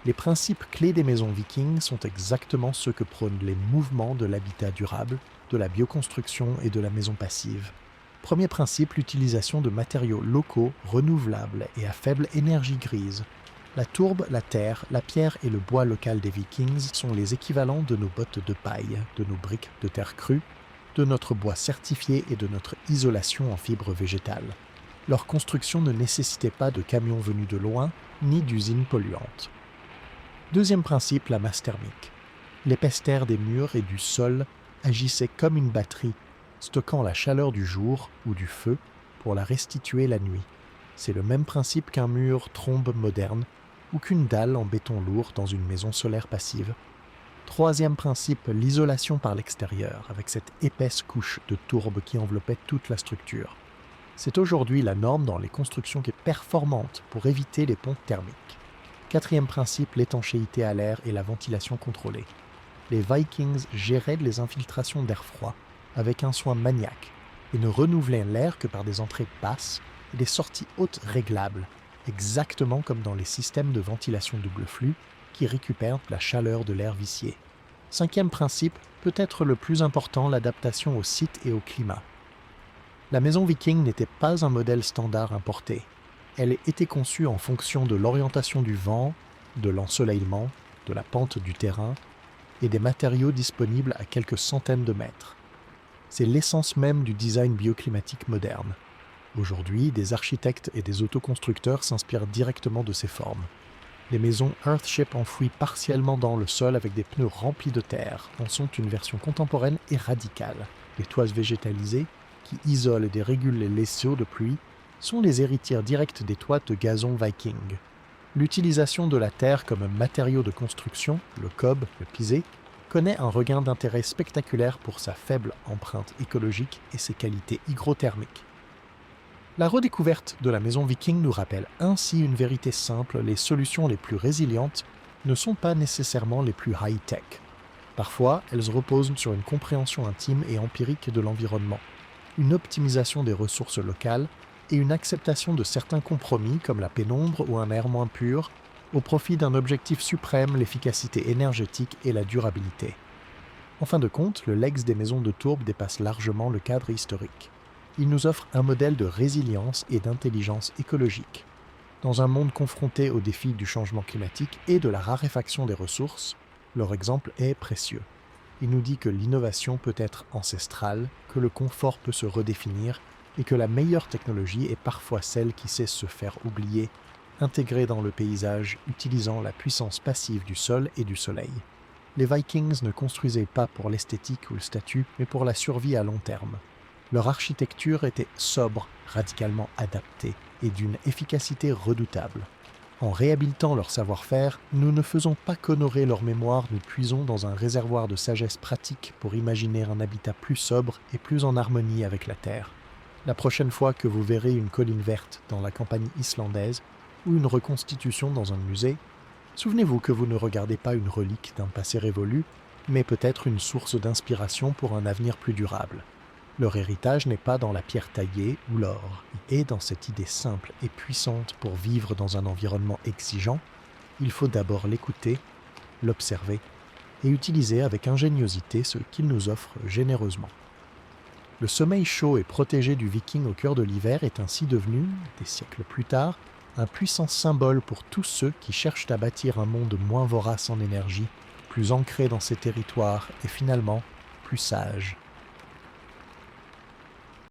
Les principes clés des maisons vikings sont exactement ceux que prônent les mouvements de l'habitat durable, de la bioconstruction et de la maison passive. Premier principe, l'utilisation de matériaux locaux, renouvelables et à faible énergie grise. La tourbe, la terre, la pierre et le bois local des Vikings sont les équivalents de nos bottes de paille, de nos briques de terre crue, de notre bois certifié et de notre isolation en fibres végétales. Leur construction ne nécessitait pas de camions venus de loin, ni d'usines polluantes. Deuxième principe, la masse thermique. L'épaisse terre des murs et du sol agissait comme une batterie, stockant la chaleur du jour ou du feu pour la restituer la nuit. C'est le même principe qu'un mur trombe moderne ou qu'une dalle en béton lourd dans une maison solaire passive. Troisième principe, l'isolation par l'extérieur, avec cette épaisse couche de tourbe qui enveloppait toute la structure. C'est aujourd'hui la norme dans les constructions qui est performante pour éviter les ponts thermiques. Quatrième principe, l'étanchéité à l'air et la ventilation contrôlée. Les Vikings géraient les infiltrations d'air froid avec un soin maniaque et ne renouvelaient l'air que par des entrées basses et des sorties hautes réglables, exactement comme dans les systèmes de ventilation double flux qui récupèrent la chaleur de l'air vicié. Cinquième principe, peut-être le plus important, l'adaptation au site et au climat. La maison viking n'était pas un modèle standard importé. Elle était conçue en fonction de l'orientation du vent, de l'ensoleillement, de la pente du terrain et des matériaux disponibles à quelques centaines de mètres. C'est l'essence même du design bioclimatique moderne. Aujourd'hui, des architectes et des autoconstructeurs s'inspirent directement de ces formes. Les maisons Earthship enfouies partiellement dans le sol avec des pneus remplis de terre en sont une version contemporaine et radicale. Les toises végétalisées, qui isolent et dérégulent les laisseaux de pluie, sont les héritières directes des toits de gazon viking. L'utilisation de la terre comme matériau de construction, le cob, le pisé, connaît un regain d'intérêt spectaculaire pour sa faible empreinte écologique et ses qualités hygrothermiques. La redécouverte de la maison viking nous rappelle ainsi une vérité simple, les solutions les plus résilientes ne sont pas nécessairement les plus high-tech. Parfois, elles reposent sur une compréhension intime et empirique de l'environnement, une optimisation des ressources locales et une acceptation de certains compromis comme la pénombre ou un air moins pur, au profit d'un objectif suprême, l'efficacité énergétique et la durabilité. En fin de compte, le legs des maisons de tourbe dépasse largement le cadre historique. Il nous offre un modèle de résilience et d'intelligence écologique. Dans un monde confronté aux défis du changement climatique et de la raréfaction des ressources, leur exemple est précieux. Il nous dit que l'innovation peut être ancestrale, que le confort peut se redéfinir et que la meilleure technologie est parfois celle qui sait se faire oublier, intégrée dans le paysage, utilisant la puissance passive du sol et du soleil. Les Vikings ne construisaient pas pour l'esthétique ou le statut, mais pour la survie à long terme. Leur architecture était sobre, radicalement adaptée et d'une efficacité redoutable. En réhabilitant leur savoir-faire, nous ne faisons pas qu'honorer leur mémoire, nous puisons dans un réservoir de sagesse pratique pour imaginer un habitat plus sobre et plus en harmonie avec la terre. La prochaine fois que vous verrez une colline verte dans la campagne islandaise ou une reconstitution dans un musée, souvenez-vous que vous ne regardez pas une relique d'un passé révolu, mais peut-être une source d'inspiration pour un avenir plus durable. Leur héritage n'est pas dans la pierre taillée ou l'or, il est dans cette idée simple et puissante pour vivre dans un environnement exigeant. Il faut d'abord l'écouter, l'observer et utiliser avec ingéniosité ce qu'il nous offre généreusement. Le sommeil chaud et protégé du viking au cœur de l'hiver est ainsi devenu, des siècles plus tard, un puissant symbole pour tous ceux qui cherchent à bâtir un monde moins vorace en énergie, plus ancré dans ses territoires et finalement plus sage.